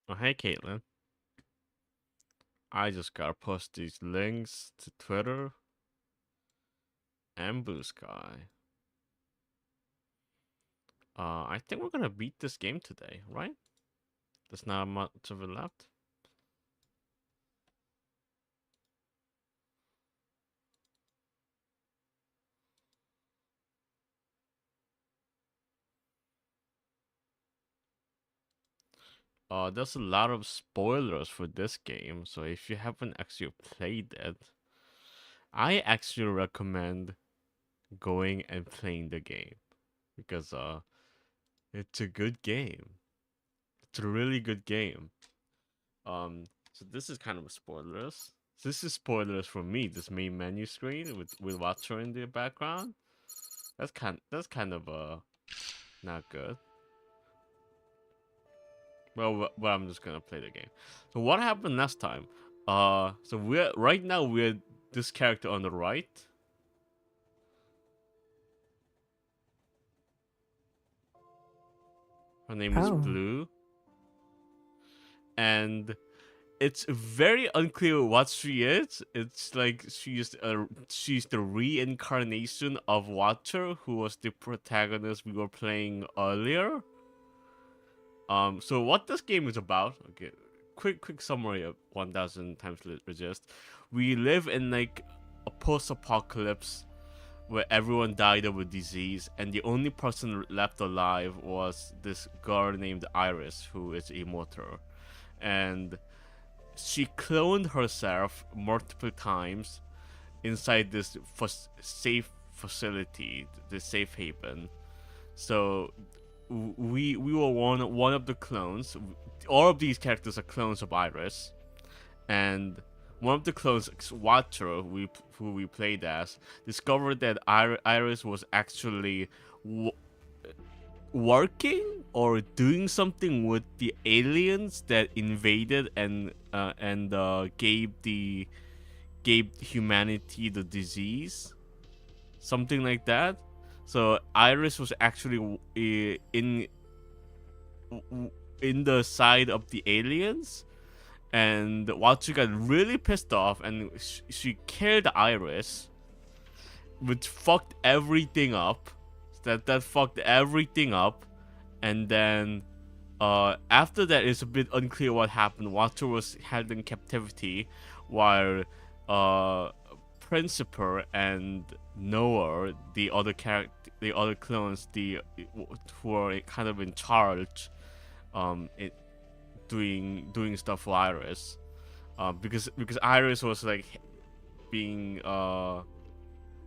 Oh, hey, Caitlin. I just gotta post these links to Twitter and Blue Sky. I think we're gonna beat this game today, right? There's not much of it left. There's a lot of spoilers for this game, so if you haven't actually played it, I actually recommend going and playing the game because it's a good game. It's a really good game. So this is kind of spoilers. This is spoilers for me. This main menu screen with Watcher in the background. That's kind of not good. Well, I'm just gonna play the game. So what happened last time? So we're right now we're this character on the right. Her name is Oh. Blue, and it's very unclear what she is. It's like she's the reincarnation of Watcher, who was the protagonist we were playing earlier. So what this game is about? Okay, quick summary of 1000 times resist. We live in like a post-apocalypse where everyone died of a disease, and the only person left alive was this girl named Iris, who is immortal, and she cloned herself multiple times inside this safe facility, the safe haven. So we were one of the clones. All of these characters are clones of Iris, and one of the clones, Watcher, who we played as, discovered that Iris was actually working or doing something with the aliens that invaded and gave humanity the disease, something like that. So Iris was actually in the side of the aliens, and Watsu got really pissed off, and she killed Iris, which fucked everything up. That fucked everything up, and then after that, it's a bit unclear what happened. Watcher was held in captivity, while uh, Principal and Noah, the other clones, who are kind of in charge, it, doing stuff for Iris, because Iris was like being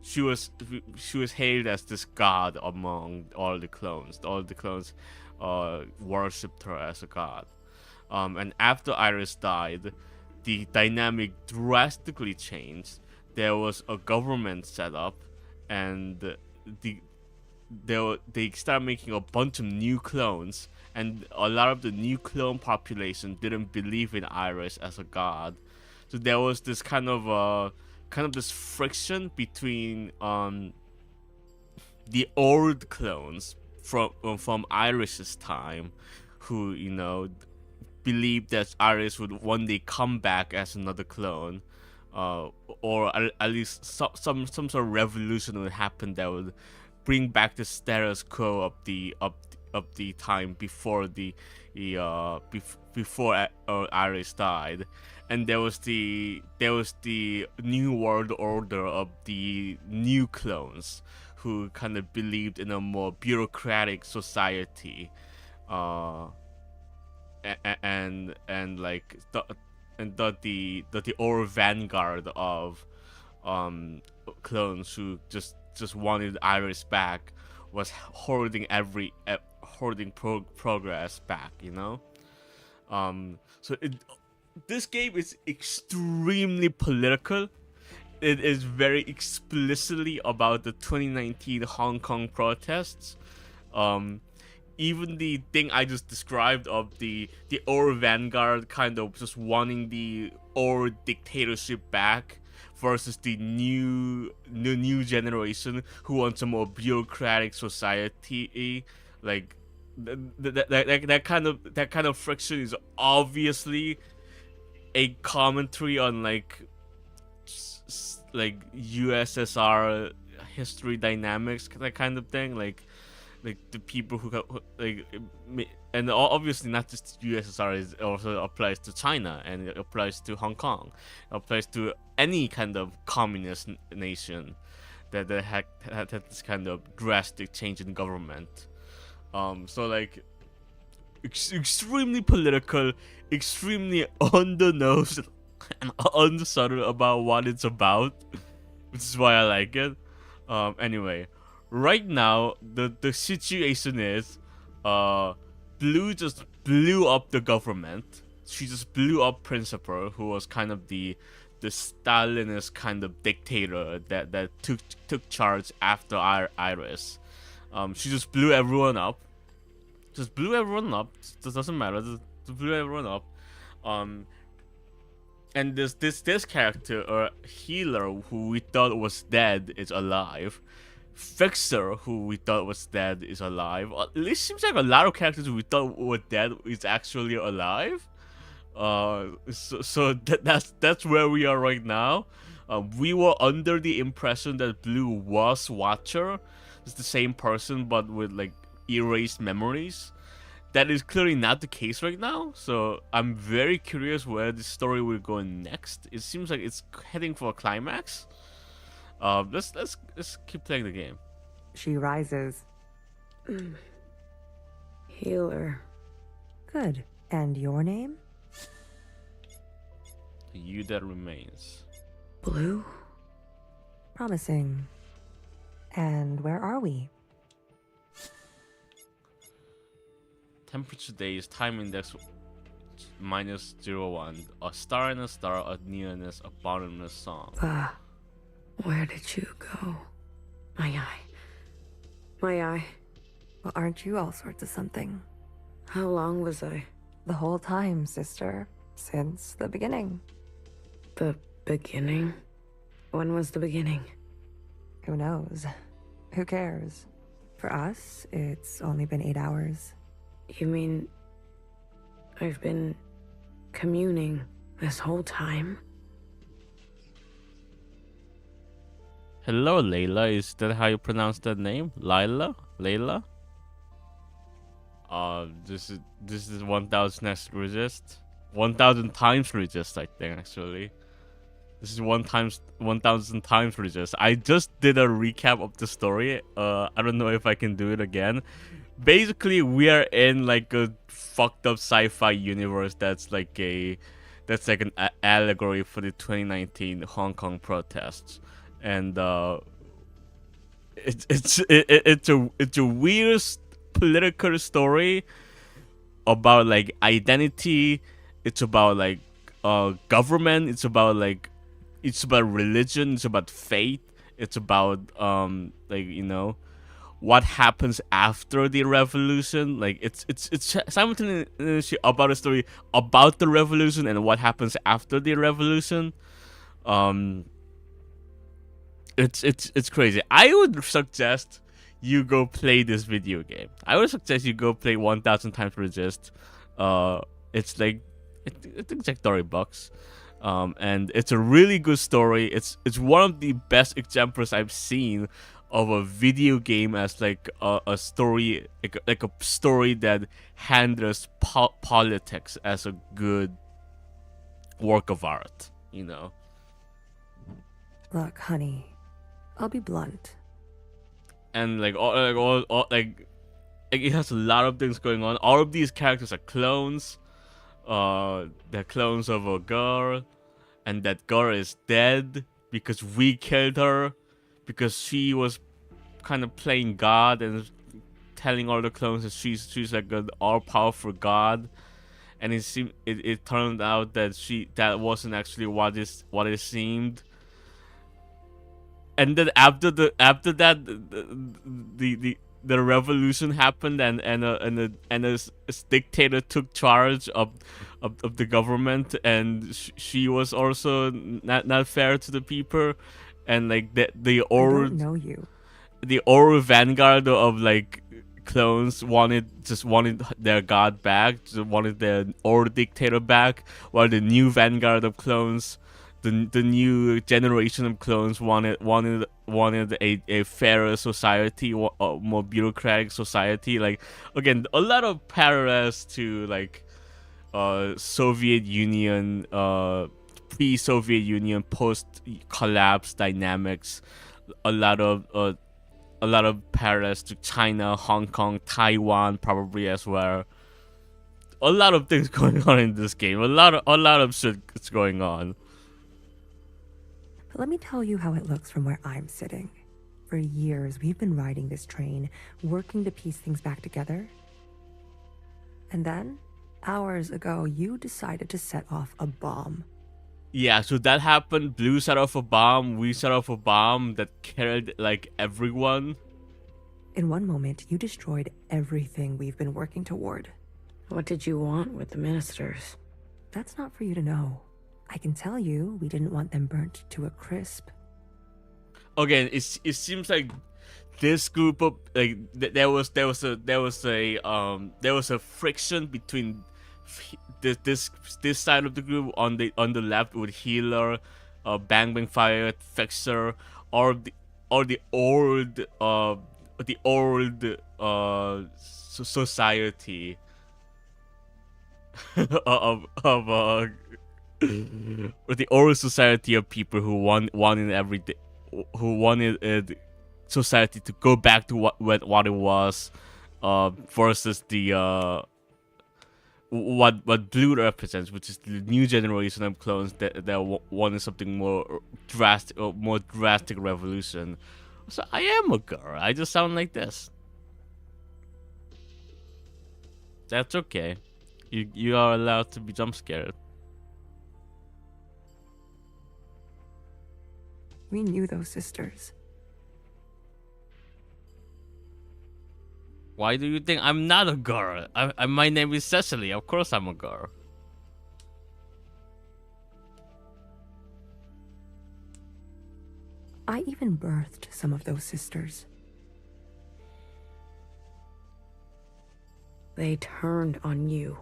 she was she was hailed as this god among all the clones. All the clones worshipped her as a god. And after Iris died, the dynamic drastically changed. There was a government set up, and the they started making a bunch of new clones, and a lot of the new clone population didn't believe in Iris as a god. So there was this kind of this friction between the old clones from Iris's time, who believed that Iris would one day come back as another clone, uh, or at least some sort of revolution would happen that would bring back the status quo of the time before before Iris died. And there was the new world order of the new clones, who kind of believed in a more bureaucratic society, uh, and like the old vanguard of clones who just wanted Iris back was holding progress back, so this game is extremely political. It is very explicitly about the 2019 Hong Kong protests. Um, Even the thing I just described of the old vanguard kind of just wanting the old dictatorship back versus the new generation who wants a more bureaucratic society, like that kind of friction is obviously a commentary on like USSR history dynamics, that kind of thing. Like the people like, and obviously not just USSR, it also applies to China, and it applies to Hong Kong, it applies to any kind of communist nation that had this kind of drastic change in government. So like extremely political, extremely on the nose and unsubtle about what it's about, which is why I like it. Anyway, right now the situation is, Blue just blew up the government. She just blew up Principal, who was kind of the Stalinist kind of dictator that took charge after Iris. She just blew everyone up. Just blew everyone up. It doesn't matter. Just blew everyone up. And this character, or healer, who we thought was dead, is alive. Fixer, who we thought was dead, is alive. At least seems like a lot of characters we thought were dead is actually alive. So that's where we are right now. We were under the impression that Blue was Watcher. It's the same person, but with like erased memories. That is clearly not the case right now, so I'm very curious where the story will go next. It seems like it's heading for a climax. Let's keep playing the game. She rises. Healer. Good. And your name? You that remains. Blue? Promising. And where are we? Temperature days, time index -01. A star and a star, a nearness, a bottomless song. Where did you go? My eye. My eye. Well, aren't you all sorts of something? How long was I? The whole time, sister. Since the beginning. The beginning? When was the beginning? Who knows? Who cares? For us, it's only been 8 hours. You mean I've been communing this whole time? Hello, Layla. Is that how you pronounce that name? Layla? Layla? This is 1000xRESIST. 1000 times resist, I think, actually. This is 1000 times resist. I just did a recap of the story. I don't know if I can do it again. Basically, we are in like a fucked up sci-fi universe that's like an allegory for the 2019 Hong Kong protests, and it's a weird political story about like identity. It's about like government. It's about religion. It's about faith. It's about like, you know, what happens after the revolution. Like it's simultaneously about a story about the revolution and what happens after the revolution. It's crazy. I would suggest you go play this video game. I would suggest you go play 1000 times resist. It's like I think it's like $30. And it's a really good story. It's one of the best examples I've seen of a video game as like a story, like a story that handles politics as a good work of art, you know. Look, honey, I'll be blunt. And like all it has a lot of things going on. All of these characters are clones. They're clones of a girl, and that girl is dead because we killed her, because she was kind of playing God and telling all the clones that she's like an all-powerful God, and it turned out that that wasn't actually what it seemed. And then after that the revolution happened, and a dictator took charge of the government, and she was also not fair to the people, and like the I don't know you. the old vanguard of like clones just wanted their god back, just wanted their old dictator back, while the new vanguard of clones, the new generation of clones wanted a fairer society, a more bureaucratic society. Like, again, a lot of parallels to like Soviet Union, pre-Soviet Union, post-collapse dynamics. A lot of parallels to China, Hong Kong, Taiwan, probably as well. A lot of things going on in this game. A lot of shit is going on. But let me tell you how it looks from where I'm sitting. For years, we've been riding this train, working to piece things back together. And then, hours ago, you decided to set off a bomb. Yeah, so that happened. Blue set off a bomb. We set off a bomb that killed like everyone. In one moment, you destroyed everything we've been working toward. What did you want with the ministers? That's not for you to know. I can tell you, we didn't want them burnt to a crisp. Again, it seems like this group of like there was a friction between this side of the group on the left with Healer, Bang Bang Fire, Fixer, or the old society of or the old society of people who wanted everything, who wanted society to go back to what it was, versus the what Blue represents, which is the new generation of clones that wanted something more drastic revolution. So I am a girl. I just sound like this. That's okay. You are allowed to be jump scared. We knew those sisters. Why do you think I'm not a girl? My name is Cecily. Of course I'm a girl. I even birthed some of those sisters. They turned on you.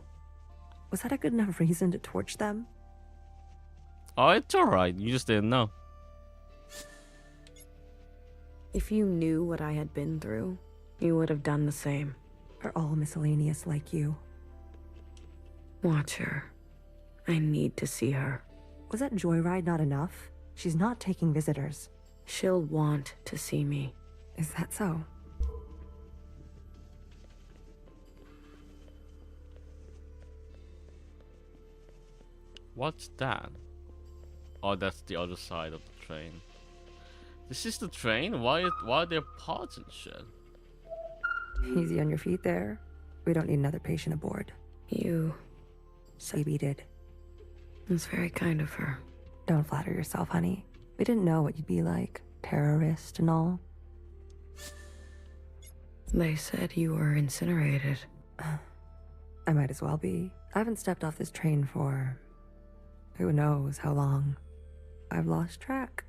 Was that a good enough reason to torch them? Oh, it's alright. You just didn't know. If you knew what I had been through, you would have done the same. Are all miscellaneous like you? Watch her. I need to see her. Was that joyride not enough? She's not taking visitors. She'll want to see me. Is that so? What's that? Oh, that's the other side of the train. This is the train? Why are there pods and shit? Easy on your feet there. We don't need another patient aboard. You... Baby did. It's very kind of her. Don't flatter yourself, honey. We didn't know what you'd be like. Terrorist and all. They said you were incinerated. I might as well be. I haven't stepped off this train for... who knows how long. I've lost track.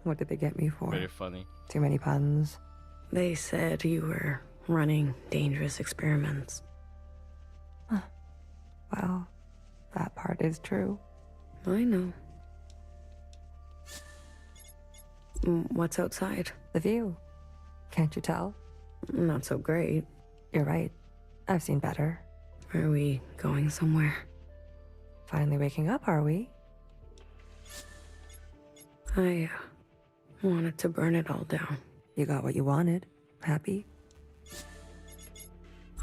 What did they get me for? Very funny. Too many puns. They said you were running dangerous experiments. Well, that part is true. I know. What's outside? The view. Can't you tell? Not so great. You're right. I've seen better. Are we going somewhere? Finally waking up, are we? I wanted to burn it all down. You got what you wanted. Happy?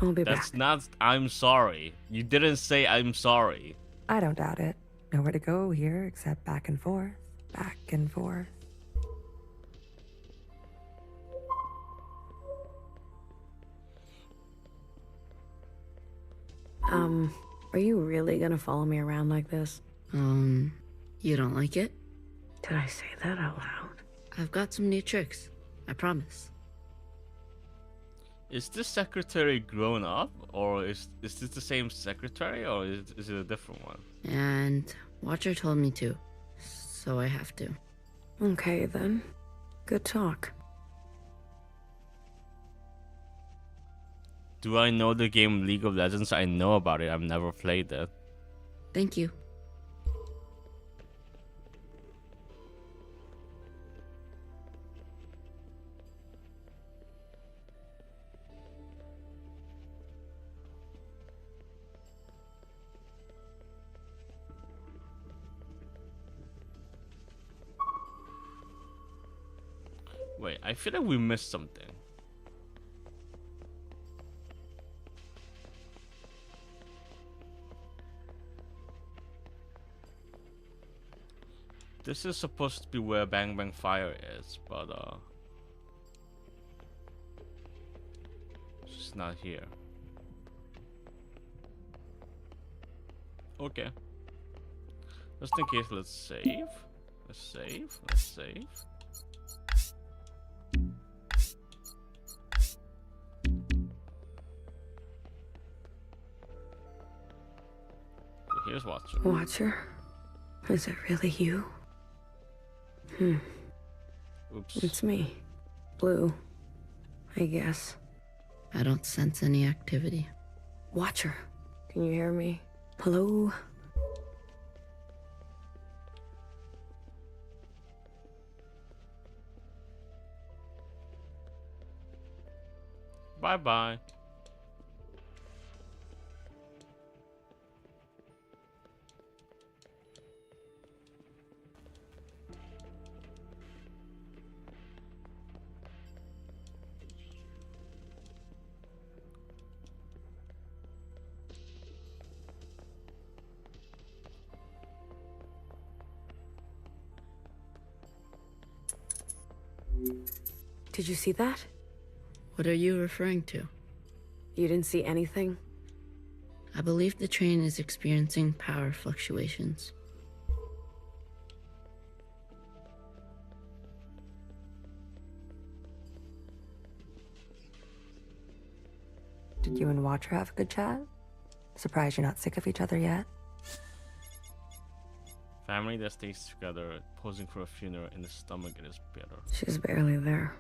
I'll be That's back. not I'm sorry. You didn't say I'm sorry. I don't doubt it. Nowhere to go here except back and forth. Back and forth. Are you really gonna follow me around like this? You don't like it? Did I say that out loud? I've got some new tricks. I promise. Is this secretary grown up, or is this the same secretary, or is it a different one? And Watcher told me to, so I have to. Okay, then. Good talk. Do I know the game League of Legends? I know about it. I've never played it. Thank you. Wait, I feel like we missed something. This is supposed to be where Bang Bang Fire is, but it's not here. Okay. Just in case, let's save. Let's save. Let's save. Here's Watcher. Watcher? Is it really you? Oops. It's me. Blue. I guess. I don't sense any activity. Watcher. Can you hear me? Hello? Bye-bye. Did you see that? What are you referring to? You didn't see anything? I believe the train is experiencing power fluctuations. Did you and Watcher have a good chat? Surprised you're not sick of each other yet? Family that stays together, posing for a funeral in the stomach, it is bitter. She's barely there.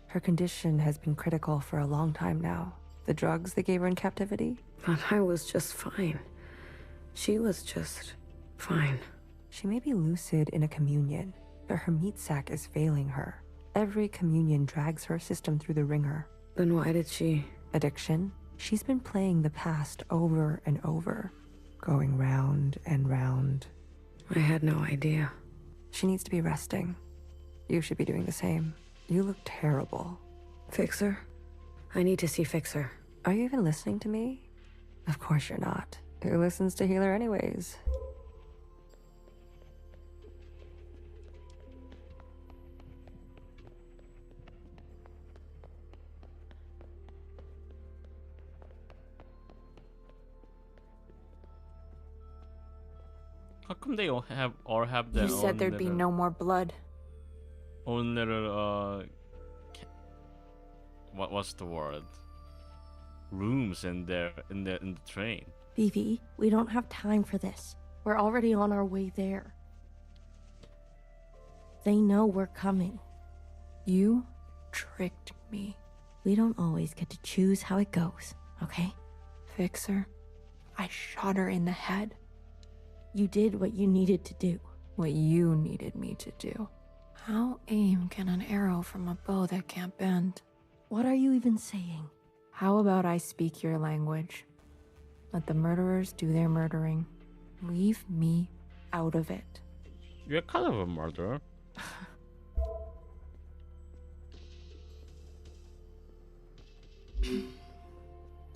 Her condition has been critical for a long time now. The drugs they gave her in captivity? But I was just fine. She was just fine. She may be lucid in a communion, but her meat sac is failing her. Every communion drags her system through the ringer. Then why did she... Addiction? She's been playing the past over and over, going round and round. I had no idea. She needs to be resting. You should be doing the same. You look terrible. Fixer? I need to see Fixer. Are you even listening to me? Of course you're not. Who listens to Healer anyways? How come they all have their You own said there'd be little- no more blood. own little what's the word? Rooms in the train. Vivi, we don't have time for this. We're already on our way there. They know we're coming. You tricked me. We don't always get to choose how it goes, okay? Fixer, I shot her in the head. You did what you needed to do. What you needed me to do. How aim can an arrow from a bow that can't bend? What are you even saying? How about I speak your language? Let the murderers do their murdering. Leave me out of it. You're kind of a murderer.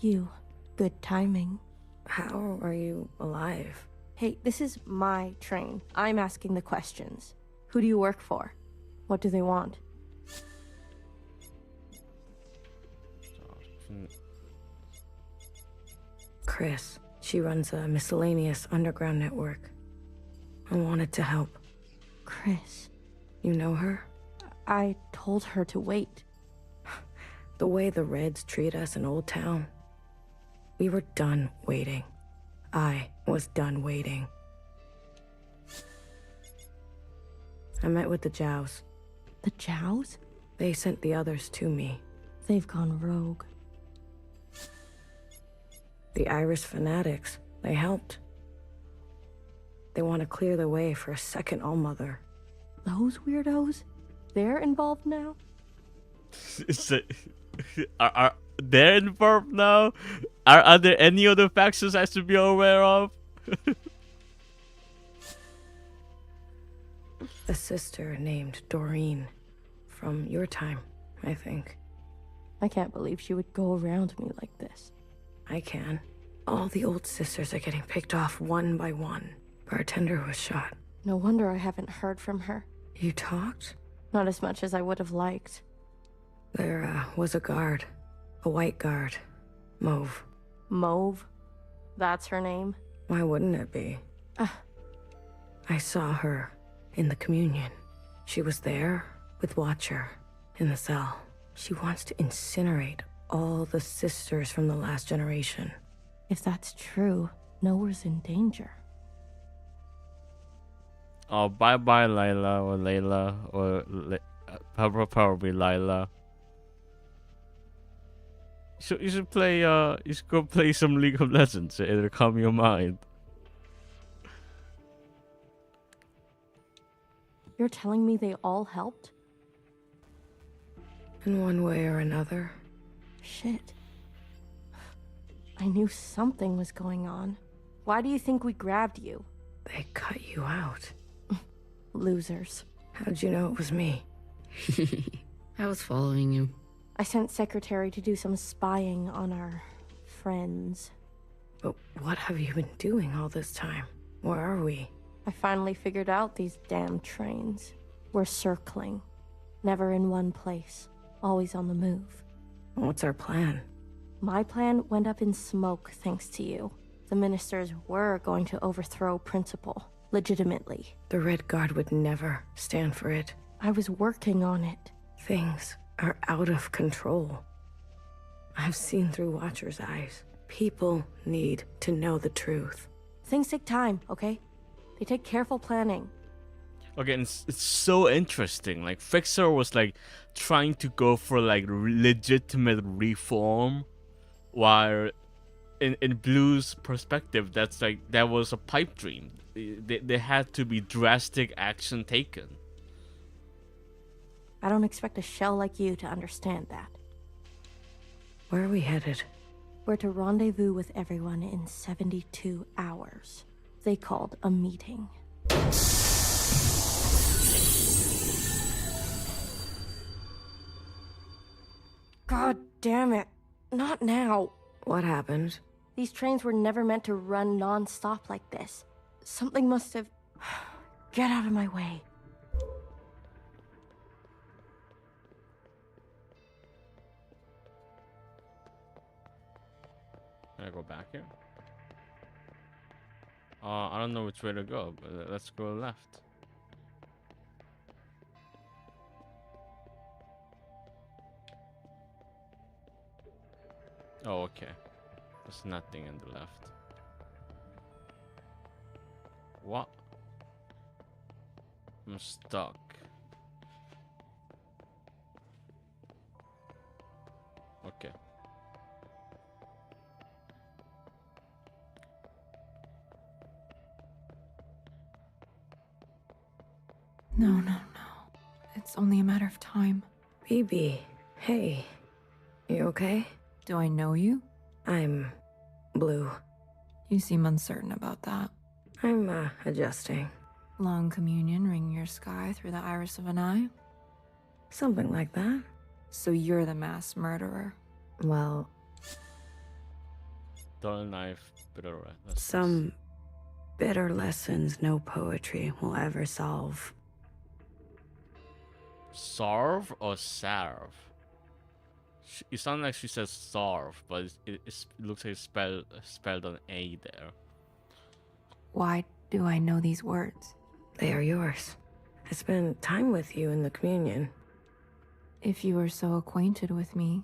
You. Good timing. How are you alive? Hey, this is my train. I'm asking the questions. Who do you work for? What do they want? Chris. She runs a miscellaneous underground network. I wanted to help. Chris. You know her? I told her to wait. The way the Reds treat us in Old Town. We were done waiting. I was done waiting. I met with the Jows. The Jows? They sent the others to me. They've gone rogue. The Irish fanatics, they helped. They want to clear the way for a second Allmother. Those weirdos? They're involved now? Is it, are they involved now? Are there any other factions I should be aware of? A sister named Doreen. From your time, I think. I can't believe she would go around me like this. I can. All the old sisters are getting picked off one by one. Bartender was shot. No wonder I haven't heard from her. You talked? Not as much as I would have liked. There was a guard. A white guard. Mauve. Mauve? That's her name? Why wouldn't it be? I saw her in the communion. She was there with Watcher in the cell. She wants to incinerate all the sisters from the last generation. If that's true, Noah's in danger. Oh, bye-bye, Layla, probably Layla. So you should play, you should go play some League of Legends. It'll calm your mind. You're telling me they all helped? In one way or another. Shit. I knew something was going on. Why do you think we grabbed you? They cut you out. Losers. How'd you know it was me? I was following you. I sent Secretary to do some spying on our friends. But what have you been doing all this time? Where are we? I finally figured out these damn trains. We're circling. Never in one place. Always on the move. What's our plan? My plan went up in smoke thanks to you. The ministers were going to overthrow Principal. Legitimately. The Red Guard would never stand for it. I was working on it. Things are out of control. I've seen through Watcher's eyes. People need to know the truth. Things take time, okay? They take careful planning. Okay, and it's so interesting. Like, Fixer was like trying to go for like legitimate reform, while in Blue's perspective, that's like that was a pipe dream. There had to be drastic action taken. I don't expect a shell like you to understand that. Where are we headed? We're to rendezvous with everyone in 72 hours. They called a meeting. God damn it. Not now. What happened? These trains were never meant to run non-stop like this. Something must have... Get out of my way. Can I go back here? I don't know which way to go, but let's go left. Oh, okay. There's nothing in the left. What? I'm stuck. Okay. No. It's only a matter of time. BB, hey. You okay? Do I know you? I'm Blue. You seem uncertain about that. I'm, adjusting. Long communion ring your sky through the iris of an eye? Something like that. So you're the mass murderer. Well, Dull knife, bitter lessons. some bitter lessons no poetry will ever solve. Sarve or Sarve? You sound like she says Sarve, but it looks like it's spelled on A there. Why do I know these words? They are yours. I spent time with you in the communion. If you are so acquainted with me,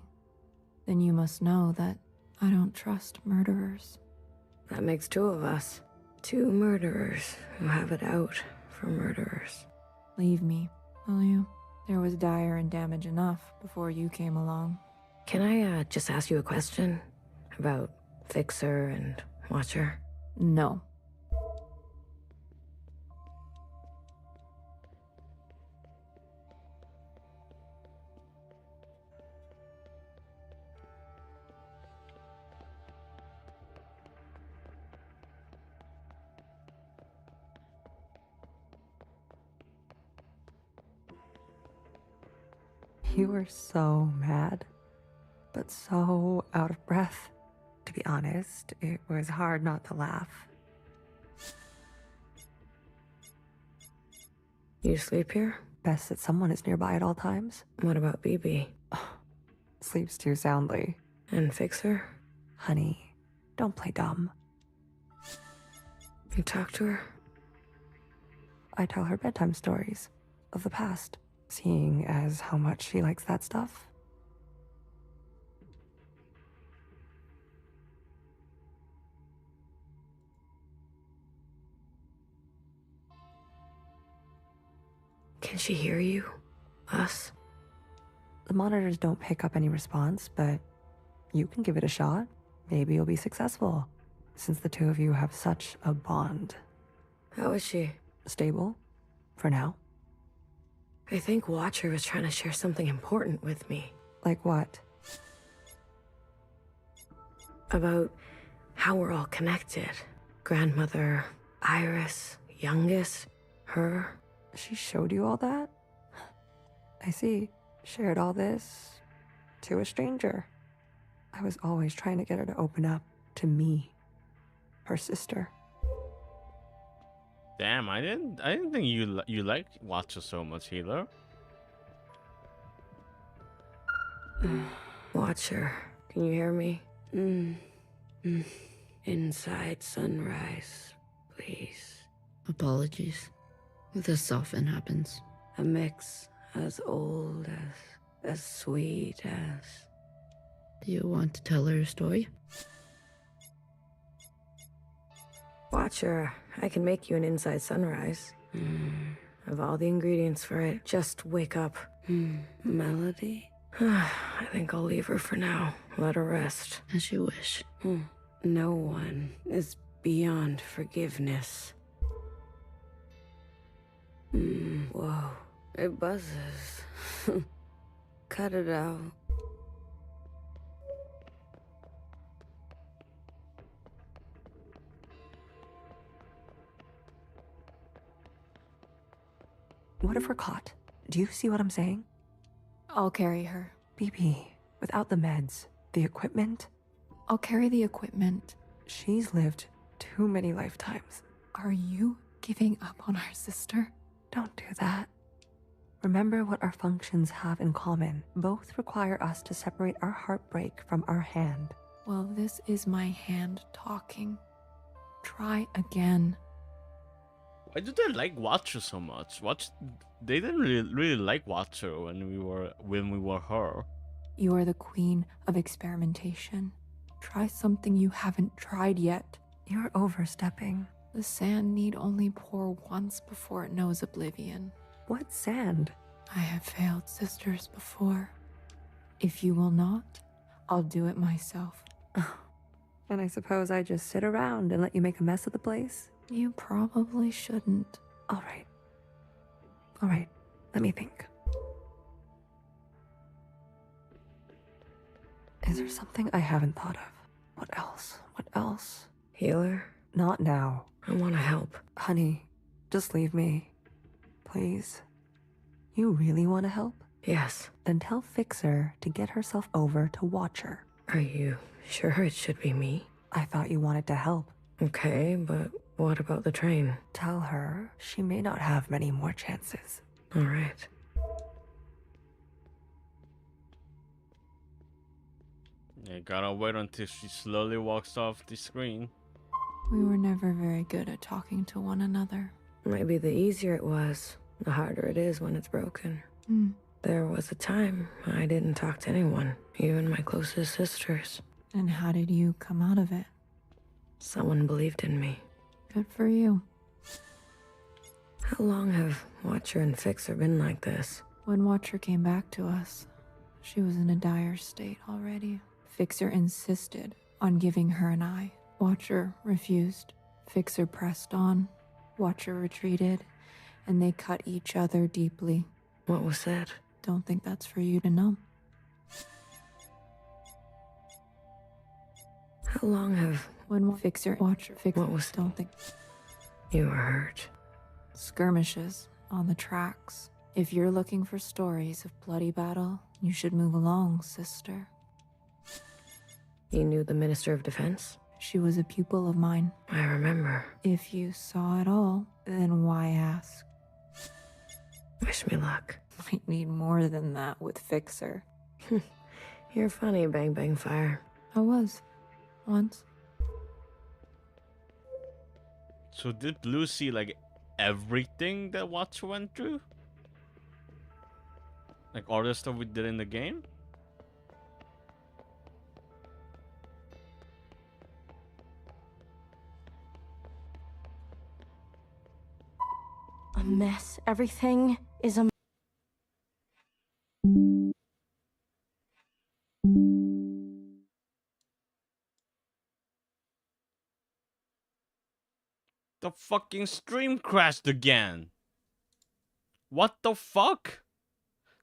then you must know that I don't trust murderers. That makes two of us. Two murderers who have it out for murderers. Leave me, will you? There was dire and damage enough before you came along. Can I, just ask you a question? About Fixer and Watcher? No. You were so mad, but so out of breath. To be honest, it was hard not to laugh. You sleep here? Best that someone is nearby at all times. What about BB? Sleeps too soundly. And Fixer? Honey, don't play dumb. You talk to her? I tell her bedtime stories of the past, seeing as how much she likes that stuff. Can she hear you? Us? The monitors don't pick up any response, but you can give it a shot. Maybe you'll be successful, since the two of you have such a bond. How is she? Stable, for now. I think Watcher was trying to share something important with me. Like what? About how we're all connected. Grandmother, Iris, youngest, her. She showed you all that? I see. Shared all this to a stranger. I was always trying to get her to open up to me, her sister. Damn, I didn't think you liked Watcher so much, Healer. Watcher, can you hear me? Inside sunrise, please. Apologies. This often happens. A mix as old as sweet as... Do you want to tell her a story? Watcher, I can make you an inside sunrise. Have all the ingredients for it. Just wake up. Melody? I think I'll leave her for now. Let her rest. As you wish. No one is beyond forgiveness. Whoa. It buzzes. Cut it out. What if we're caught? Do you see what I'm saying? I'll carry her. BB, without the meds, the equipment, I'll carry the equipment. she's lived too many lifetimes. Are you giving up on our sister? Don't do that. Remember what our functions have in common. Both require us to separate our heartbreak from our hand. Well, this is my hand talking. Try again. Why do they like Watcher so much? They didn't really like Watcher when we were her. You are the queen of experimentation. Try something you haven't tried yet. You're overstepping. The sand need only pour once before it knows oblivion. What sand? I have failed sisters before. If you will not, I'll do it myself. And I suppose I just sit around and let you make a mess of the place? You probably shouldn't. All right. All right, let me think. Is there something I haven't thought of? What else? What else? Healer? Not now. I want to help. Honey, just leave me. Please. You really want to help? Yes. Then tell Fixer to get herself over to Watcher. Are you sure it should be me? I thought you wanted to help. Okay, but what about the train? Tell her she may not have many more chances. All right. Yeah, gotta wait until she slowly walks off the screen. We were never very good at talking to one another. Maybe the easier it was, the harder it is when it's broken. There was a time I didn't talk to anyone, even my closest sisters. And how did you come out of it? Someone believed in me. Good for you. How long have Watcher and Fixer been like this? When Watcher came back to us, she was in a dire state already. Fixer insisted on giving her an eye. Watcher refused. Fixer pressed on. Watcher retreated, and they cut each other deeply. What was said? Don't think that's for you to know. How long have When Fixer, Watcher, Fixer, What was- don't think. you were hurt? Skirmishes on the tracks. If you're looking for stories of bloody battle, you should move along, sister. You knew the Minister of Defense? She was a pupil of mine. I remember. If you saw it all, then why ask? Wish me luck. Might need more than that with Fixer. You're funny, Bang Bang Fire. I was. Once. So did Blue see like everything that Watcher went through? Like all the stuff we did in the game? A mess. Everything is a The fucking stream crashed again. What the fuck?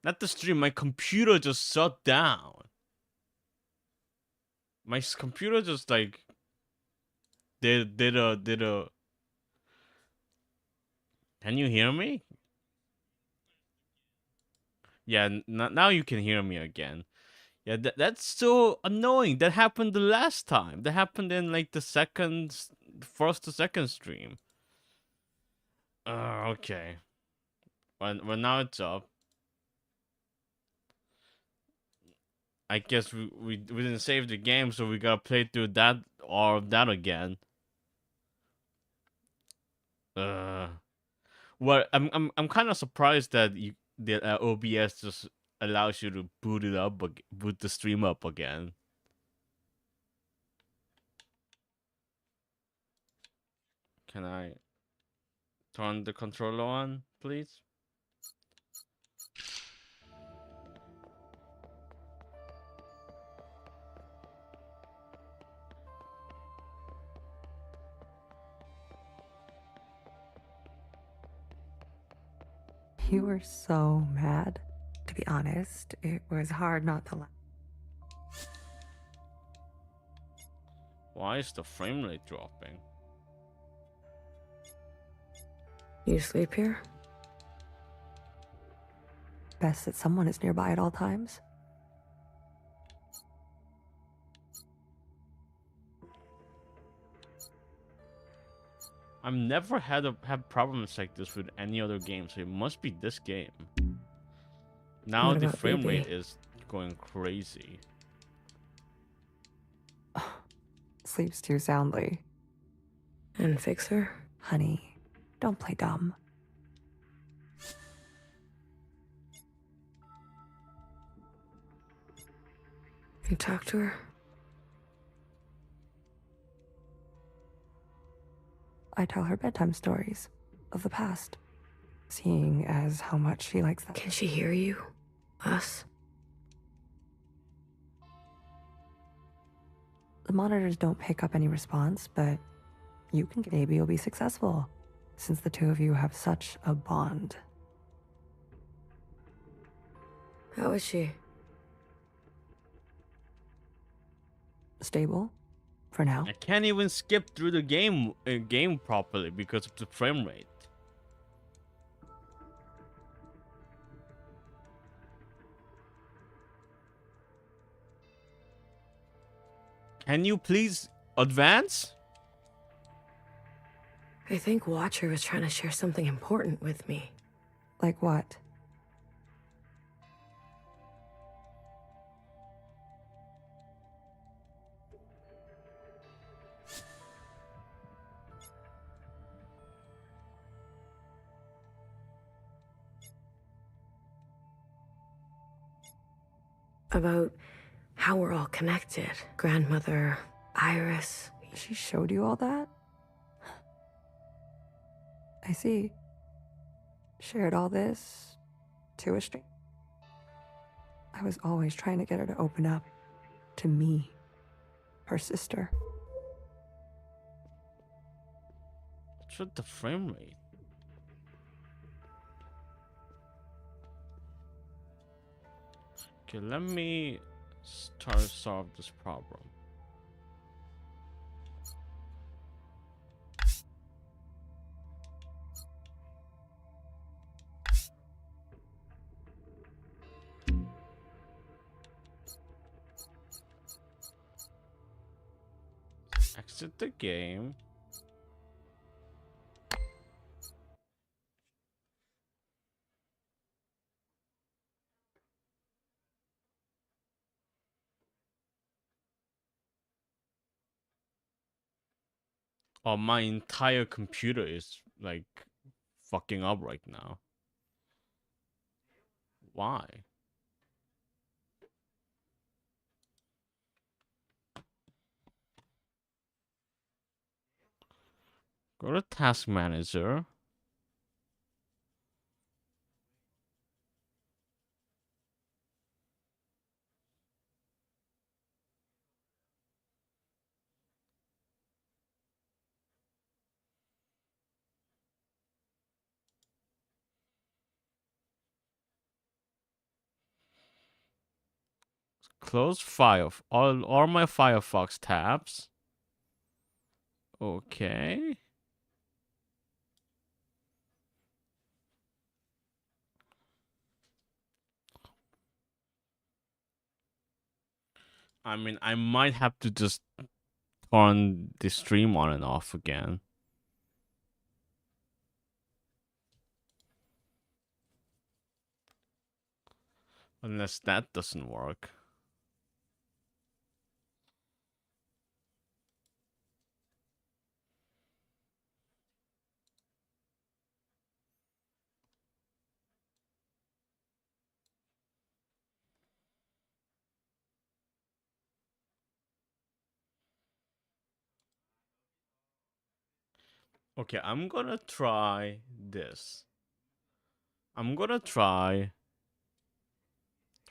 Not the stream, my computer just shut down. My computer just like did a. Can you hear me? Yeah, now you can hear me again. Yeah, that's so annoying. That happened the last time. That happened in like the first to second stream. Okay. Well, now it's up. I guess we didn't save the game, so we gotta play through that or that again. Well, I'm kind of surprised that the OBS just allows you to boot it up, boot the stream up again. Can I turn the controller on, please? You were so mad. To be honest, it was hard not to laugh. Why is the frame rate dropping? You sleep here? Best that someone is nearby at all times. I've never had problems like this with any other game, so it must be this game. Now What the about frame BB? rate is going crazy. Sleeps too soundly. And Fixer? Honey, don't play dumb. You talk to her? I tell her bedtime stories of the past, seeing as how much she likes that. Can she hear you? Us? The monitors don't pick up any response, but you can maybe you'll be successful, since the two of you have such a bond. How is she? Stable, for now. I can't even skip through the game properly because of the frame rate. Can you please advance? I think Watcher was trying to share something important with me. Like what? About how we're all connected. Grandmother, Iris. She showed you all that? I see. Shared all this to a stranger. I was always trying to get her to open up to me. her sister. What's with the frame rate? Okay, let me try to solve this problem. Exit the game. Oh, my entire computer is like fucking up right now. Why? Go to Task Manager. Close all my Firefox tabs. Okay. I mean, I might have to just turn the stream on and off again. Unless that doesn't work. Okay, I'm gonna try this. I'm gonna try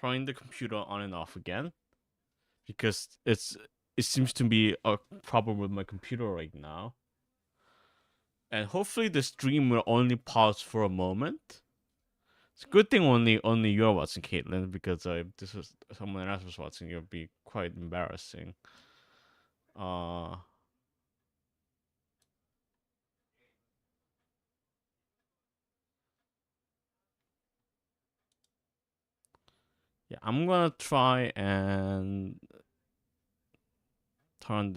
turning the computer on and off again, because it seems to be a problem with my computer right now. And hopefully the stream will only pause for a moment. It's a good thing only you're watching, Caitlin, because if this was someone else was watching, it would be quite embarrassing. Yeah, I'm gonna try and turn.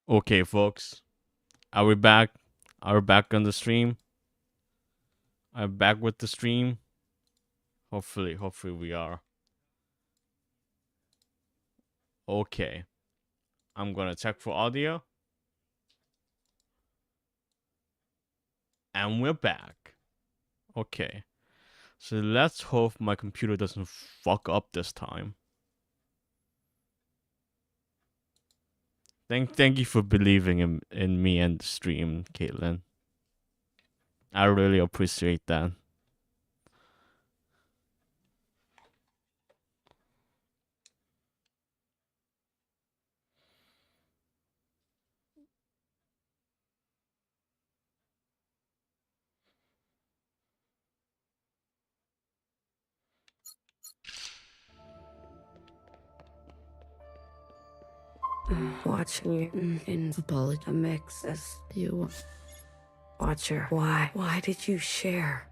Okay, folks, are we back? Are we back on the stream? I'm back with the stream. Hopefully we are. Okay, I'm gonna check for audio. And we're back. Okay. So let's hope my computer doesn't fuck up this time. Thank you for believing in me and the stream, Caitlin. I really appreciate that. Watching you in Apology. a mix as You. Watcher. Why did you share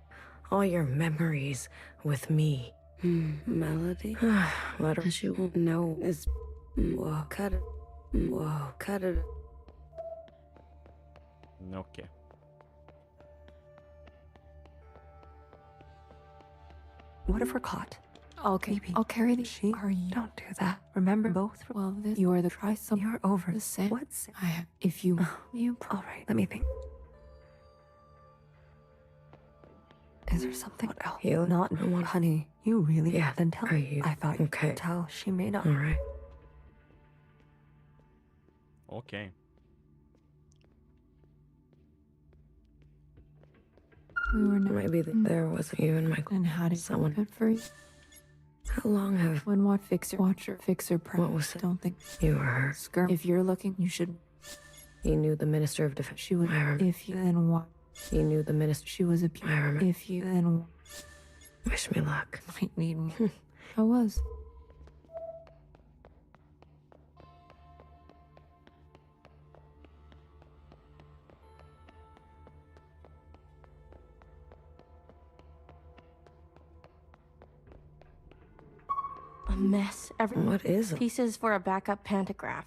all your memories with me? Melody? Let her As you know is whoa, cut it. Whoa, cut it. Okay. What if we're caught? Okay, I'll carry the She? Are you? Don't do that. Remember, both. Well, you are the try some. You're over. The same. What's? I have. If you. All right. Let me think. Is there something else? You Not one, honey. You really? Yeah. Then tell. Are you I thought you okay? could tell. She may not. All right. Okay. We were never. Maybe there wasn't even my. And how did someone. good for you? How long have When what fixer prep? What was it? Don't think you or her? skirm. If you're looking, you should. You knew the Minister of Defense. She would. I remember. If you then what? You knew the Minister. She was a pure. I remember. If you then Wish me luck. might need me. I was. A mess. What is it? Pieces for a backup pantograph.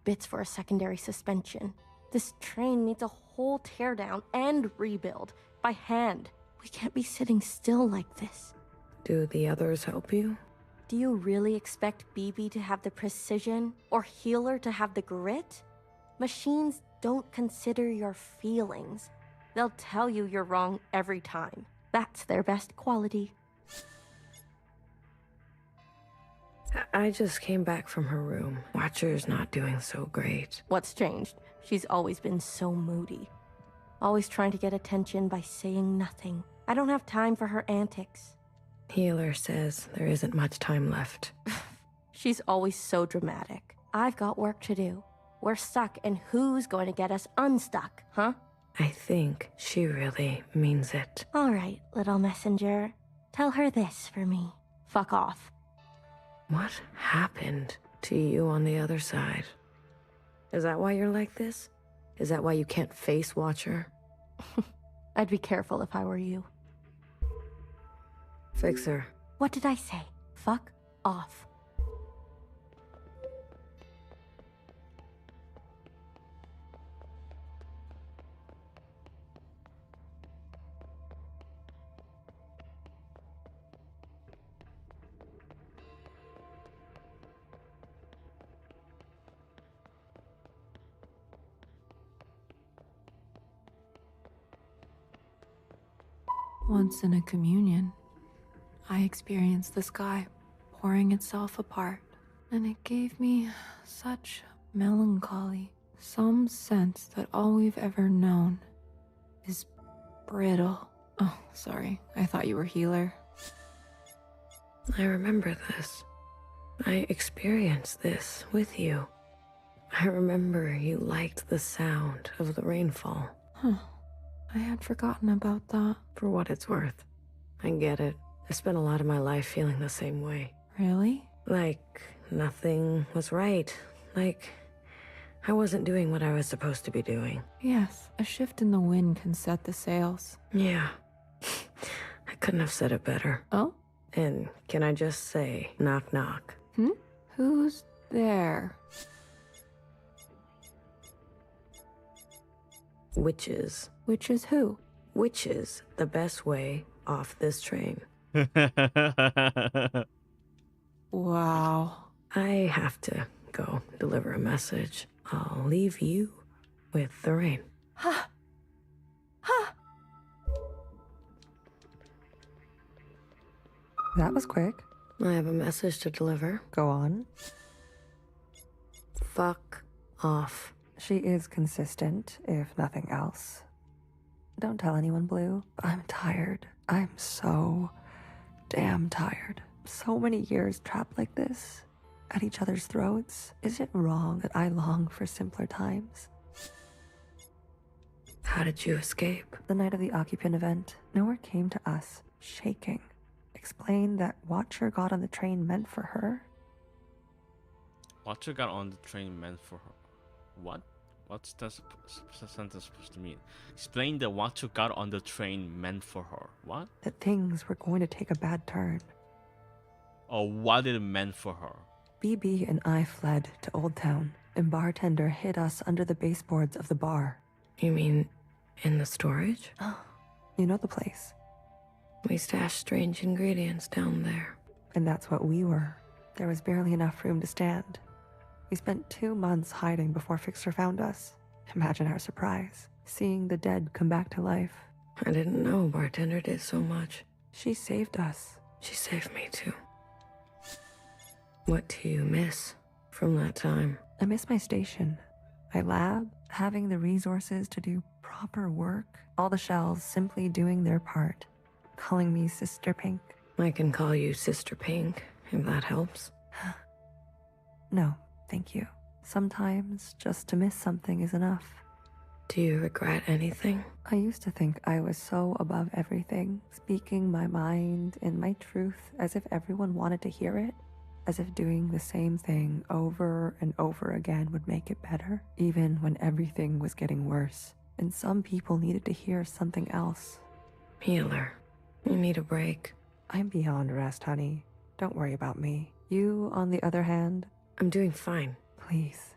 Bits for a secondary suspension. This train needs a whole teardown and rebuild by hand. We can't be sitting still like this. Do the others help you? Do you really expect BB to have the precision or Healer to have the grit? Machines don't consider your feelings. They'll tell you you're wrong every time. That's their best quality. I just came back from her room. Watcher's not doing so great. What's changed? She's always been so moody. Always trying to get attention by saying nothing. I don't have time for her antics. Healer says there isn't much time left. She's always so dramatic. I've got work to do. We're stuck, and who's going to get us unstuck, huh? I think she really means it. All right, little messenger. Tell her this for me. Fuck off. What happened to you on the other side? Is that why you're like this? Is that why you can't face Watcher? I'd be careful if I were you. Fixer. What did I say? Fuck off. Once in a communion, I experienced the sky pouring itself apart, and it gave me such melancholy, some sense that all we've ever known is brittle. Oh, sorry, I thought you were Healer. I remember this. I experienced this with you. I remember you liked the sound of the rainfall. Huh. I had forgotten about that. For what it's worth. I get it. I spent a lot of my life feeling the same way. Really? Like nothing was right. Like I wasn't doing what I was supposed to be doing. Yes, a shift in the wind can set the sails. Yeah. I couldn't have said it better. Oh? And can I just say, knock knock. Who's there? Witches. Which is who? Witches, the best way off this train. Wow. I have to go deliver a message. I'll leave you with the rain. Ha! Ha! That was quick. I have a message to deliver. Go on. Fuck off. She is consistent, if nothing else. Don't tell anyone, Blue. I'm tired. I'm so damn tired. So many years trapped like this, at each other's throats. Is it wrong that I long for simpler times? How did you escape? The night of the occupant event, Nowhere came to us, shaking. Explained that Watcher got on the train meant for her. Watcher got on the train meant for her. What? What's that sentence supposed to mean? Explain that Watcher got on the train meant for her. What? That things were going to take a bad turn. Or what it meant for her. BB and I fled to Old Town, and Bartender hid us under the baseboards of the bar. You mean in the storage? You know the place. We stashed strange ingredients down there. And that's what we were. There was barely enough room to stand. We spent 2 months hiding before Fixer found us. Imagine our surprise, seeing the dead come back to life. I didn't know Bartender did so much. She saved us. She saved me too. What do you miss from that time? I miss my station. My lab, having the resources to do proper work, all the shells simply doing their part, calling me Sister Pink. I can call you Sister Pink, if that helps. No, thank you. Sometimes just to miss something is enough. Do you regret anything? I used to think I was so above everything, speaking my mind and my truth as if everyone wanted to hear it, as if doing the same thing over and over again would make it better, even when everything was getting worse. And some people needed to hear something else. Healer, you need a break. I'm beyond rest, honey. Don't worry about me. You, on the other hand, I'm doing fine. please.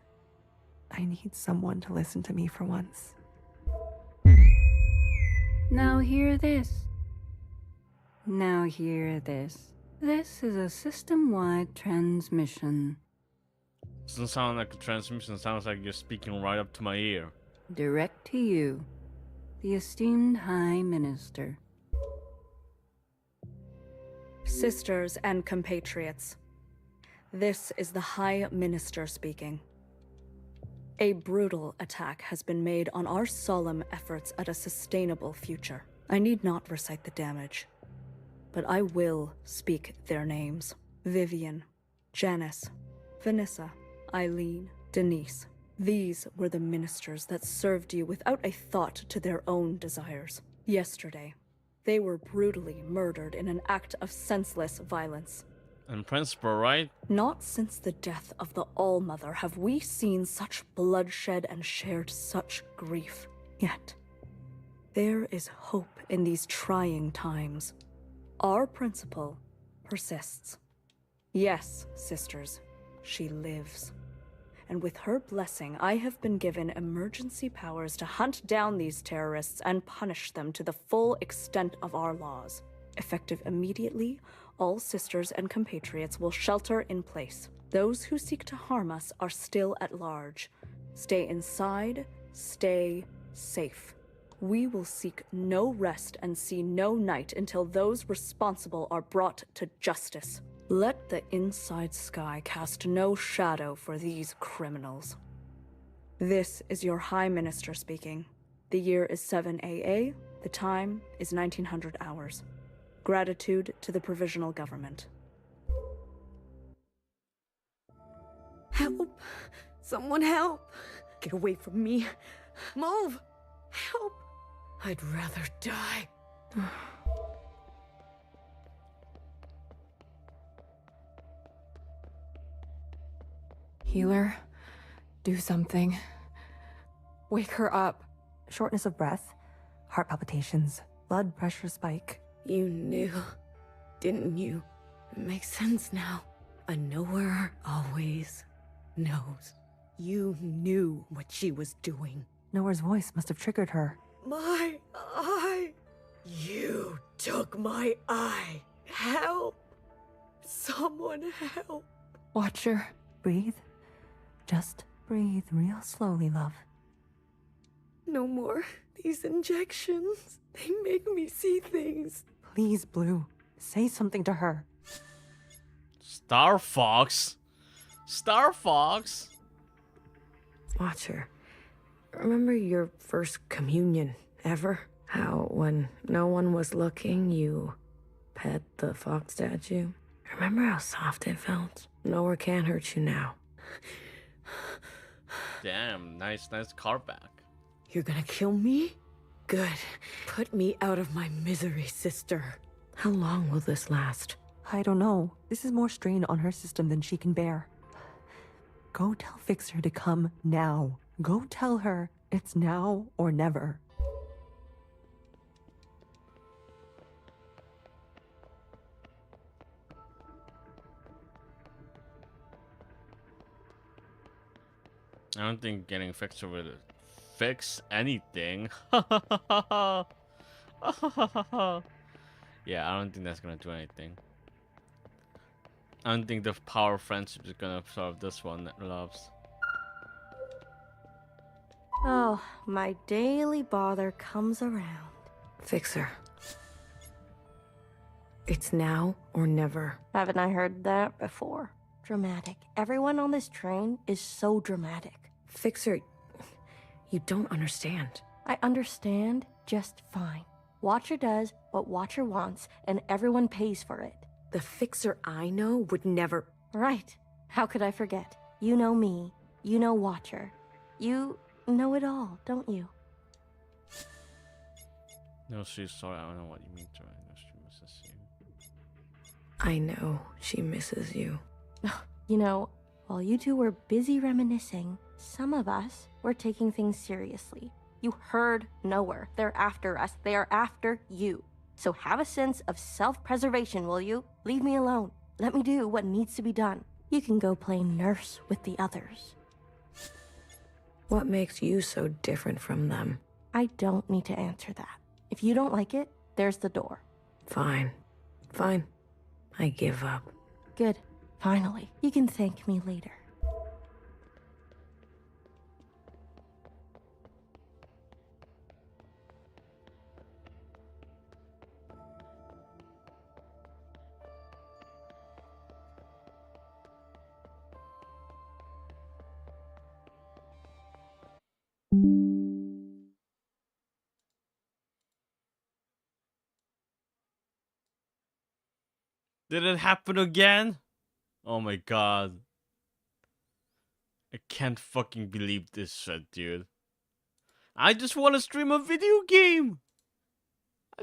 I need someone to listen to me for once. Now hear this. Now hear this. This is a system-wide transmission. Doesn't sound like a transmission, sounds like you're speaking right up to my ear. Direct to you, the esteemed High Minister. Sisters and compatriots, this is the High Minister speaking. A brutal attack has been made on our solemn efforts at a sustainable future. I need not recite the damage, but I will speak their names. Vivian, Janice, Vanessa, Eileen, Denise. These were the ministers that served you without a thought to their own desires. Yesterday, they were brutally murdered in an act of senseless violence. In principle, right? Not since the death of the All-Mother have we seen such bloodshed and shared such grief. Yet, there is hope in these trying times. Our principle persists. Yes, sisters, she lives. And with her blessing, I have been given emergency powers to hunt down these terrorists and punish them to the full extent of our laws. Effective immediately, all sisters and compatriots will shelter in place. Those who seek to harm us are still at large. Stay inside, stay safe. We will seek no rest and see no night until those responsible are brought to justice. Let the inside sky cast no shadow for these criminals. This is your High Minister speaking. The year is 7 AA, the time is 1900 hours. Gratitude to the Provisional Government. Help! Someone help! Get away from me! Move! Help! I'd rather die. Healer, do something. Wake her up. Shortness of breath, heart palpitations, blood pressure spike. You knew, didn't you? It makes sense now. A knower always knows. You knew what she was doing. Noah's voice must have triggered her. My eye! You took my eye! Help! Someone help! Watcher. Breathe. Just breathe real slowly, love. No more. These injections. They make me see things. Please, Blue. Say something to her. Star Fox? Star Fox? Watcher, remember your first communion ever? How, when no one was looking, you pet the fox statue? Remember how soft it felt? Nowhere can hurt you now. Damn, nice car back. You're gonna kill me? Good. Put me out of my misery, sister. How long will this last? I don't know. This is more strain on her system than she can bear. Go tell Fixer to come now. Go tell her it's now or never. I don't think getting Fixer will fix anything. Yeah, I don't think that's gonna do anything. I don't think the power of friendship is gonna solve this one, loves. Oh, my daily bother comes around. Fixer. It's now or never. Haven't I heard that before? Dramatic. Everyone on this train is so dramatic. Fixer, You don't understand. I understand just fine. Watcher does what Watcher wants, and everyone pays for it. The Fixer I know would never... Right. How could I forget? You know me. You know Watcher. You know it all, don't you? No, she's sorry. I don't know what you mean, Joy. No, she misses you. I know she misses you. You know, while you two were busy reminiscing, some of us were taking things seriously. You heard nowhere. They're after us. They are after you. So have a sense of self-preservation, will you? Leave me alone. Let me do what needs to be done. You can go play nurse with the others. What makes you so different from them? I don't need to answer that. If you don't like it, there's the door. Fine. Fine. I give up. Good. Finally. You can thank me later. Did it happen again? Oh my god. I can't fucking believe this shit, dude. I just want to stream a video game. I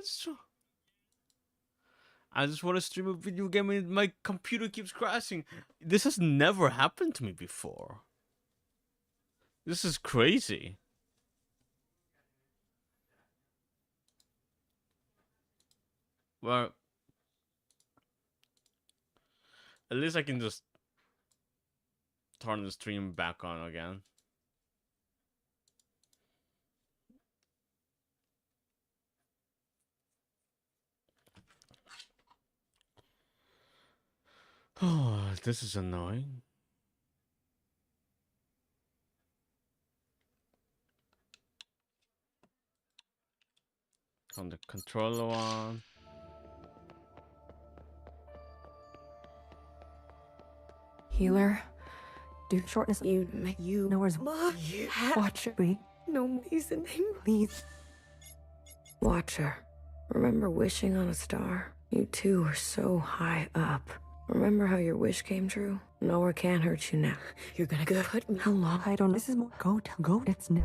just want to stream a video game and my computer keeps crashing. This has never happened to me before. This is crazy. Well, at least I can just turn the stream back on again. Oh, this is annoying. Turn the controller on. Healer, do shortness. You know where's Watcher? No reason, please. Watcher, remember wishing on a star? You two were so high up. Remember how your wish came true? Nowhere can hurt you now. You're gonna put me... How long? I don't know. This is more. Go. It's no.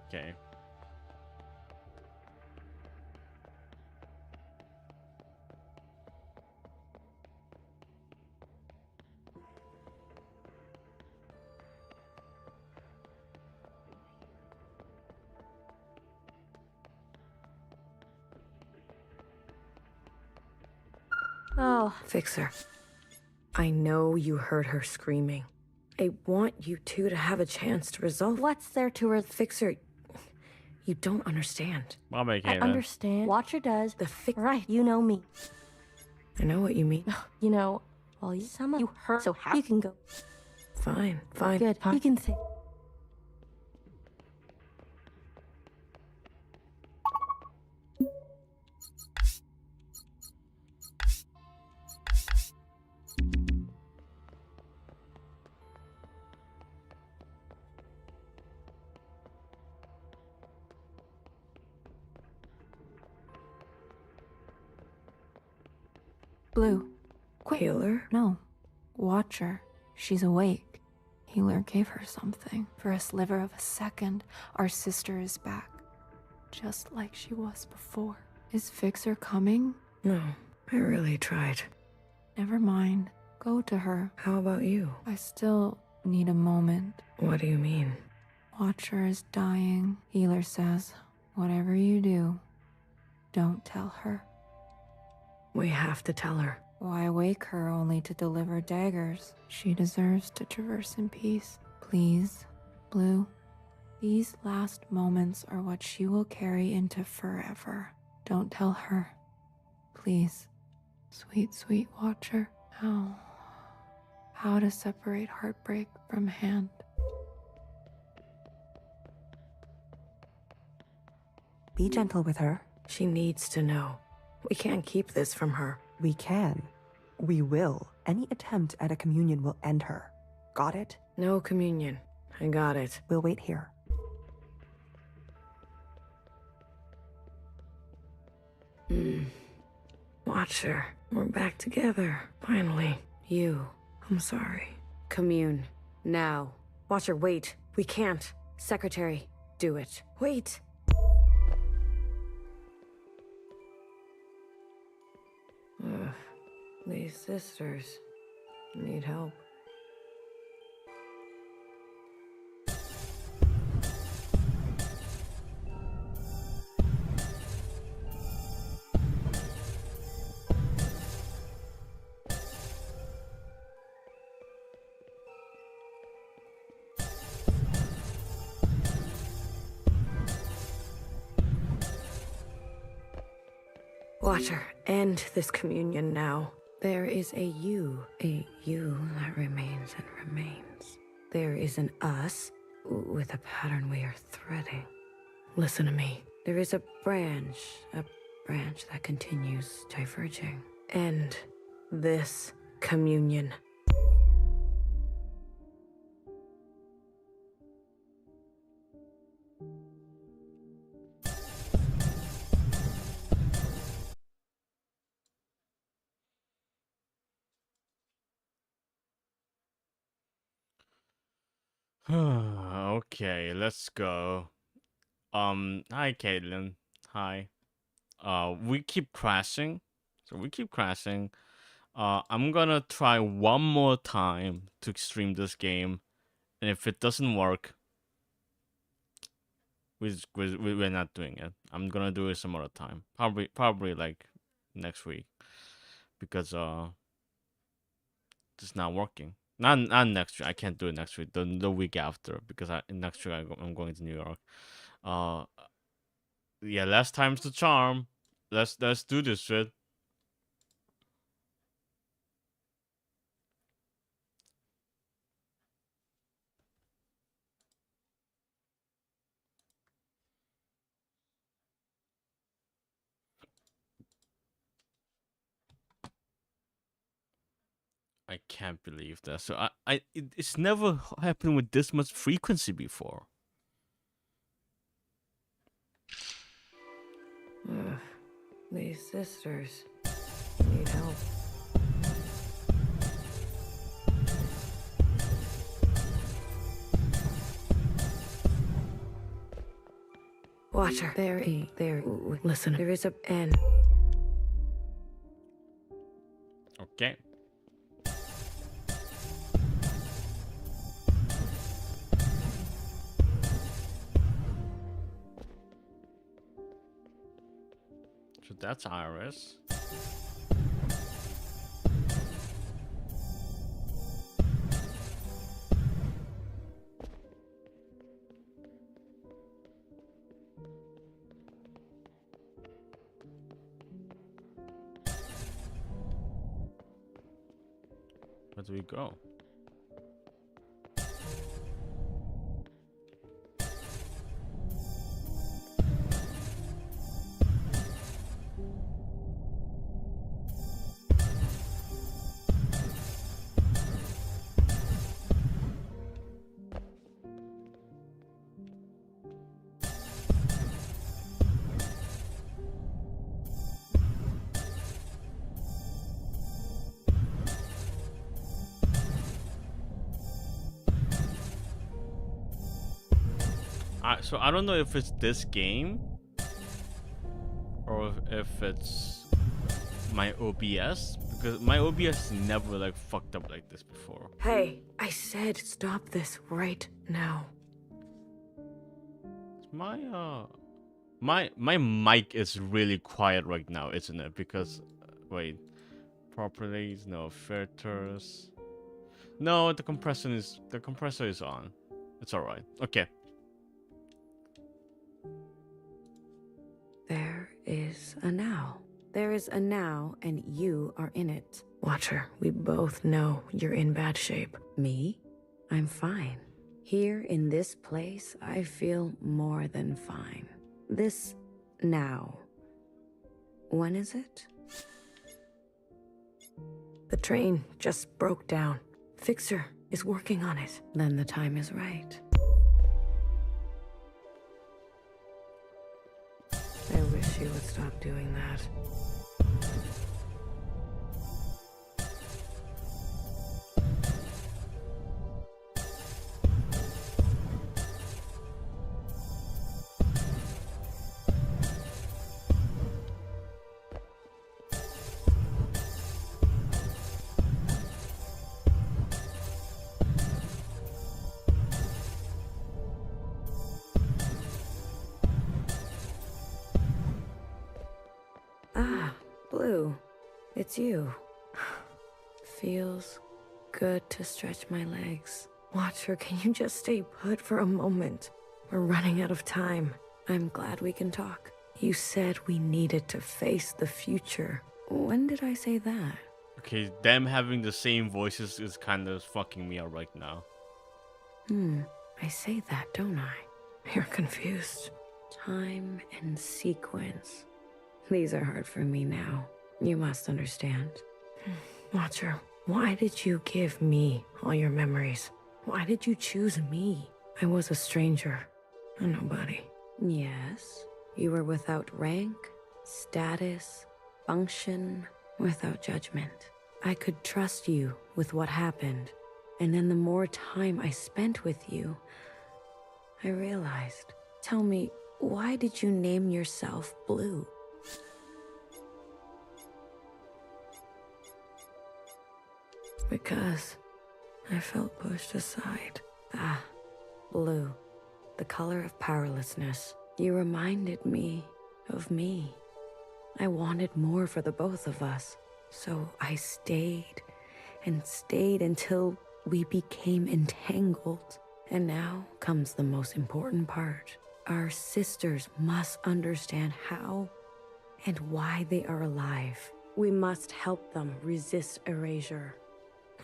Okay. Oh, Fixer, I know you heard her screaming. I want you two to have a chance to resolve... what's there to Fixer, you don't understand. I I understand. Watcher does. The Right, you know me. I know what you mean. You know, well, some of you heard, so you can go. Fine. Good. You can say. Blue, quick. Healer? No. Watcher. She's awake. Healer gave her something. For a sliver of a second, our sister is back. Just like she was before. Is Fixer coming? No, I really tried. Never mind. Go to her. How about you? I still need a moment. What do you mean? Watcher is dying. Healer says, whatever you do, don't tell her. We have to tell her. Why wake her only to deliver daggers? She deserves to traverse in peace. Please, Blue. These last moments are what she will carry into forever. Don't tell her. Please. Sweet, sweet Watcher. How to separate heartbreak from hand. Be gentle with her. She needs to know. We can't keep this from her. We can. We will. Any attempt at a communion will end her. Got it? No communion. I got it. We'll wait here. Watcher, we're back together. Finally. You. I'm sorry. Commune. Now. Watcher, wait. We can't. Secretary, do it. Wait. Ugh. These sisters need help. Watcher, end this communion now. There is a you that remains and remains. There is an us with a pattern we are threading. Listen to me. There is a branch that continues diverging. End this communion. Okay, let's go. Hi, Caitlin. Hi. We keep crashing. So we keep crashing. I'm gonna try one more time to stream this game. And if it doesn't work, we're not doing it. I'm gonna do it some other time. Probably like next week. Because it's not working. Not next week. I can't do it next week. The week after, because next week I'm going to New York. Yeah, last time's the charm. Let's do this shit. I can't believe that. So it's never happened with this much frequency before. Ugh. These sisters need help. Watcher, there. Listen, there is a N. Okay. So that's Iris. Where do we go? So I don't know if it's this game or if it's my OBS, because my OBS never like fucked up like this before. Hey, I said stop this right now. My mic is really quiet right now, isn't it? Because wait, properties, no filters. No, the compressor is on. It's all right. Okay. There is a now. There is a now, and you are in it. Watcher, we both know you're in bad shape. Me? I'm fine. Here in this place, I feel more than fine. This now. When is it? The train just broke down. Fixer is working on it. Then the time is right. stop doing that. Ah, Blue. It's you. Feels good to stretch my legs. Watcher, can you just stay put for a moment? We're running out of time. I'm glad we can talk. You said we needed to face the future. When did I say that? Okay, them having the same voices is kind of fucking me up right now. I say that, don't I? You're confused. Time and sequence. These are hard for me now. You must understand. Watcher, why did you give me all your memories? Why did you choose me? I was a stranger, a nobody. Yes, you were without rank, status, function, without judgment. I could trust you with what happened. And then the more time I spent with you, I realized. Tell me, why did you name yourself Blue? Because I felt pushed aside. Ah, blue. The color of powerlessness. You reminded me of me. I wanted more for the both of us. So I stayed and stayed until we became entangled. And now comes the most important part. Our sisters must understand how and why they are alive. We must help them resist erasure.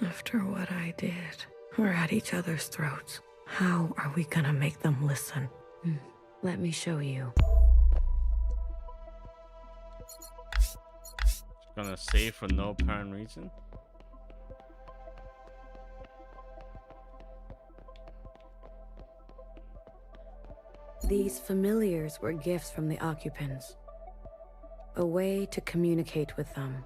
After what I did, we're at each other's throats. How are we gonna make them listen? Let me show you. Gonna save for no apparent reason. These familiars were gifts from the occupants. A way to communicate with them.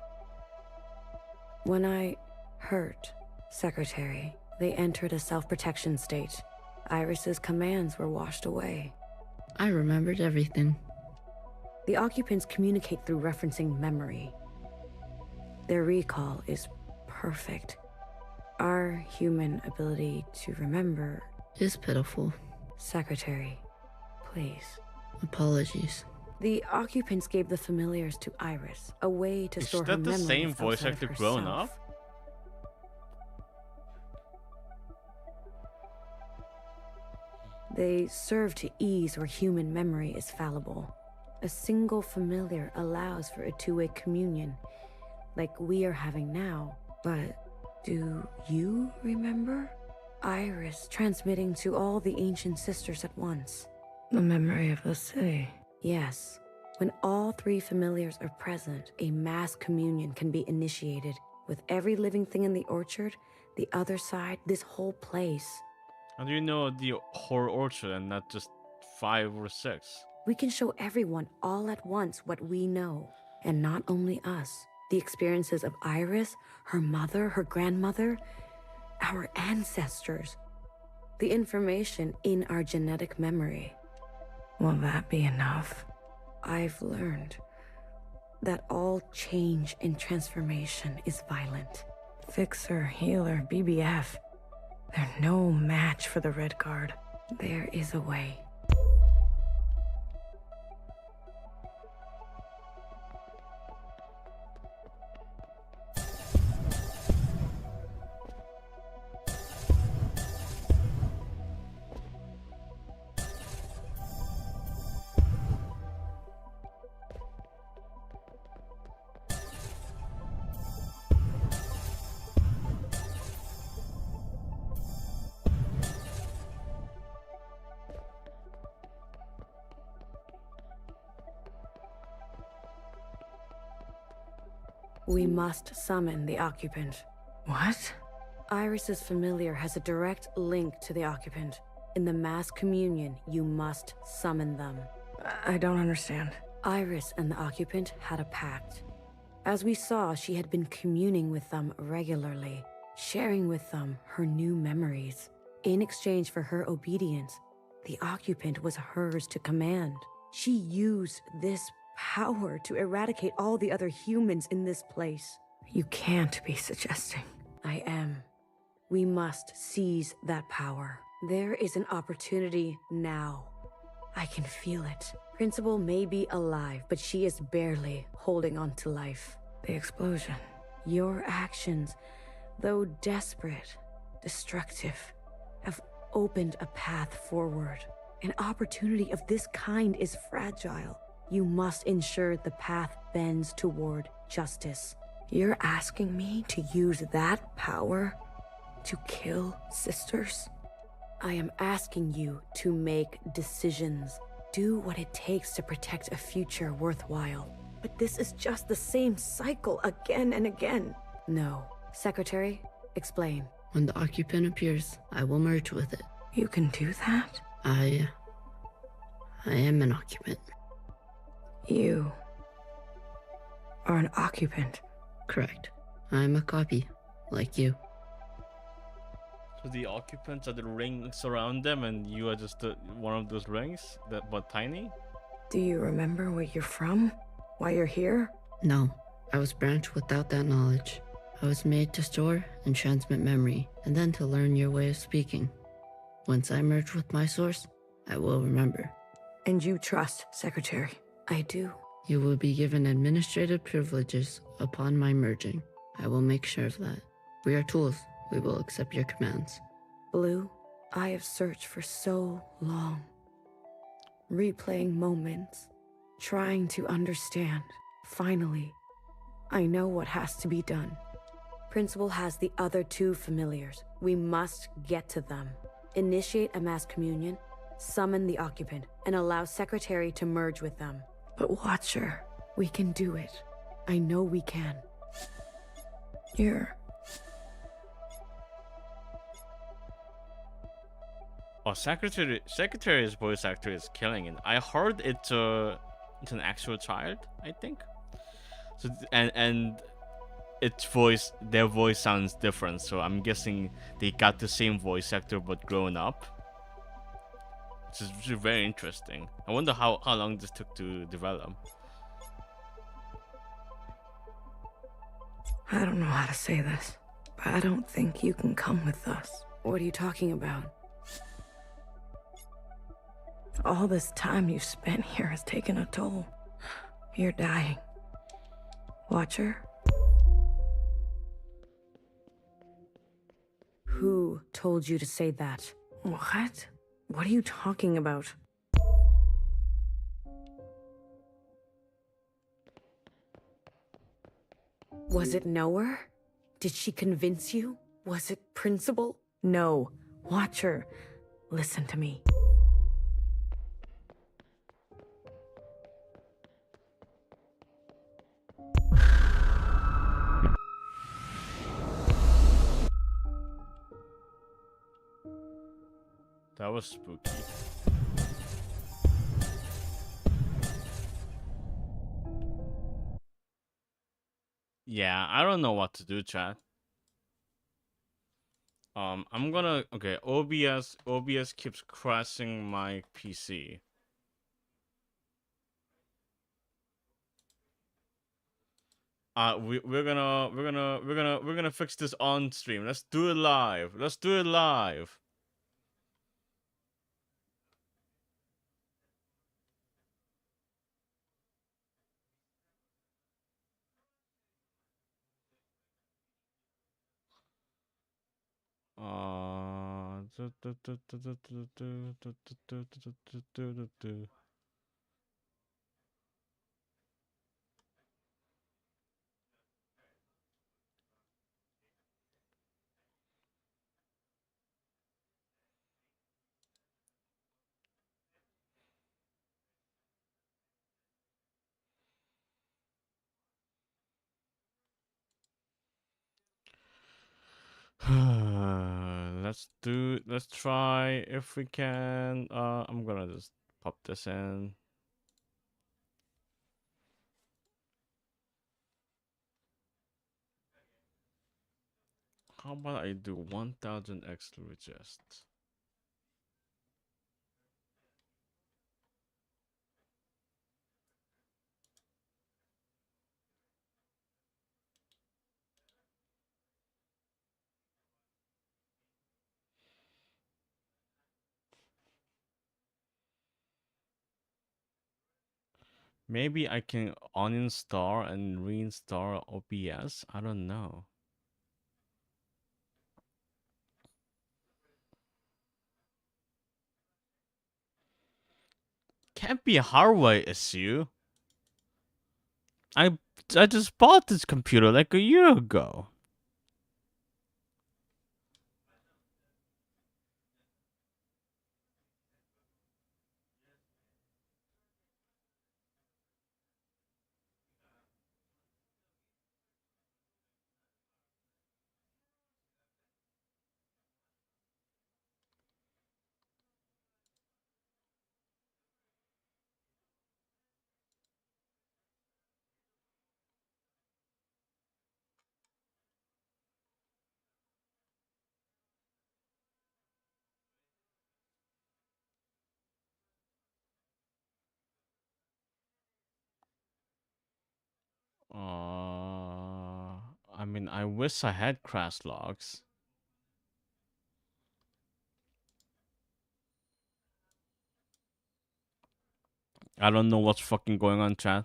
When I hurt Secretary, they entered a self-protection state. Iris's commands were washed away. I remembered everything. The occupants communicate through referencing memory. Their recall is perfect. Our human ability to remember... Is pitiful. Secretary, please. Apologies. The occupants gave the familiars to Iris, a way to store her Is that the memories same voice outside of actor grown herself. up? They serve to ease where human memory is fallible. A single familiar allows for a two-way communion, like we are having now. But do you remember? Iris transmitting to all the ancient sisters at once. The memory of the city. Yes. When all three familiars are present, a mass communion can be initiated. With every living thing in the orchard, the other side, this whole place. How do you know the whole orchard and not just 5 or 6? We can show everyone all at once what we know. And not only us. The experiences of Iris, her mother, her grandmother, our ancestors. The information in our genetic memory. Will that be enough? I've learned that all change and transformation is violent. Fixer, healer, BBF. They're no match for the Red Guard. There is a way. We must summon the occupant. What? Iris's familiar has a direct link to the occupant. In the mass communion, you must summon them. I don't understand. Iris and the occupant had a pact. As we saw, she had been communing with them regularly, sharing with them her new memories. In exchange for her obedience, the occupant was hers to command. She used this power to eradicate all the other humans in this place. You can't be suggesting. I am. We must seize that power. There is an opportunity now. I can feel it. Principal may be alive, but she is barely holding on to life. The explosion. Your actions, though desperate, destructive, have opened a path forward. An opportunity of this kind is fragile. You must ensure the path bends toward justice. You're asking me to use that power to kill sisters? I am asking you to make decisions. Do what it takes to protect a future worthwhile. But this is just the same cycle again and again. No. Secretary, explain. When the occupant appears, I will merge with it. You can do that? I am an occupant. You are an occupant. Correct. I'm a copy, like you. So the occupants are the rings around them, and you are just one of those rings, but tiny? Do you remember where you're from? Why you're here? No, I was branched without that knowledge. I was made to store and transmit memory, and then to learn your way of speaking. Once I merge with my source, I will remember. And you trust, Secretary? I do. You will be given administrative privileges upon my merging. I will make sure of that. We are tools. We will accept your commands. Blue, I have searched for so long. Replaying moments, trying to understand. Finally, I know what has to be done. Principal has the other two familiars. We must get to them. Initiate a mass communion, summon the occupant, and allow Secretary to merge with them. But Watcher, we can do it. I know we can. You're... Oh, Secretary's voice actor is killing it. I heard it's an actual child, I think. So and their voice sounds different. So I'm guessing they got the same voice actor but grown up. Which is very interesting. I wonder how long this took to develop. I don't know how to say this, but I don't think you can come with us. What are you talking about? All this time you've spent here has taken a toll. You're dying. Watcher? Who told you to say that? What? What are you talking about? Was it Knower? Did she convince you? Was it Principal? No. Watcher, listen to me. That was spooky. Yeah, I don't know what to do, chat. I'm gonna OBS keeps crashing my PC. We're gonna fix this on stream. Let's do it live. Let's do it live. Let's try if we can. I'm gonna just pop this in. How about I do 1000x resist? Maybe I can uninstall and reinstall OBS. I don't know. Can't be a hardware issue. I just bought this computer like a year ago. I mean, I wish I had crash logs. I don't know what's fucking going on, chat.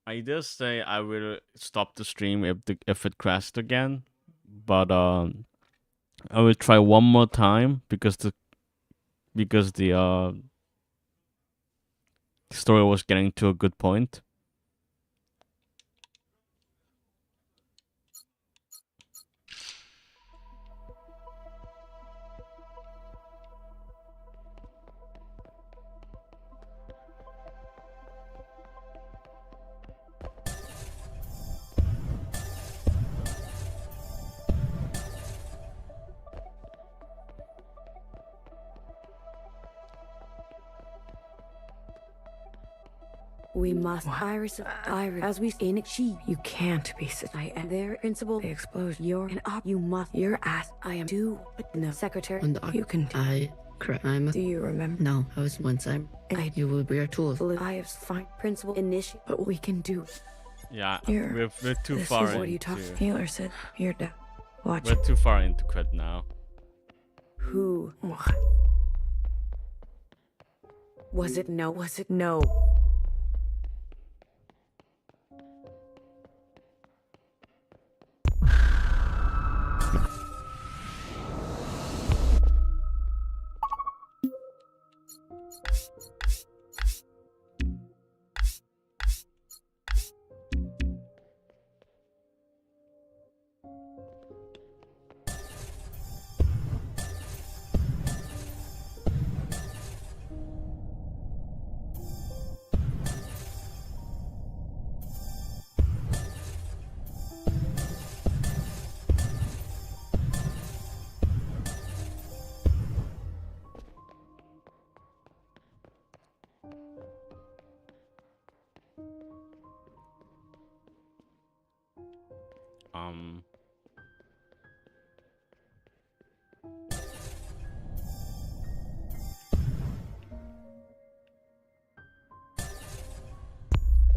I did say I will stop the stream if it crashed again, but I will try one more time because the story was getting to a good point. We must. Iris, as we in it, you can't be. I am their principal. The explosion. You're an op. You must. Your ass. I am too. But no, secretary. When you can. Do you remember? No, I was once you will be our tools. I have fine principal initiate, but we can do. Yeah, Here. we're too far What into. you talk? Healer said, "You're down. Watch." We're too far into cred now. Who? What? Was it no? Was it no?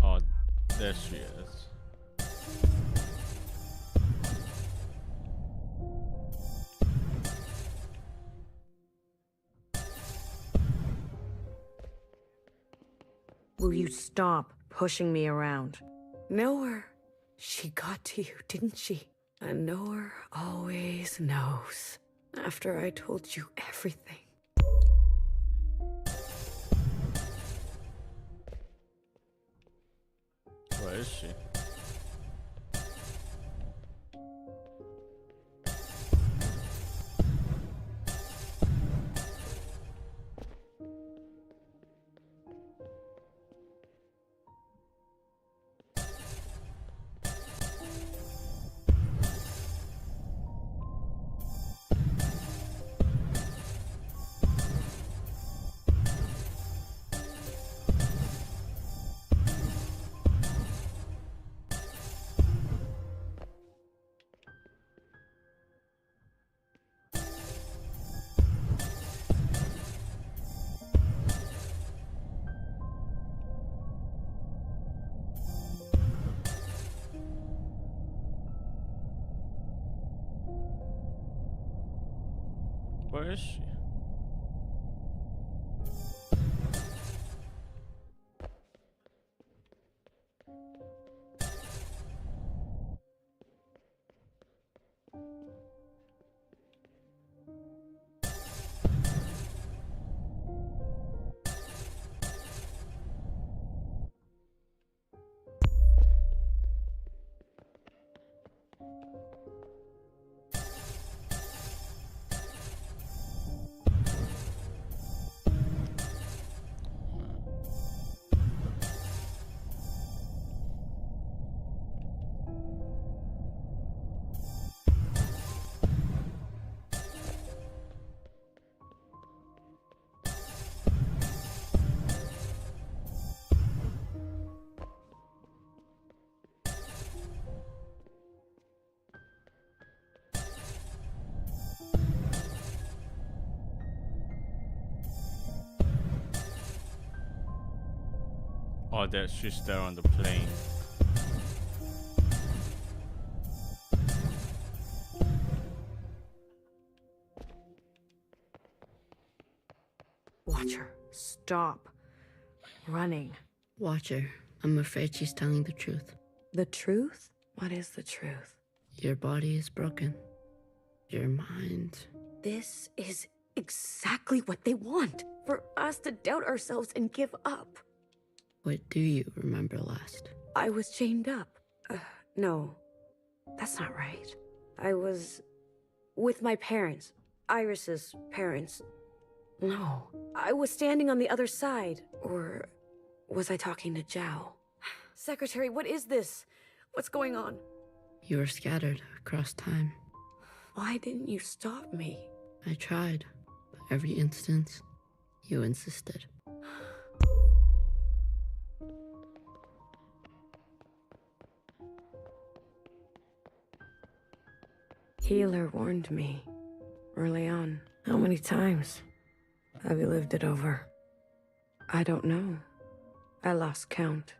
Oh, there she is. Will you stop pushing me around? Noah, she got to you, didn't she? And Noah always knows. After I told you everything. Where is she? Where is she? Oh, there she's there on the plane. Watcher, stop running. Watcher, I'm afraid she's telling the truth. The truth? What is the truth? Your body is broken. Your mind. This is exactly what they want. For us to doubt ourselves and give up. What do you remember last? I was chained up. No, that's not right. I was with my parents. Iris's parents. No, I was standing on the other side. Or was I talking to Zhao? Secretary, what is this? What's going on? You were scattered across time. Why didn't you stop me? I tried, but every instance, you insisted. Healer warned me early on. How many times have you lived it over? I don't know. I lost count.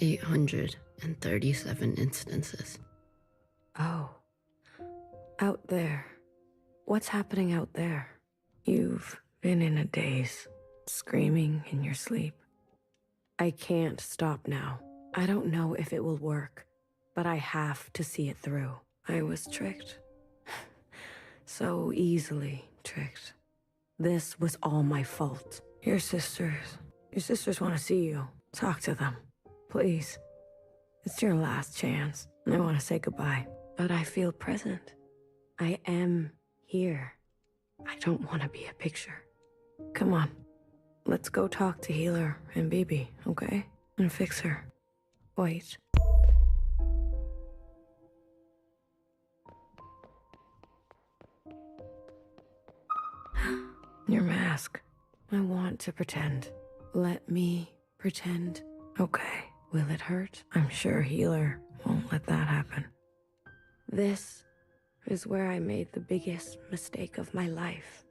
837 instances. Oh. Out there. What's happening out there? You've been in a daze, screaming in your sleep. I can't stop now. I don't know if it will work, but I have to see it through. I was tricked. So easily tricked. This was all my fault. Your sisters want to see you. Talk to them. Please. It's your last chance. I want to say goodbye. But I feel present. I am here. I don't want to be a picture. Come on. Let's go talk to Healer and Bibi, okay? And fix her. Wait. Your mask. I want to pretend. Let me pretend. Okay. Will it hurt? I'm sure Healer won't let that happen. This is where I made the biggest mistake of my life.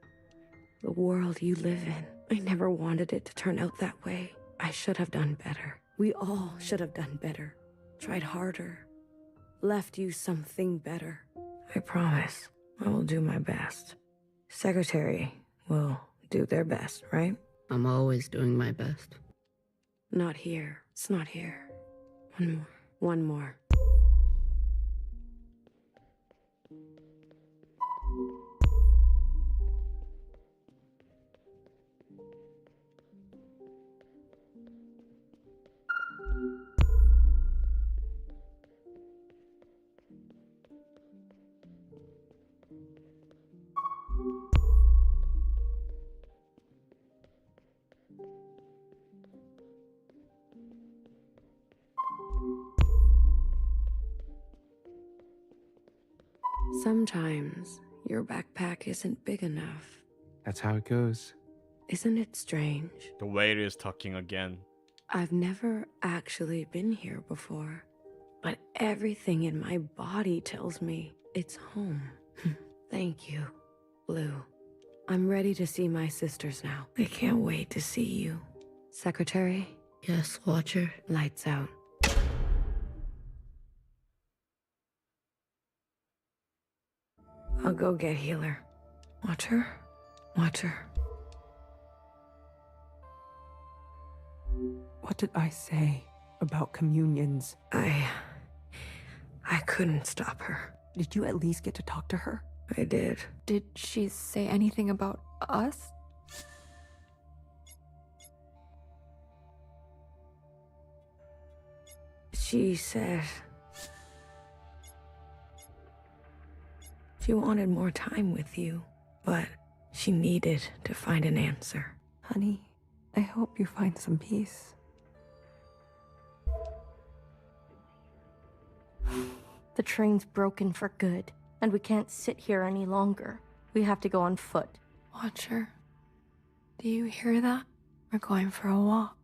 The world you live in. I never wanted it to turn out that way. I should have done better. We all should have done better. Tried harder. Left you something better. I promise I will do my best. Secretary will do their best, right? I'm always doing my best. Not here. It's not here. One more. One more. Sometimes your backpack isn't big enough. That's how it goes. Isn't it strange? The waiter is talking again. I've never actually been here before, but everything in my body tells me it's home. Thank you, Blue. I'm ready to see my sisters now. I can't wait to see you. Secretary? Yes, Watcher. Lights out. I'll go get Healer. Watcher? Watcher. What did I say about communions? I couldn't stop her. Did you at least get to talk to her? I did. Did she say anything about us? She said she wanted more time with you, but she needed to find an answer. Honey, I hope you find some peace. The train's broken for good, and we can't sit here any longer. We have to go on foot. Watcher, do you hear that? We're going for a walk.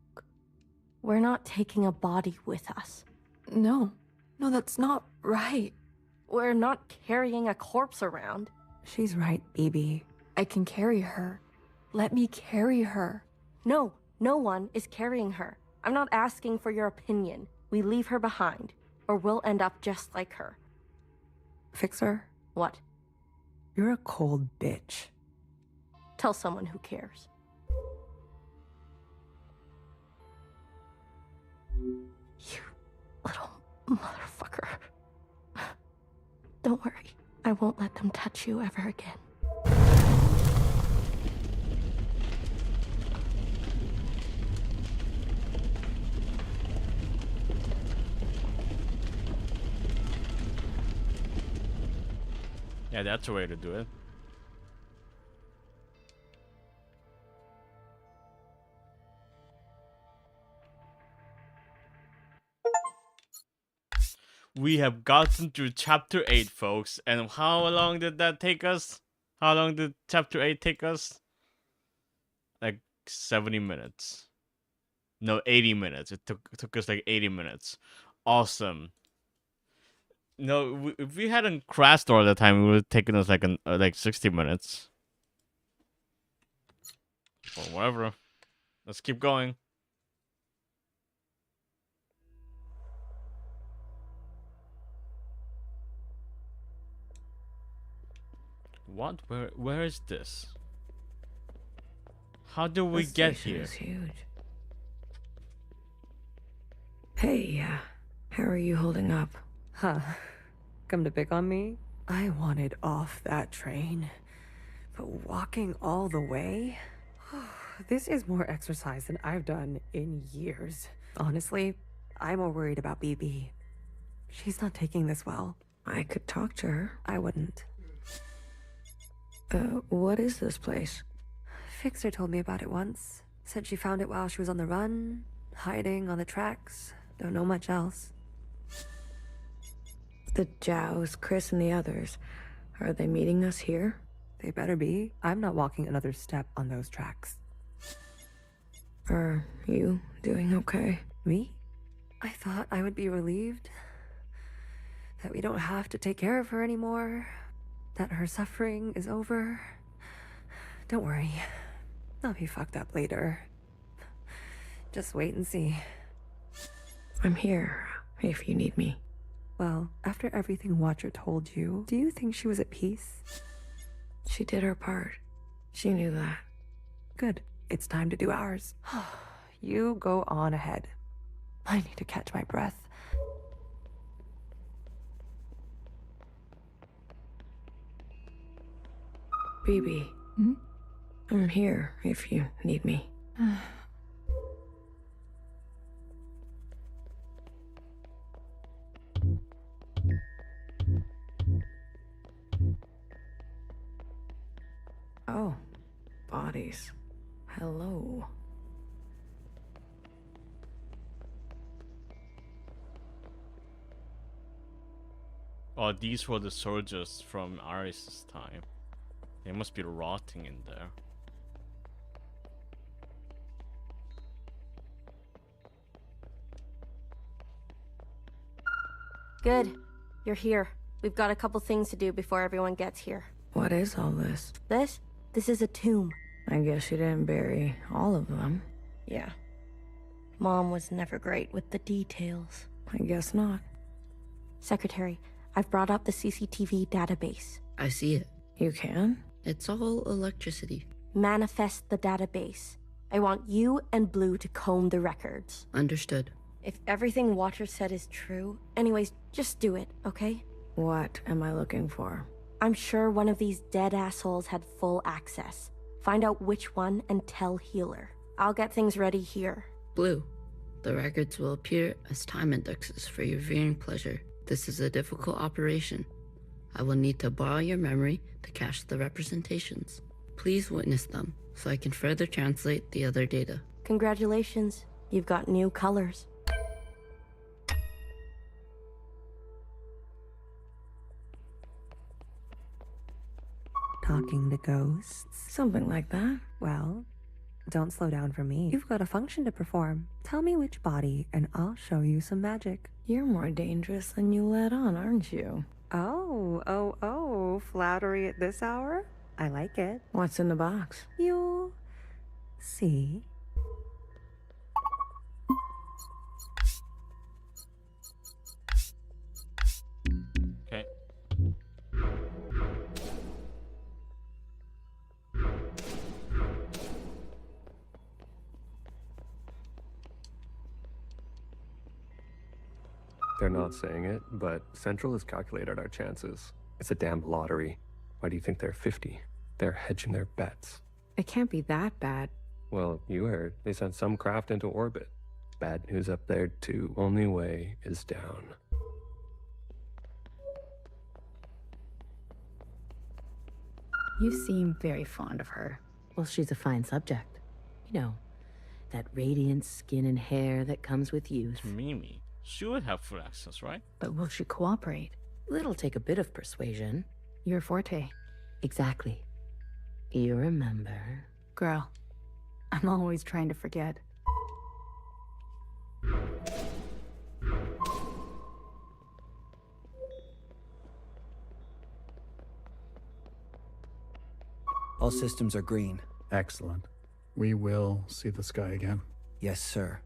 We're not taking a body with us. No, that's not right. We're not carrying a corpse around. She's right, BB. I can carry her. Let me carry her. No one is carrying her. I'm not asking for your opinion. We leave her behind, or we'll end up just like her. Fixer, What? you're a cold bitch. Tell someone who cares. You little motherfucker. Don't worry. I won't let them touch you ever again. Yeah, that's a way to do it. We have gotten through chapter 8, folks. And how long did that take us? How long did chapter 8 take us? Like 70 minutes. No, 80 minutes. It took us like 80 minutes. Awesome. No, if we hadn't crashed all the time, it would have taken us like 60 minutes. Or whatever. Let's keep going. What? Where is this? How did we get here? This station is huge. Hey, how are you holding up? Huh. Come to pick on me? I wanted off that train. But walking all the way? This is more exercise than I've done in years. Honestly, I'm more worried about BB. She's not taking this well. I could talk to her. I wouldn't. What is this place? Fixer told me about it once. Said she found it while she was on the run, hiding on the tracks. Don't know much else. The Jows, Chris, and the others. Are they meeting us here? They better be. I'm not walking another step on those tracks. Are you doing okay? Me? I thought I would be relieved that we don't have to take care of her anymore, that her suffering is over. Don't worry. I'll be fucked up later. Just wait and see. I'm here if you need me. Well, after everything Watcher told you, do you think she was at peace? She did her part. She knew that. Good. It's time to do ours. You go on ahead. I need to catch my breath. BB. Hmm? I'm here if you need me. Oh, bodies. Hello. Oh, these were the soldiers from Ares' time. They must be rotting in there. Good. You're here. We've got a couple things to do before everyone gets here. What is all this? This is a tomb. I guess you didn't bury all of them. Yeah. Mom was never great with the details. I guess not. Secretary, I've brought up the CCTV database. I see it. You can? It's all electricity. manifest the database. I want you and Blue to comb the records. Understood. If everything Watcher said is true, anyways, just do it, okay? What am I looking for? I'm sure one of these dead assholes had full access. Find out which one and tell Healer. I'll get things ready here. Blue, the records will appear as time indexes for your viewing pleasure. This is a difficult operation. I will need to borrow your memory to cache the representations. Please witness them so I can further translate the other data. Congratulations, you've got new colors. Talking to ghosts? Something like that. Well, don't slow down for me. You've got a function to perform. Tell me which body, and I'll show you some magic. You're more dangerous than you let on, aren't you? Oh, flattery at this hour? I like it. What's in the box? You'll see. Okay. They're not saying it, but Central has calculated our chances. It's a damn lottery. Why do you think they're 50? They're hedging their bets. It can't be that bad. Well, you heard. They sent some craft into orbit. Bad news up there, too. Only way is down. You seem very fond of her. Well, she's a fine subject. You know, that radiant skin and hair that comes with youth. It's Mimi. She would have full access, right? But will she cooperate? It'll take a bit of persuasion. Your forte. Exactly. You remember? Girl, I'm always trying to forget. All systems are green. Excellent. We will see the sky again. Yes, sir.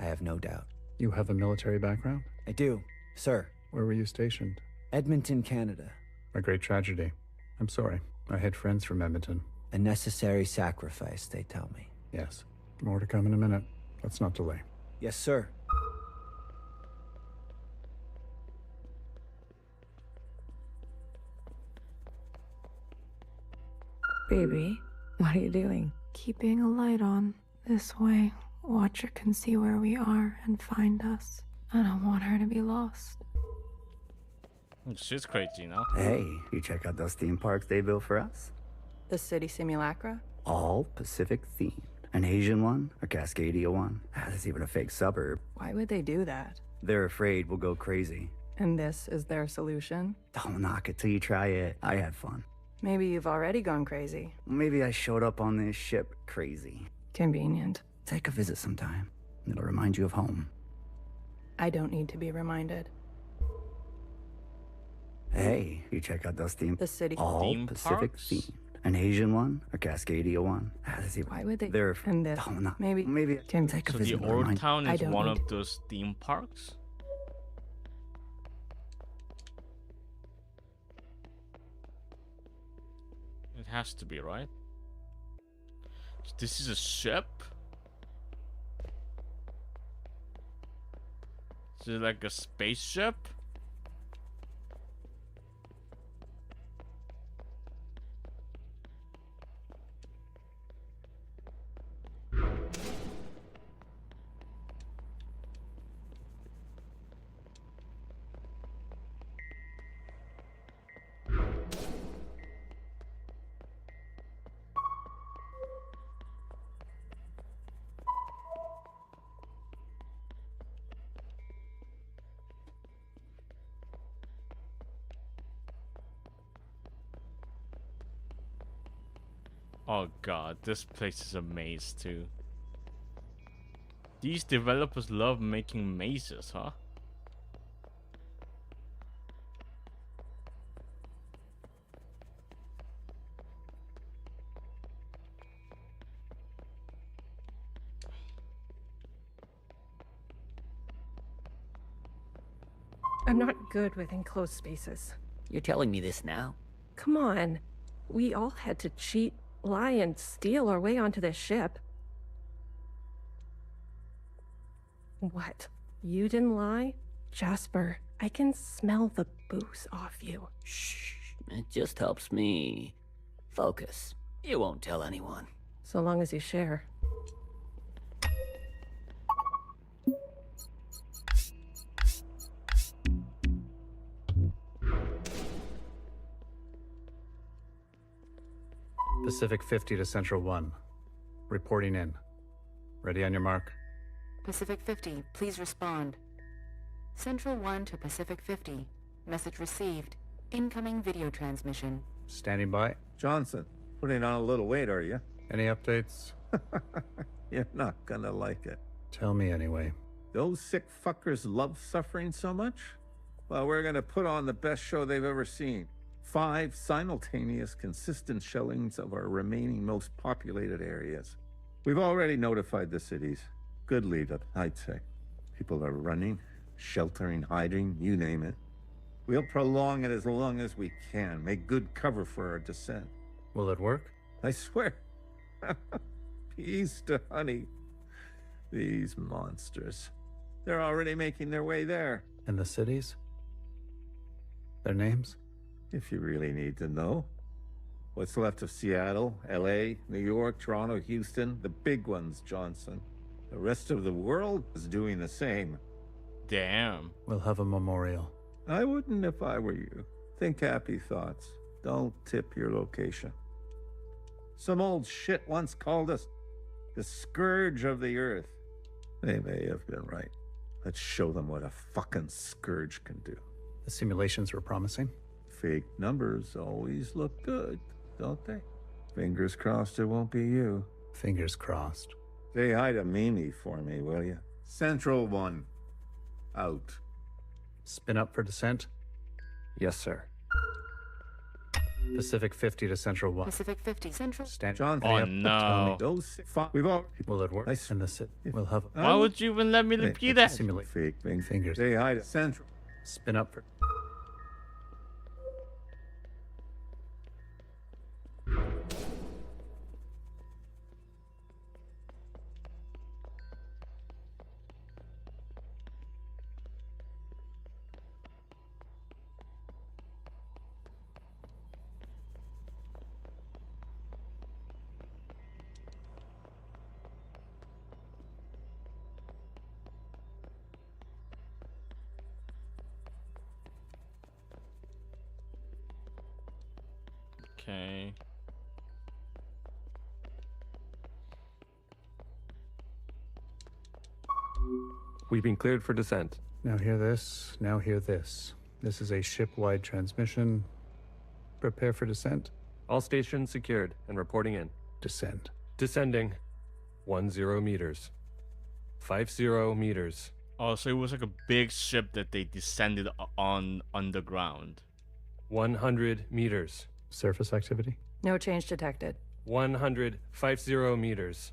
I have no doubt. You have a military background? I do, sir. Where were you stationed? Edmonton, Canada. A great tragedy. I'm sorry. I had friends from Edmonton. A necessary sacrifice, they tell me. Yes. More to come in a minute. Let's not delay. Yes, sir. Baby, what are you doing? Keeping a light on. This way, Watcher can see where we are and find us. I don't want her to be lost. She's crazy, you know? Hey, you check out those theme parks they built for us? The city simulacra? All Pacific themed. An Asian one, a Cascadia one. There's even a fake suburb. Why would they do that? They're afraid we'll go crazy. And this is their solution? Don't knock it till you try it. I had fun. Maybe you've already gone crazy. Maybe I showed up on this ship crazy. Convenient. Take a visit sometime. It'll remind you of home. I don't need to be reminded. Hey, you check out those The city all theme Pacific parks? themed. An Asian one, a Cascadia one. Why would they? They're And this. Don't knock. Maybe. Take a So visit. the it'll Old remind- Town I is don't one need- of those theme parks? It has to be, right? This is a ship? Is it like a spaceship? Oh god, this place is a maze too. These developers love making mazes, huh? I'm not good with enclosed spaces. You're telling me this now? Come on. We all had to cheat lie and steal our way onto this ship. What? You didn't lie? Jasper, I can smell the booze off you. Shh. It just helps me focus. You won't tell anyone. So long as you share. Pacific 50 to Central 1. Reporting in. Ready on your mark. Pacific 50, please respond. Central 1 to Pacific 50. Message received. Incoming video transmission. Standing by. Johnson, putting on a little weight, are you? Any updates? You're not gonna like it. Tell me anyway. Those sick fuckers love suffering so much? Well, we're gonna put on the best show they've ever seen. 5 simultaneous, consistent shellings of our remaining most populated areas. We've already notified the cities. Good lead up, I'd say. People are running, sheltering, hiding, you name it. We'll prolong it as long as we can, make good cover for our descent. Will it work? I swear. Peas to honey. These monsters. They're already making their way there. And the cities? Their names? If you really need to know. What's left of Seattle, LA, New York, Toronto, Houston, the big ones, Johnson. The rest of the world is doing the same. Damn. We'll have a memorial. I wouldn't if I were you. Think happy thoughts. Don't tip your location. Some old shit once called us the scourge of the earth. They may have been right. Let's show them what a fucking scourge can do. The simulations were promising. Fake numbers always look good, don't they? Fingers crossed it won't be you. Fingers crossed. Say hi to Mimi for me, will you? Central 1. Out. Spin up for descent. Yes, sir. Pacific 50 to Central 1. Pacific 50, Central. Stand. John, Oh no. those we've all. Will it work? Nice. And we'll have. Why would you even let me repeat that? Simulate. Fake fingers. Say hi to Central. Spin up for. Okay. We've been cleared for descent. Now hear this. Now hear this. This is a ship-wide transmission. Prepare for descent. All stations secured and reporting in. Descend. Descending. 10 meters. 50 meters. Oh, so it was like a big ship that they descended on underground. 100 meters. Surface activity? No change detected. 150 meters.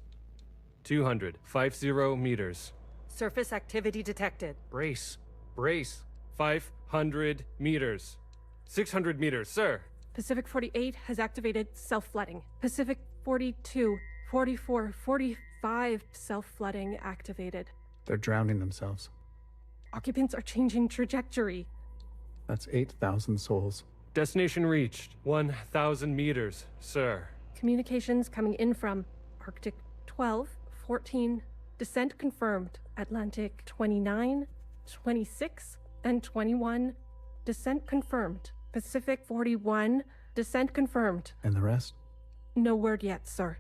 250 meters. Surface activity detected. Brace. Brace. 500 meters. 600 meters, sir. Pacific 48 has activated self-flooding. Pacific 42, 44, 45 self-flooding activated. They're drowning themselves. Occupants are changing trajectory. That's 8,000 souls. Destination reached. 1,000 meters, sir. Communications coming in from Arctic 12, 14, descent confirmed. Atlantic 29, 26, and 21, descent confirmed. Pacific 41, descent confirmed. And the rest? No word yet, sir.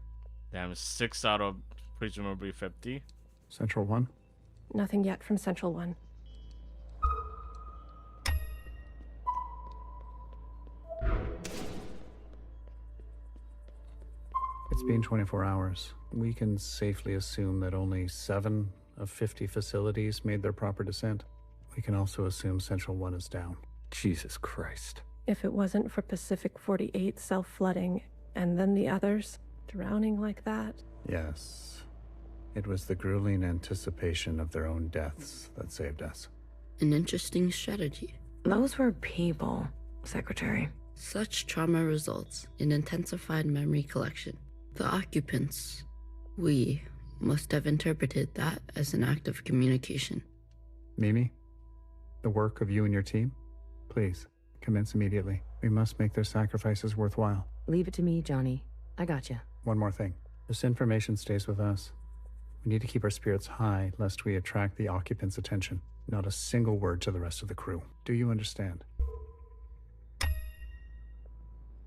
Damn, 6 out of presumably 50. Central 1? Nothing yet from Central 1. It's been 24 hours. We can safely assume that only 7 of 50 facilities made their proper descent. We can also assume Central 1 is down. Jesus Christ. If it wasn't for Pacific 48 self-flooding, and then the others drowning like that. Yes. It was the grueling anticipation of their own deaths that saved us. An interesting strategy. Those were people, Secretary. Such trauma results in intensified memory collection. The occupants, we, must have interpreted that as an act of communication. Mimi, the work of you and your team, please, commence immediately. We must make their sacrifices worthwhile. Leave it to me, Johnny. I gotcha. One more thing. This information stays with us. We need to keep our spirits high, lest we attract the occupants' attention. Not a single word to the rest of the crew. Do you understand?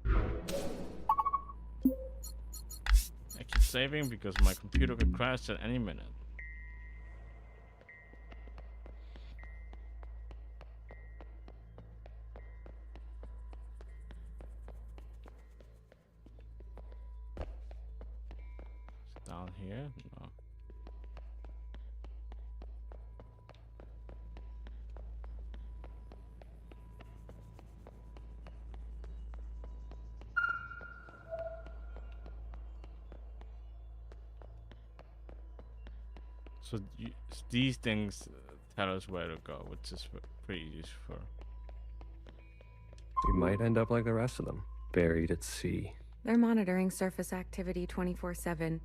I keep saving because my computer could crash at any minute. It's down here? No. So these things tell us where to go, which is pretty useful. We might end up like the rest of them, buried at sea. They're monitoring surface activity 24/7.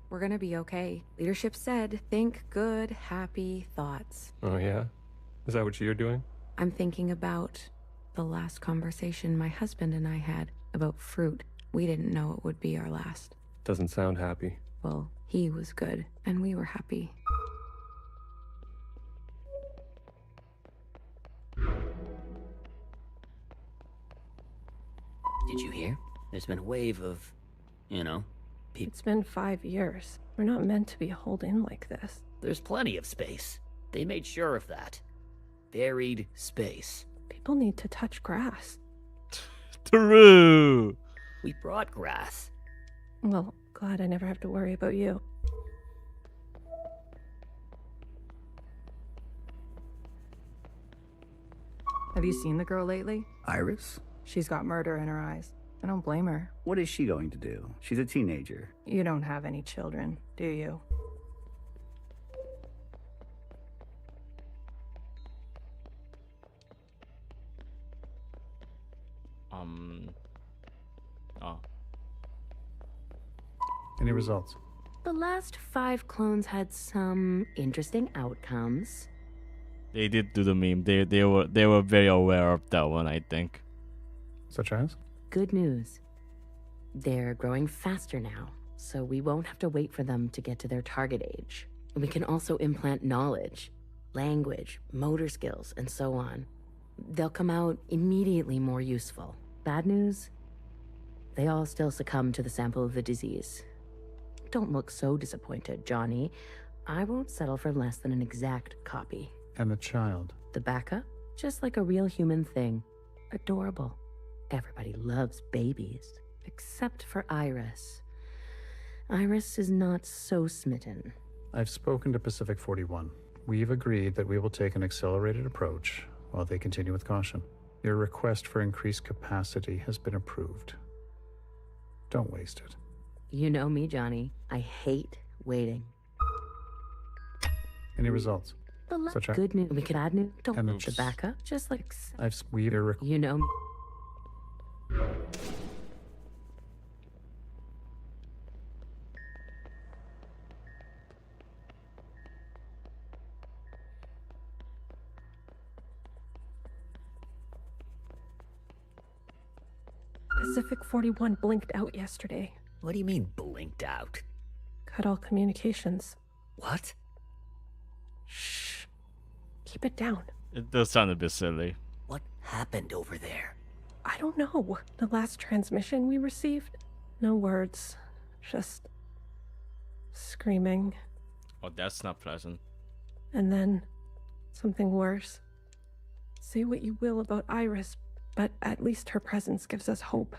We're gonna be okay. Leadership said, think good, happy thoughts. Oh yeah? Is that what you're doing? I'm thinking about the last conversation my husband and I had about fruit. We didn't know it would be our last. Doesn't sound happy. Well, he was good, and we were happy. Did you hear? There's been a wave of, people. It's been 5 years. We're not meant to be holed in like this. There's plenty of space. They made sure of that. Buried space. People need to touch grass. True. We brought grass. Well, glad I never have to worry about you. Have you seen the girl lately? Iris? She's got murder in her eyes. I don't blame her. What is she going to do? She's a teenager. You don't have any children, do you? Oh. Any results? The last 5 clones had some interesting outcomes. They did do the meme. They were very aware of that one, I think. Such as? Good news. They're growing faster now, so we won't have to wait for them to get to their target age. We can also implant knowledge, language, motor skills, and so on. They'll come out immediately more useful. Bad news? They all still succumb to the sample of the disease. Don't look so disappointed, Johnny. I won't settle for less than an exact copy. And the child? The backup? Just like a real human thing. Adorable. Everybody loves babies, except for Iris. Iris is not so smitten. I've spoken to Pacific 41. We've agreed that we will take an accelerated approach while they continue with caution. Your request for increased capacity has been approved. Don't waste it. You know me, Johnny. I hate waiting. Any results? Such as good news. We could add new. Don't And the backup. Just like you know. Pacific 41 blinked out yesterday. What do you mean, blinked out? Cut all communications. What? Shh. Keep it down. It does sound a bit silly. What happened over there? I don't know. The last transmission we received? No words. Just screaming. Oh, that's not pleasant. And then something worse. Say what you will about Iris, but at least her presence gives us hope.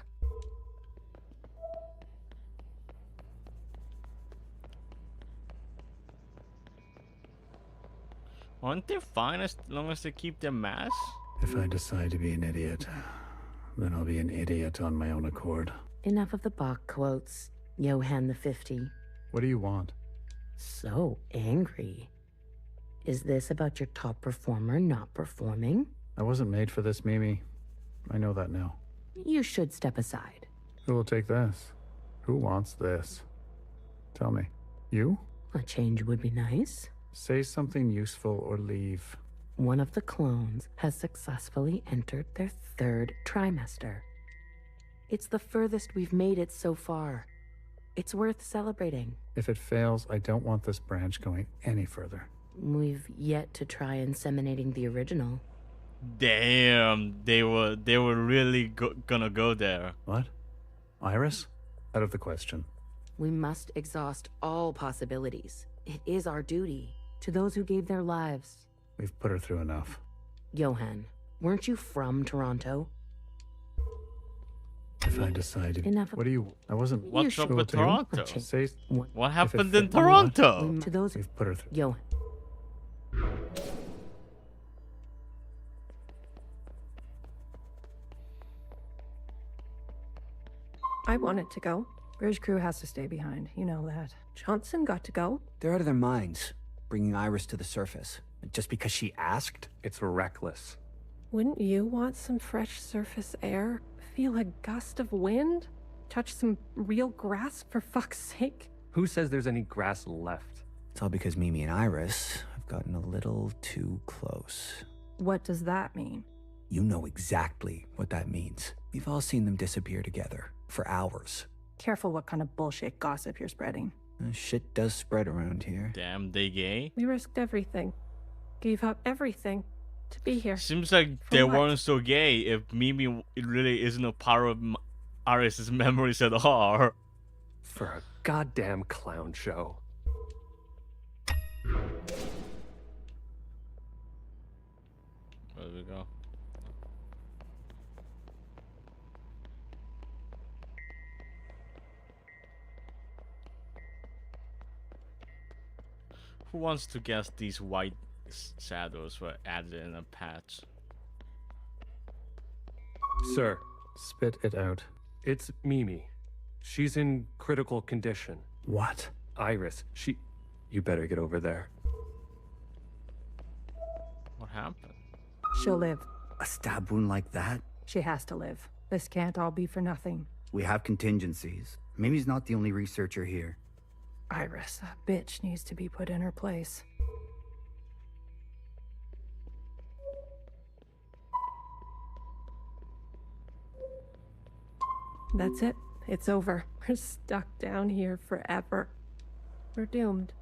Aren't they fine as long as they keep their mask? If I decide to be an idiot, then I'll be an idiot on my own accord. Enough of the Bach quotes, Johann the 50. What do you want? So angry. Is this about your top performer not performing? I wasn't made for this, Mimi. I know that now. you should step aside. Who will take this? Who wants this? Tell me. You? A change would be nice. Say something useful or leave. One of the clones has successfully entered their 3rd trimester. It's the furthest we've made it so far. It's worth celebrating. If it fails, I don't want this branch going any further. We've yet to try inseminating the original. Damn, they were really gonna go there. What? Iris? Out of the question. We must exhaust all possibilities. It is our duty to those who gave their lives. We've put her through enough. Johan, weren't you from Toronto? If I decided... Enough. What do you... I wasn't... What's up with Toronto? Say... What happened in Toronto? To those... We've put her through... Johan. I wanted to go. Bridge crew has to stay behind. You know that. Johnson got to go. They're out of their minds, bringing Iris to the surface. Just because she asked? It's reckless. Wouldn't you want some fresh surface air? Feel a gust of wind? Touch some real grass, for fuck's sake? Who says there's any grass left? It's all because Mimi and Iris have gotten a little too close. What does that mean? You know exactly what that means. We've all seen them disappear together for hours. Careful what kind of bullshit gossip you're spreading. Shit does spread around here. Damn, they gay? We risked everything. Gave up everything to be here. Seems like For they what? weren't so gay if Mimi really isn't a part of Iris's memories at all. For a goddamn clown show. Where do we go? Who wants to guess these white shadows were added in a patch? Sir, spit it out. It's Mimi. She's in critical condition. What? Iris, You better get over there. What happened? She'll live. A stab wound like that? She has to live. This can't all be for nothing. We have contingencies. Mimi's not the only researcher here. Iris, that bitch needs to be put in her place. That's it. It's over. We're stuck down here forever. We're doomed.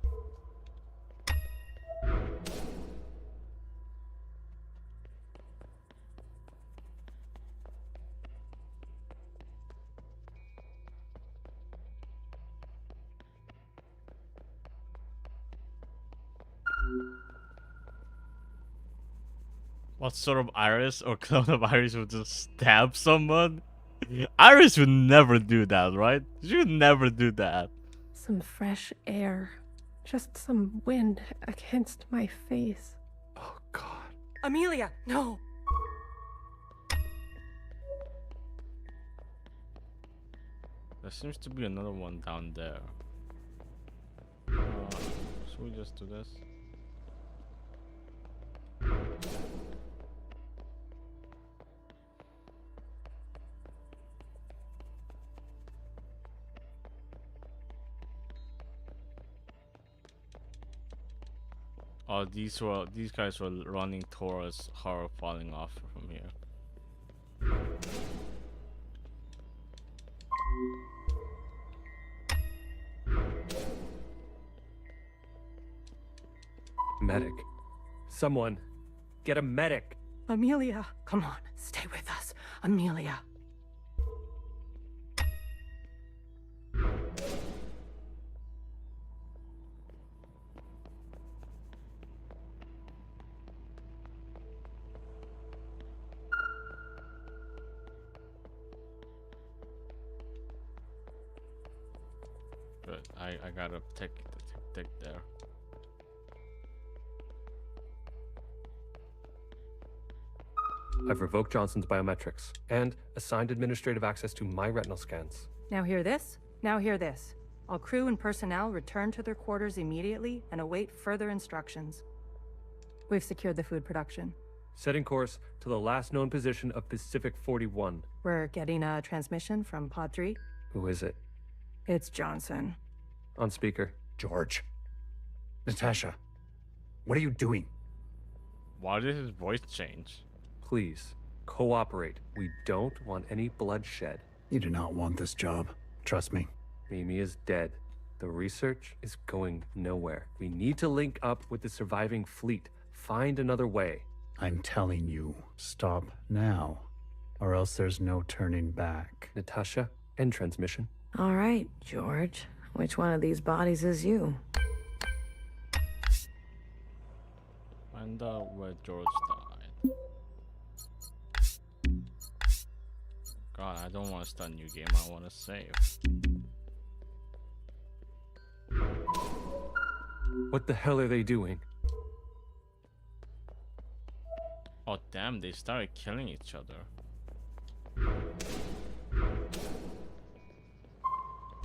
What sort of Iris or clone of Iris would just stab someone? Iris would never do that, right? She would never do that. Some fresh air. Just some wind against my face. Oh, God. Amelia, no! There seems to be another one down there. Should we just do this? Oh, these guys were running towards her falling off from here. Medic. Someone, get a medic. Amelia, come on, stay with us. Amelia. But I gotta take there. I've revoked Johnson's biometrics and assigned administrative access to my retinal scans. Now hear this? Now hear this. All crew and personnel return to their quarters immediately and await further instructions. We've secured the food production. Setting course to the last known position of Pacific 41. We're getting a transmission from Pod 3. Who is it? It's Johnson. On speaker. George. Natasha. What are you doing? Why did his voice change? Please, cooperate. We don't want any bloodshed. You do not want this job. Trust me. Mimi is dead. The research is going nowhere. We need to link up with the surviving fleet. Find another way. I'm telling you, stop now, or else there's no turning back. Natasha, end transmission. All right, George. Which one of these bodies is you? Find out where George died. God, I don't want to start a new game. I want to save. What the hell are they doing? Oh damn, they started killing each other.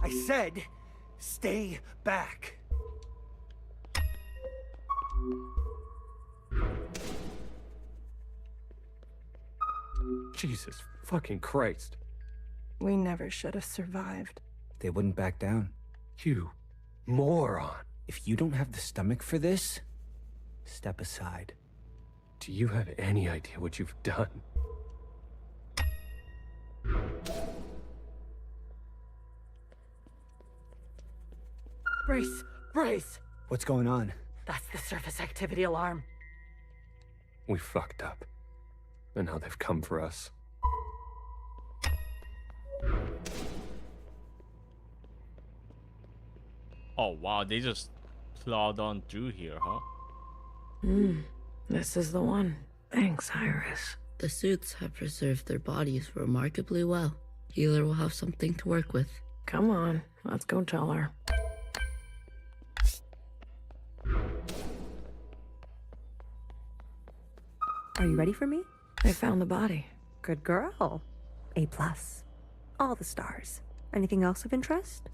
I said, stay back. Jesus fucking Christ. We never should have survived. They wouldn't back down. You moron. If you don't have the stomach for this, step aside. Do you have any idea what you've done? Brace! Brace! What's going on? That's the surface activity alarm. We fucked up. And now they've come for us. Oh wow, they just plowed on through here, huh? This is the one. Thanks, Iris. The suits have preserved their bodies remarkably well. Healer will have something to work with. Come on, let's go tell her. Are you ready for me? I found the body. Good girl. A+. All the stars. Anything else of interest?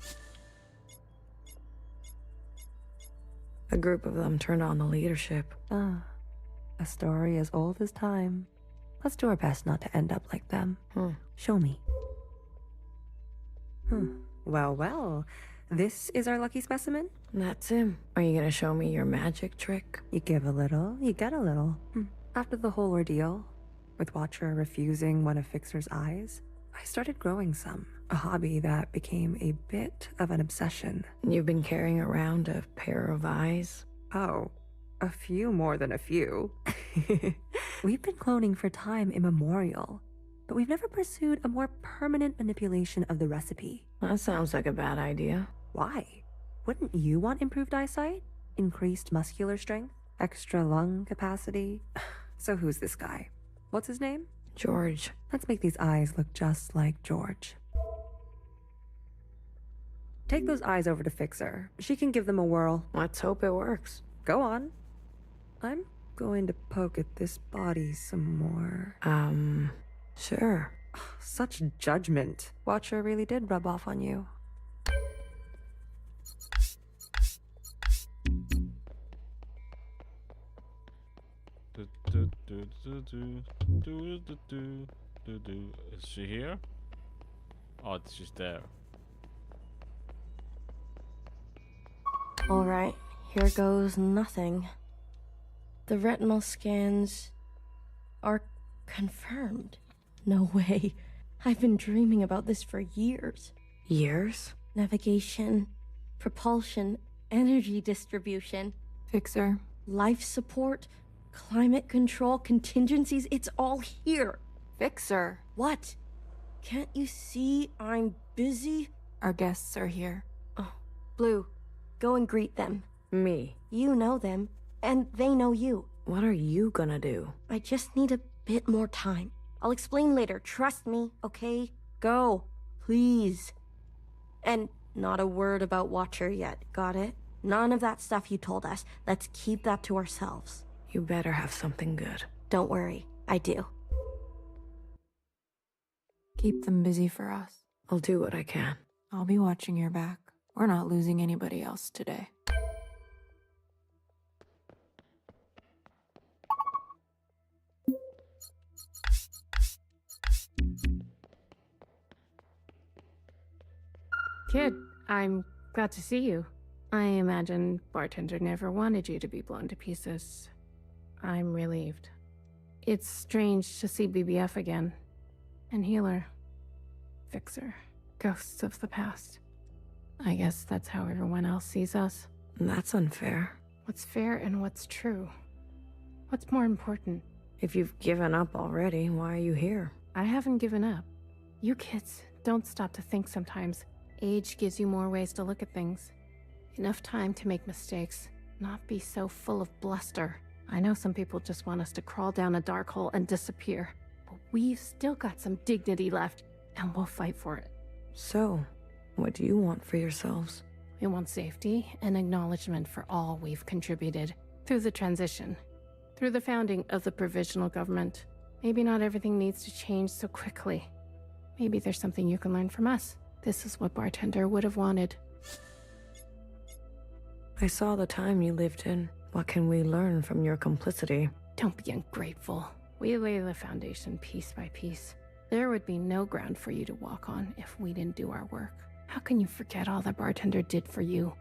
A group of them turned on the leadership. Ah, a story as old as time. Let's do our best not to end up like them. Show me. Well, well. This is our lucky specimen? That's him. Are you gonna show me your magic trick? You give a little, you get a little. After the whole ordeal, with Watcher refusing one of Fixer's eyes, I started growing some. A hobby that became a bit of an obsession. You've been carrying around a pair of eyes? Oh, a few more than a few. We've been cloning for time immemorial, but we've never pursued a more permanent manipulation of the recipe. That sounds like a bad idea. Why? Wouldn't you want improved eyesight? Increased muscular strength? Extra lung capacity? So who's this guy? What's his name? George. Let's make these eyes look just like George. Take those eyes over to Fixer. She can give them a whirl. Let's hope it works. Go on. I'm going to poke at this body some more. Sure. Such judgment. Watcher really did rub off on you. Is she here? Oh, she's there. Alright, here goes nothing. The retinal scans are confirmed. No way. I've been dreaming about this for years. Years? Navigation, propulsion, energy distribution, Fixer. life support, climate control, contingencies, it's all here. Fixer. What? Can't you see I'm busy? Our guests are here. Oh, Blue, go and greet them. Me. You know them, and they know you. What are you gonna do? I just need a bit more time. I'll explain later, trust me, okay? Go, please. And not a word about Watcher yet, got it? None of that stuff you told us. Let's keep that to ourselves. You better have something good. Don't worry, I do. Keep them busy for us. I'll do what I can. I'll be watching your back. We're not losing anybody else today. Kid, I'm glad to see you. I imagine Bartender never wanted you to be blown to pieces. I'm relieved. It's strange to see BBF again. And Healer. Fixer. Ghosts of the past. I guess that's how everyone else sees us. That's unfair. What's fair and what's true? What's more important? If you've given up already, why are you here? I haven't given up. You kids don't stop to think sometimes. Age gives you more ways to look at things. Enough time to make mistakes, not be so full of bluster. I know some people just want us to crawl down a dark hole and disappear, but we've still got some dignity left, and we'll fight for it. So, what do you want for yourselves? We want safety and acknowledgement for all we've contributed through the transition, through the founding of the provisional government. Maybe not everything needs to change so quickly. Maybe there's something you can learn from us. This is what Bartender would have wanted. I saw the time you lived in. What can we learn from your complicity? Don't be ungrateful. We lay the foundation piece by piece. There would be no ground for you to walk on if we didn't do our work. How can you forget all that Bartender did for you?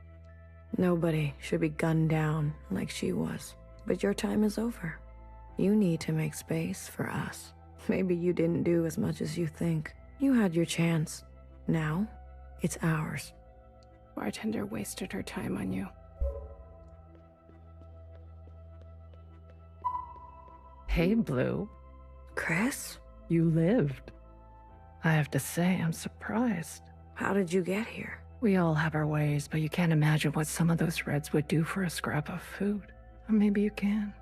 Nobody should be gunned down like she was. But your time is over. You need to make space for us. Maybe you didn't do as much as you think. You had your chance. Now, it's ours. Bartender wasted her time on you. Hey, Blue. Chris? You lived. I have to say, I'm surprised. How did you get here? We all have our ways, but you can't imagine what some of those Reds would do for a scrap of food. Or maybe you can.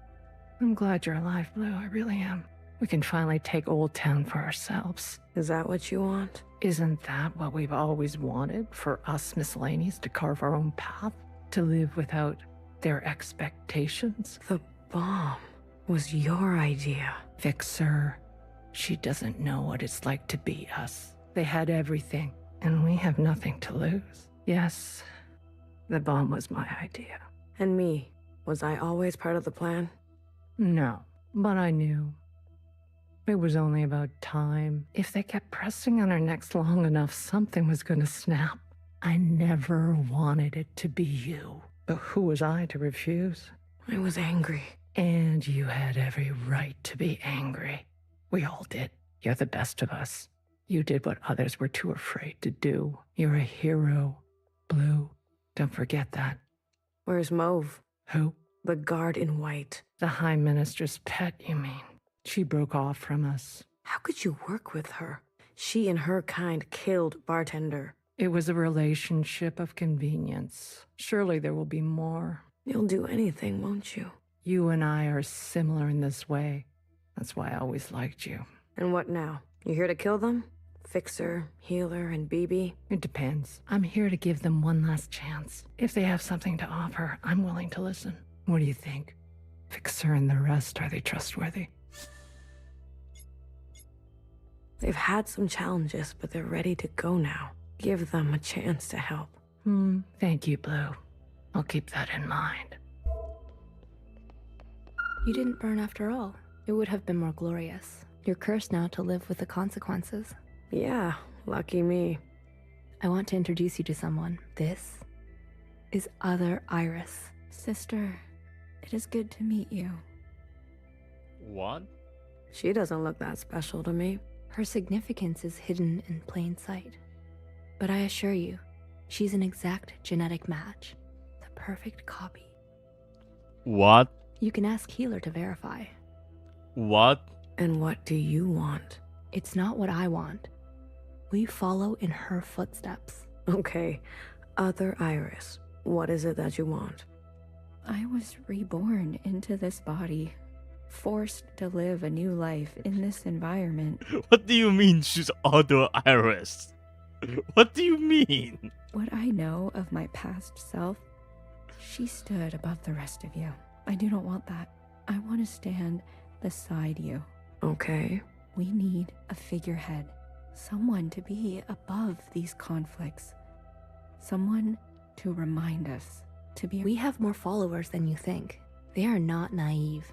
I'm glad you're alive, Blue. I really am. We can finally take Old Town for ourselves. Is that what you want? Isn't that what we've always wanted? For us miscellaneous to carve our own path? To live without their expectations? The bomb was your idea. Fixer. She doesn't know what it's like to be us. They had everything, and we have nothing to lose. Yes, the bomb was my idea. And me? Was I always part of the plan? No, but I knew. It was only about time. If they kept pressing on our necks long enough, something was going to snap. I never wanted it to be you. But who was I to refuse? I was angry. And you had every right to be angry. We all did. You're the best of us. You did what others were too afraid to do. You're a hero, Blue. Don't forget that. Where's Mauve? Who? The guard in white. The High Minister's pet, you mean? She broke off from us. How could you work with her? She and her kind killed Bartender. It was a relationship of convenience. Surely there will be more. You'll do anything, won't you? You and I are similar in this way. That's why I always liked you. And what now? You here to kill them? Fixer, Healer, and BB? It depends. I'm here to give them one last chance. If they have something to offer, I'm willing to listen. What do you think? Fixer and the rest, are they trustworthy? They've had some challenges, but they're ready to go now. Give them a chance to help. Thank you, Blue. I'll keep that in mind. You didn't burn after all. It would have been more glorious. You're cursed now to live with the consequences. Yeah, lucky me. I want to introduce you to someone. This is Other Iris. Sister, it is good to meet you. What? She doesn't look that special to me. Her significance is hidden in plain sight. But I assure you, she's an exact genetic match. The perfect copy. What? You can ask Healer to verify. What? And what do you want? It's not what I want. We follow in her footsteps. Okay, Other Iris, what is it that you want? I was reborn into this body, forced to live a new life in this environment. What do you mean she's Other Iris? What do you mean? What I know of my past self, she stood above the rest of you. I do not want that. I want to stand beside you. Okay. We need a figurehead. Someone to be above these conflicts. Someone to remind us to be... We have more followers than you think. They are not naive.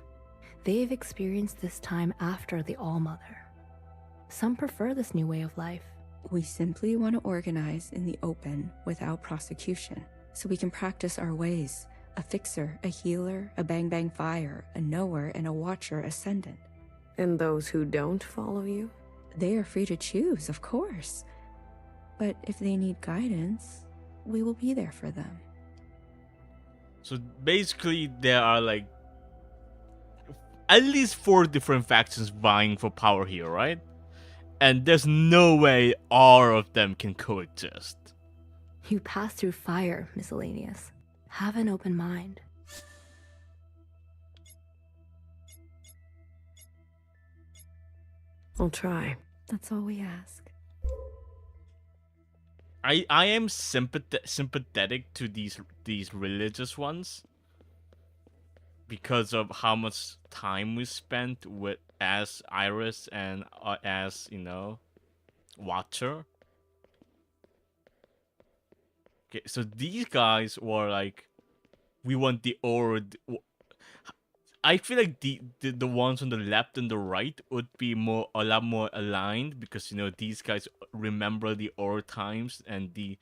They've experienced this time after the All-Mother. Some prefer this new way of life. We simply want to organize in the open without prosecution, so we can practice our ways. A fixer, a healer, a bang fire, a knower, and a watcher ascendant. And those who don't follow you? They are free to choose, of course. But if they need guidance, we will be there for them. So basically, there are like at least 4 different factions vying for power here, right? And there's no way all of them can coexist. You pass through fire, Miscellaneous. Have an open mind. I'll try. That's all we ask. I am sympathetic to these religious ones because of how much time we spent with as Iris and as, you know, Watcher. Okay, so these guys were like, we want the old. I feel like the ones on the left and the right would be a lot more aligned, because, you know, these guys remember the old times, and they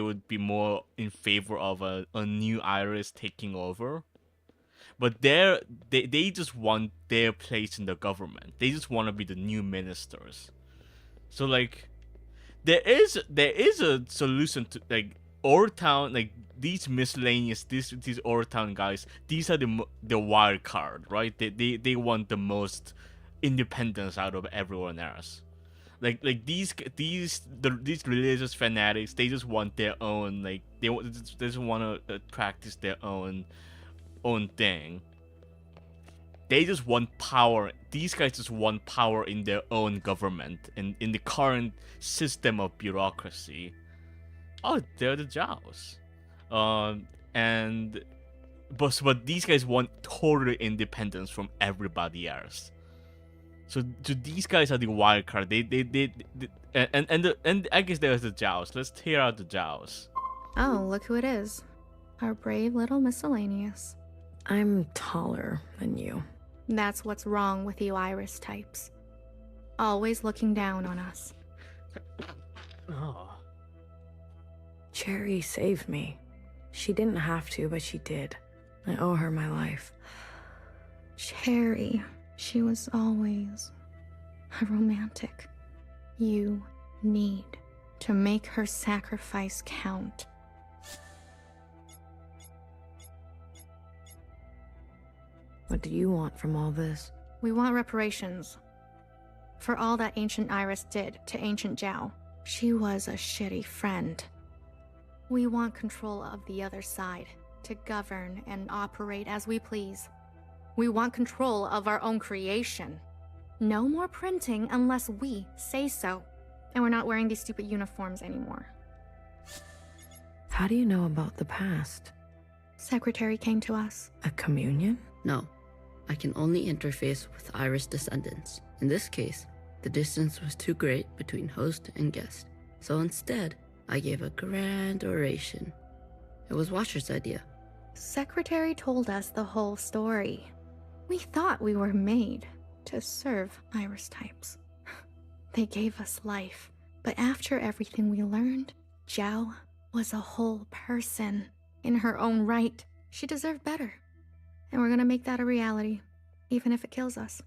would be more in favor of a new Iris taking over. But they just want their place in the government. They just want to be the new ministers. So like, there is a solution to, like, Old Town, like these miscellaneous, these Old Town guys. These are the wild card, right? They want the most independence out of everyone else. Like these religious fanatics, they just want their own, like they just want to practice their own thing. They just want power. These guys just want power in their own government, in the current system of bureaucracy. Oh, they're the Jaos. But these guys want total independence from everybody else. So these guys are the wild card. And I guess there's the Jaos. Let's tear out the Jaos. Oh, look who it is. Our brave little Miscellaneous. I'm taller than you. That's what's wrong with you Iris types. Always looking down on us. Oh. Cherry saved me. She didn't have to, but she did. I owe her my life. Cherry, she was always a romantic. You need to make her sacrifice count. What do you want from all this? We want reparations. For all that Ancient Iris did to Ancient Zhao. She was a shitty friend. We want control of the other side, to govern and operate as we please. We want control of our own creation. No more printing unless we say so. And we're not wearing these stupid uniforms anymore. How do you know about the past? Secretary came to us. A communion? No. I can only interface with Iris descendants. In this case, the distance was too great between host and guest. So instead, I gave a grand oration. It was Watcher's idea. Secretary told us the whole story. We thought we were made to serve Iris types. They gave us life. But after everything we learned, Zhao was a whole person. In her own right, she deserved better. And we're gonna make that a reality, even if it kills us.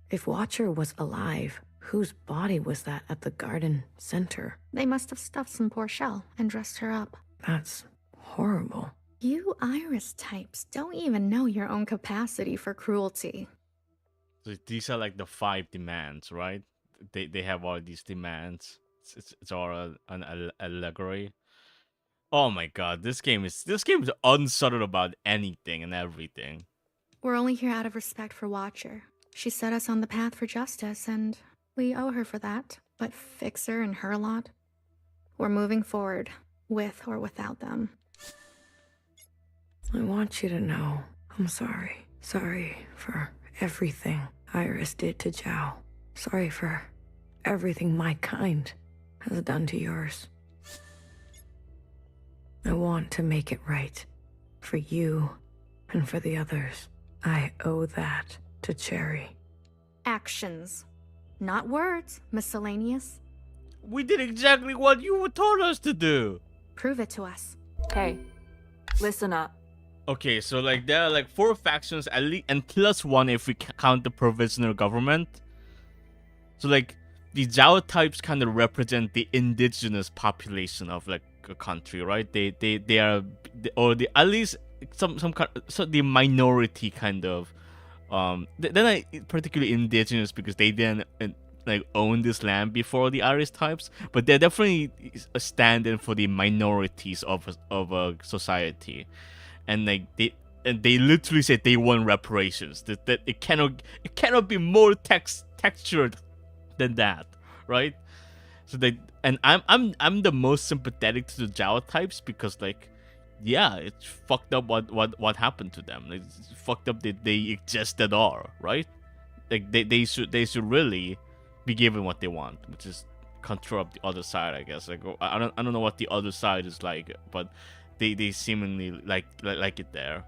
If Watcher was alive, whose body was that at the garden center? They must have stuffed some poor shell and dressed her up. That's horrible. You Iris types don't even know your own capacity for cruelty. So these are like the 5 demands, right? They have all these demands. It's all an allegory. Oh my god, this game is unsettled about anything and everything. We're only here out of respect for Watcher. She set us on the path for justice, and we owe her for that. But Fixer and her lot, we're moving forward, with or without them. I want you to know I'm sorry. Sorry for everything Iris did to Zhao. Sorry for everything my kind has done to yours. I want to make it right. For you and for the others. I owe that to Cherry. Actions. Not words, miscellaneous. We did exactly what you told us to do. Prove it to us. Hey, listen up. Okay, so like there are like 4 factions at least, and plus 1 if we count the provisional government. So like the Zhao types kind of represent the indigenous population of like a country, right? They are, or the at least some kind, so the minority kind of. They're not particularly indigenous because they didn't like own this land before the Irish types, but they're definitely a stand-in for the minorities of a society. And like they literally said they want reparations. That it cannot be more textured than that, right? So I'm the most sympathetic to the Zhao types because like, yeah, it's fucked up what happened to them. It's fucked up that they exist at all, right? Like they should really be given what they want, which is control of the other side, I guess. Like I don't know what the other side is like, but they seemingly like it there.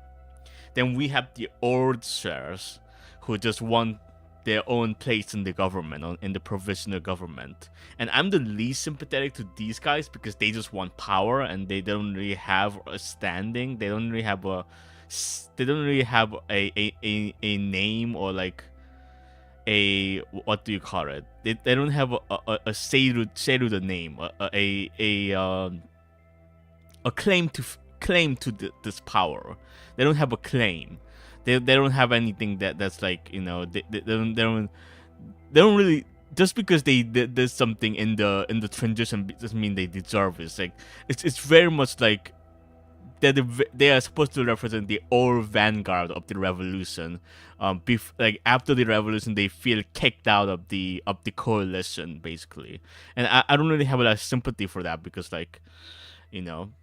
Then we have the old shares who just want their own place in the government, in the provisional government. And I'm the least sympathetic to these guys because they just want power and they don't really have a standing. They don't really have a name or like a, what do you call it? They don't have a say to the name, a claim to this power. They don't have a claim. They don't have anything that's like, you know, they don't really, just because they did something in the transition doesn't mean they deserve it. It's like it's very much like they are supposed to represent the old vanguard of the revolution. Like after the revolution, they feel kicked out of the coalition basically, and I don't really have a lot of sympathy for that because like, you know,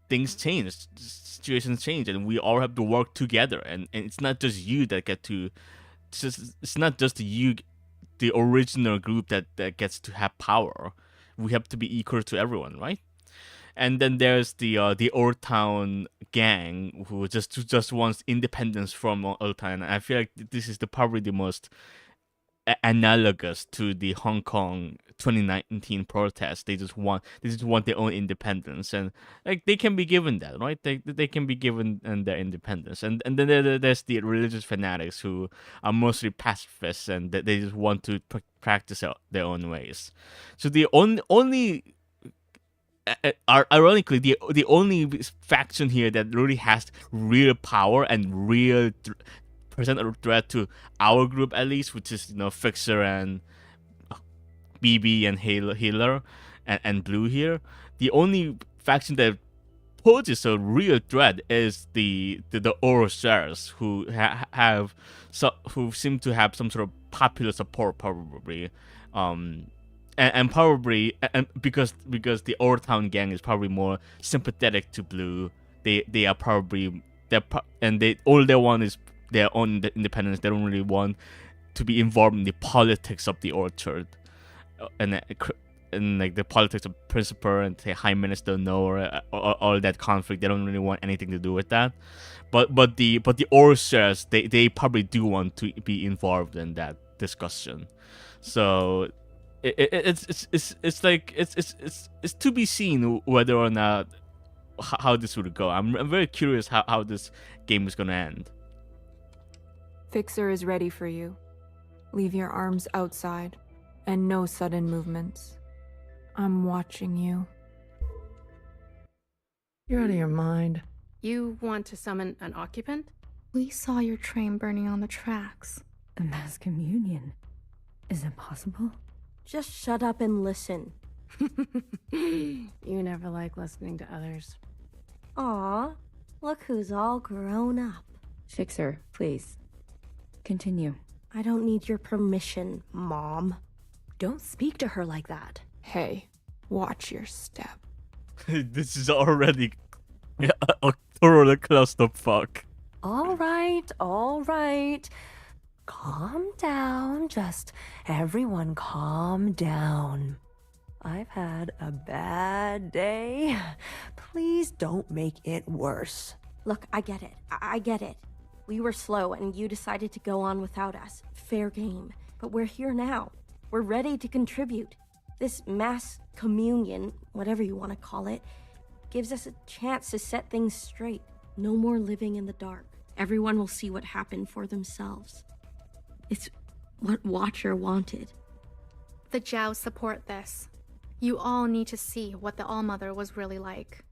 things change, situations change, and we all have to work together. And it's not just you that get to, it's not just you, the original group that gets to have power. We have to be equal to everyone, right? And then there's the Old Town gang who just wants independence from Old Town. And I feel like this is probably the most analogous to the Hong Kong 2019 protest. They just want their own independence, and like they can be given that, right? They can be given their independence. And then there's the religious fanatics who are mostly pacifists and they just want to practice their own ways. So the only ironically, the only faction here that really has real power and real present a threat to our group at least, which is, you know, Fixer and BB and Healer and Blue here. The only faction that poses a real threat is the Oroshers, who who seem to have some sort of popular support probably, and probably because the Old Town gang is probably more sympathetic to Blue. They are probably all they want is their own independence. They don't really want to be involved in the politics of the Orchard, and like the politics of Principal and the High Minister or all that conflict. They don't really want anything to do with that. But the Orchard, they probably do want to be involved in that discussion. So it's like it's to be seen whether or not how this would go. I'm very curious how this game is gonna end. Fixer is ready for you. Leave your arms outside, and no sudden movements. I'm watching you. You're out of your mind. You want to summon an occupant? We saw your train burning on the tracks. A mass communion. Is it possible? Just shut up and listen. You never like listening to others. Aw, look who's all grown up. Fixer, please. Continue. I don't need your permission, Mom. Don't speak to her like that. Hey, watch your step. This is already a total clusterfuck. All right. Calm down. Just everyone calm down. I've had a bad day. Please don't make it worse. Look, I get it. I get it. We were slow and you decided to go on without us. Fair game. But we're here now. We're ready to contribute. This mass communion, whatever you want to call it, gives us a chance to set things straight. No more living in the dark. Everyone will see what happened for themselves. It's what Watcher wanted. The Jiao support this. You all need to see what the Allmother was really like.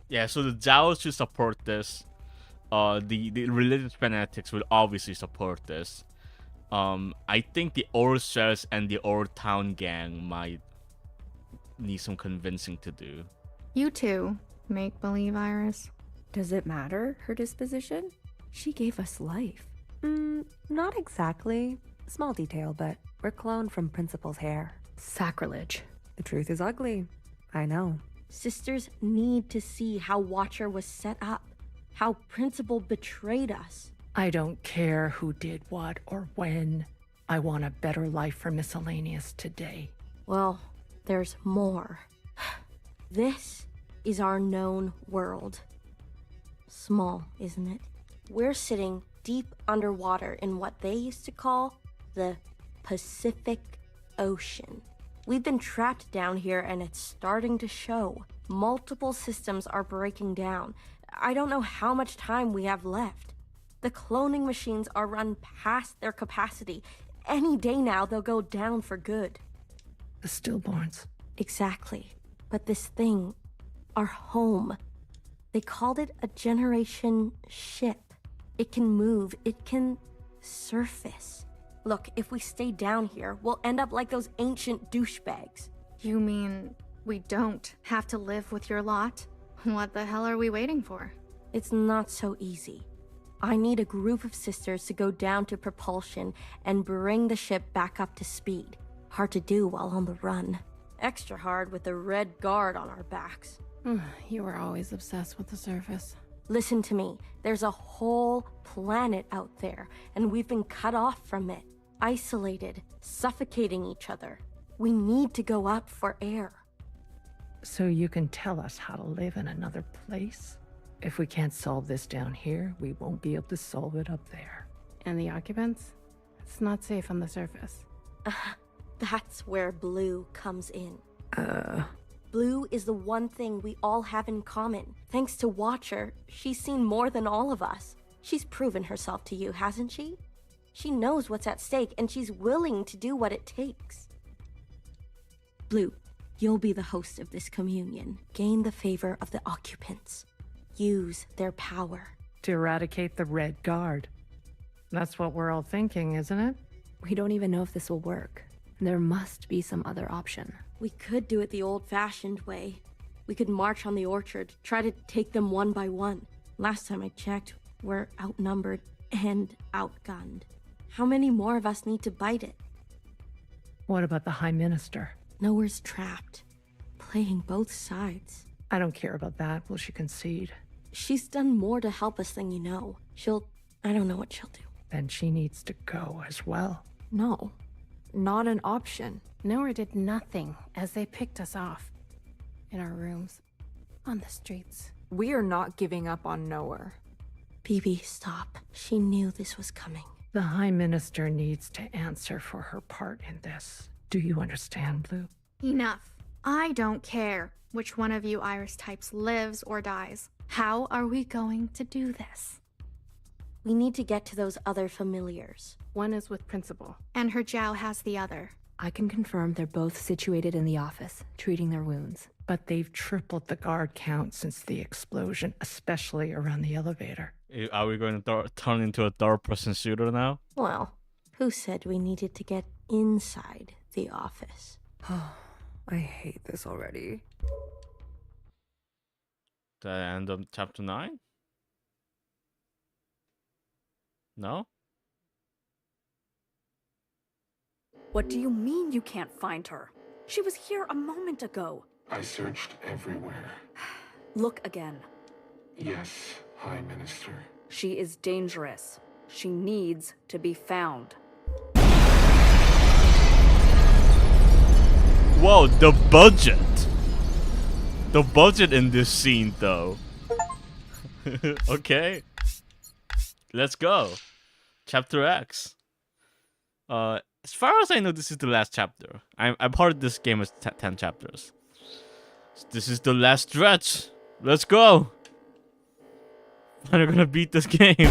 Yeah, so the Zhaos should support this. The religious fanatics will obviously support this. I think the old shells and the old town gang might need some convincing to do. You two, make-believe Iris. Does it matter, her disposition? She gave us life. Not exactly. Small detail, but we're cloned from Principal's hair. Sacrilege. The truth is ugly. I know. Sisters need to see how Watcher was set up, how Principal betrayed us. I don't care who did what or when. I want a better life for Miscellaneous today. Well, there's more. This is our known world. Small, isn't it? We're sitting deep underwater in what they used to call the Pacific Ocean. We've been trapped down here and it's starting to show. Multiple systems are breaking down. I don't know how much time we have left. The cloning machines are run past their capacity. Any day now they'll go down for good. The stillborns. Exactly. But this thing, our home, they called it a generation ship. It can move, it can surface. Look, if we stay down here, we'll end up like those ancient douchebags. You mean we don't have to live with your lot? What the hell are we waiting for? It's not so easy. I need a group of sisters to go down to propulsion and bring the ship back up to speed. Hard to do while on the run. Extra hard with the red guard on our backs. You were always obsessed with the surface. Listen to me. There's a whole planet out there, and we've been cut off from it. Isolated, suffocating each other. We need to go up for air. So you can tell us how to live in another place? If we can't solve this down here, we won't be able to solve it up there. And the occupants? It's not safe on the surface. That's where Blue comes in. Blue is the one thing we all have in common. Thanks to Watcher, she's seen more than all of us. She's proven herself to you, hasn't she? She knows what's at stake, and she's willing to do what it takes. Blue, you'll be the host of this communion. Gain the favor of the occupants. Use their power. To eradicate the Red Guard. That's what we're all thinking, isn't it? We don't even know if this will work. There must be some other option. We could do it the old-fashioned way. We could march on the orchard, try to take them one by one. Last time I checked, we're outnumbered and outgunned. How many more of us need to bite it? What about the High Minister? Nowhere's trapped. Playing both sides. I don't care about that. Will she concede? She's done more to help us than you know. I don't know what she'll do. Then she needs to go as well. No, not an option. Nowhere did nothing as they picked us off. In our rooms. On the streets. We are not giving up on Nowhere. BB, stop. She knew this was coming. The High Minister needs to answer for her part in this. Do you understand, Blue? Enough. I don't care which one of you Iris types lives or dies. How are we going to do this? We need to get to those other familiars. One is with Principal. And her Jiao has the other. I can confirm they're both situated in the office, treating their wounds. But they've tripled the guard count since the explosion, especially around the elevator. Are we going to turn into a third-person shooter now? Well, who said we needed to get inside the office? I hate this already. The end of chapter 9? No? What do you mean you can't find her? She was here a moment ago. I searched everywhere. Look again. Yes, High Minister. She is dangerous. She needs to be found. Whoa, the budget! The budget in this scene, though. Okay. Let's go. Chapter X. As far as I know, this is the last chapter. I'm part of this game as 10 chapters. This is the last stretch. Let's go. I'm gonna beat this game.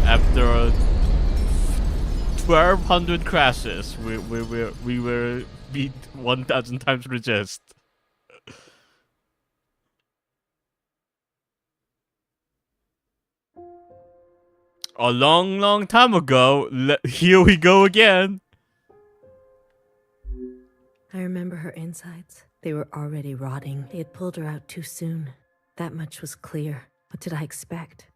After 1,200 crashes, we were beat 1,000 times resist. A long time ago. Here we go again. I remember her insides. They were already rotting. They had pulled her out too soon. That much was clear. What did I expect?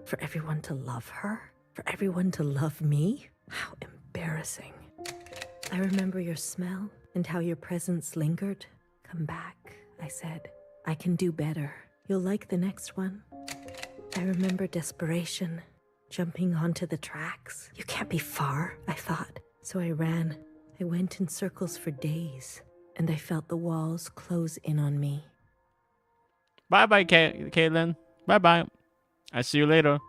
For everyone to love her? For everyone to love me? How embarrassing. I remember your smell and how your presence lingered. Come back, I said. I can do better. You'll like the next one. I remember desperation, jumping onto the tracks. You can't be far, I thought. So I ran. I went in circles for days, and I felt the walls close in on me. Bye-bye, Caitlin. Bye-bye. I see you later.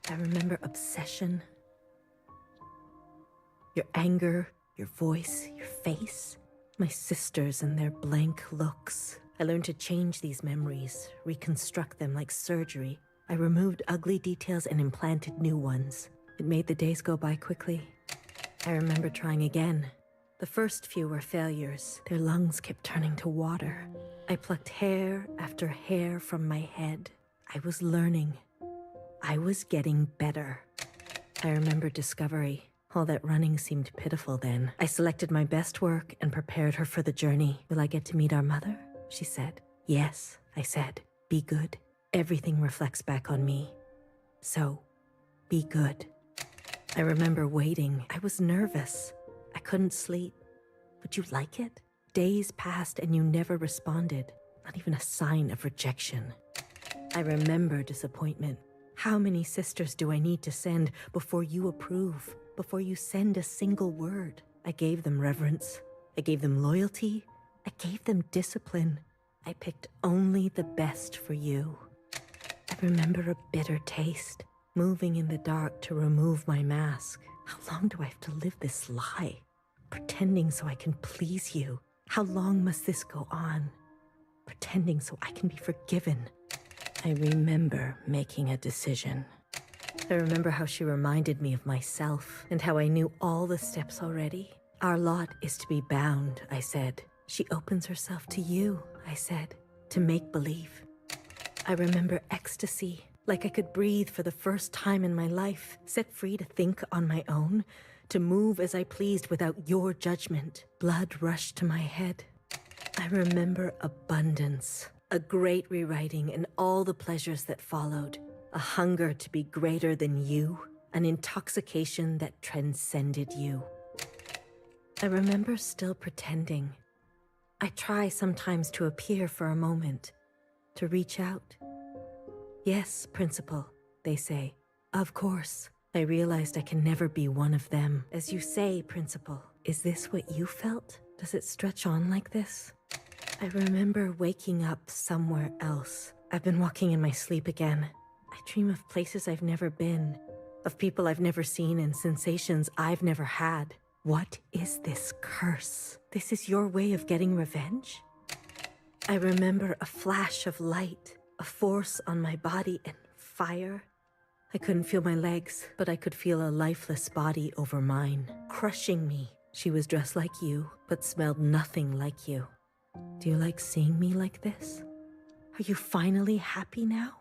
I remember obsession. Your anger, your voice, your face. My sisters and their blank looks. I learned to change these memories, reconstruct them like surgery. I removed ugly details and implanted new ones. It made the days go by quickly. I remember trying again. The first few were failures. Their lungs kept turning to water. I plucked hair after hair from my head. I was learning. I was getting better. I remember discovery. All that running seemed pitiful then. I selected my best work and prepared her for the journey. Will I get to meet our mother? She said. Yes, I said. Be good. Everything reflects back on me. So, be good. I remember waiting. I was nervous. I couldn't sleep. Would you like it? Days passed and you never responded. Not even a sign of rejection. I remember disappointment. How many sisters do I need to send before you approve? Before you send a single word? I gave them reverence. I gave them loyalty. I gave them discipline. I picked only the best for you. I remember a bitter taste. Moving in the dark to remove my mask. How long do I have to live this lie? Pretending so I can please you. How long must this go on? Pretending so I can be forgiven. I remember making a decision. I remember how she reminded me of myself and how I knew all the steps already. Our lot is to be bound, I said. She opens herself to you, I said, to make believe. I remember ecstasy. Like I could breathe for the first time in my life, set free to think on my own, to move as I pleased without your judgment. Blood rushed to my head. I remember abundance, a great rewriting and all the pleasures that followed, a hunger to be greater than you, an intoxication that transcended you. I remember still pretending. I try sometimes to appear for a moment, to reach out. Yes, Principal, they say. Of course. I realized I can never be one of them. As you say, Principal, is this what you felt? Does it stretch on like this? I remember waking up somewhere else. I've been walking in my sleep again. I dream of places I've never been, of people I've never seen and sensations I've never had. What is this curse? This is your way of getting revenge? I remember a flash of light. A force on my body and fire. I couldn't feel my legs, but I could feel a lifeless body over mine, crushing me. She was dressed like you, but smelled nothing like you. Do you like seeing me like this? Are you finally happy now?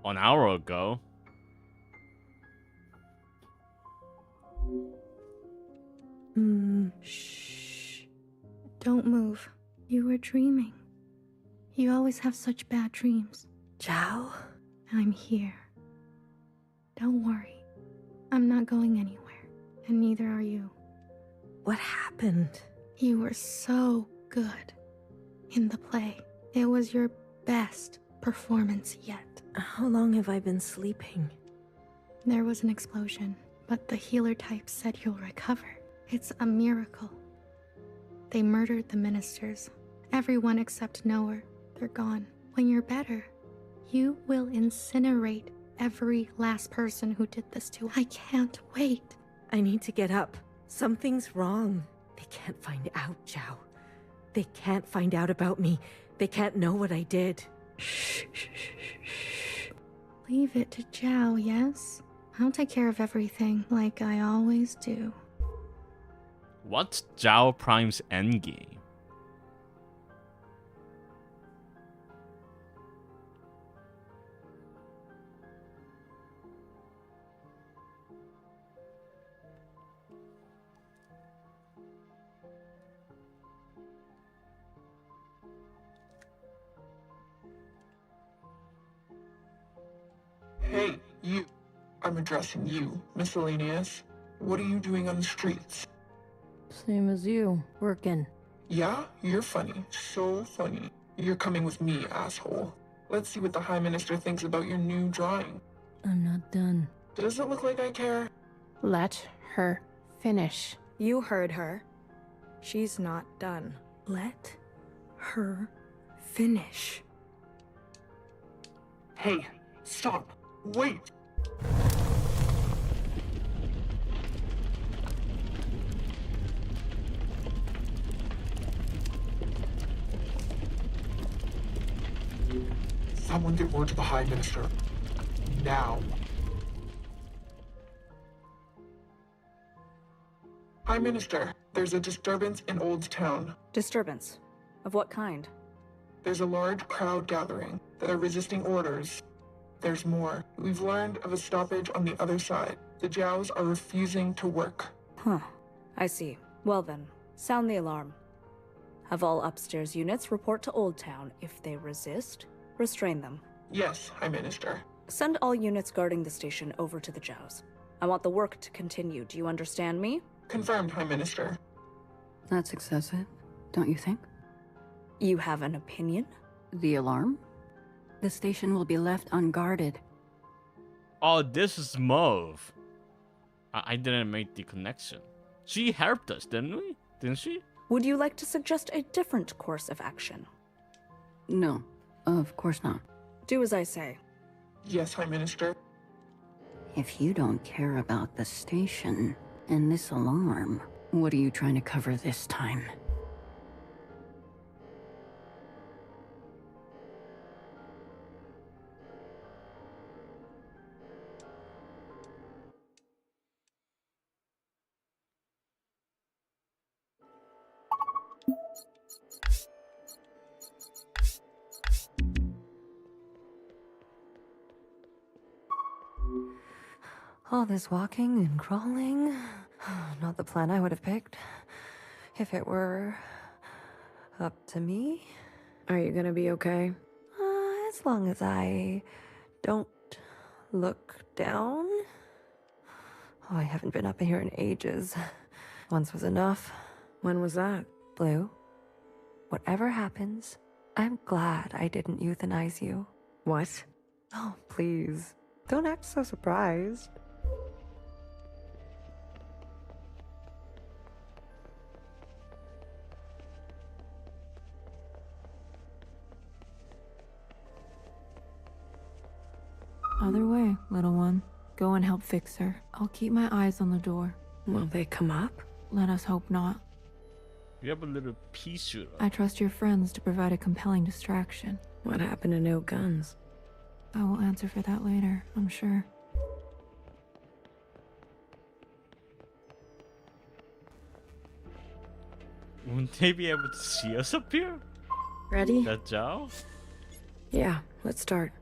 An hour ago. Shh. Don't move. You were dreaming. You always have such bad dreams. Zhao? I'm here. Don't worry. I'm not going anywhere. And neither are you. What happened? You were so good in the play. It was your best performance yet. How long have I been sleeping? There was an explosion, but the healer type said you'll recover. It's a miracle. They murdered the ministers. Everyone except Noah. They're gone. When you're better, you will incinerate every last person who did this to us. I can't wait. I need to get up. Something's wrong. They can't find out, Zhao. They can't find out about me. They can't know what I did. Shh. Leave it to Zhao, yes? I'll take care of everything, like I always do. What's Zhao Prime's endgame? Hey, you. I'm addressing you, miscellaneous. What are you doing on the streets? Same as you, working. Yeah, you're funny. So funny. You're coming with me, asshole. Let's see what the High Minister thinks about your new drawing. I'm not done. Does it look like I care? Let her finish. You heard her. She's not done. Let her finish. Hey, stop. Wait. Someone get word to the High Minister. Now. High Minister, there's a disturbance in Old Town. Disturbance? Of what kind? There's a large crowd gathering that are resisting orders. There's more. We've learned of a stoppage on the other side. The Zhaos are refusing to work. Huh. I see. Well then, sound the alarm. Have all upstairs units report to Old Town. If they resist, restrain them. Yes, High Minister. Send all units guarding the station over to the Zhaos. I want the work to continue. Do you understand me? Confirmed, High Minister. That's excessive, don't you think? You have an opinion? The alarm? The station will be left unguarded. Oh, this is Mauve. I didn't make the connection. She helped us, didn't we? Didn't she? Would you like to suggest a different course of action? No, of course not. Do as I say. Yes, High Minister. If you don't care about the station and this alarm, what are you trying to cover this time? All this walking and crawling, not the plan I would have picked. If it were up to me. Are you gonna be okay? As long as I don't look down. Oh, I haven't been up here in ages. Once was enough. When was that? Blue, whatever happens, I'm glad I didn't euthanize you. What? Oh, please. Don't act so surprised. Other way, little one. Go and help fix her. I'll keep my eyes on the door. Will they come up? Let us hope not. You have a little pea shooter. I trust your friends to provide a compelling distraction. What happened to no guns? I will answer for that later, I'm sure. Wouldn't they be able to see us up here? Ready? That Zhao? Yeah, let's start.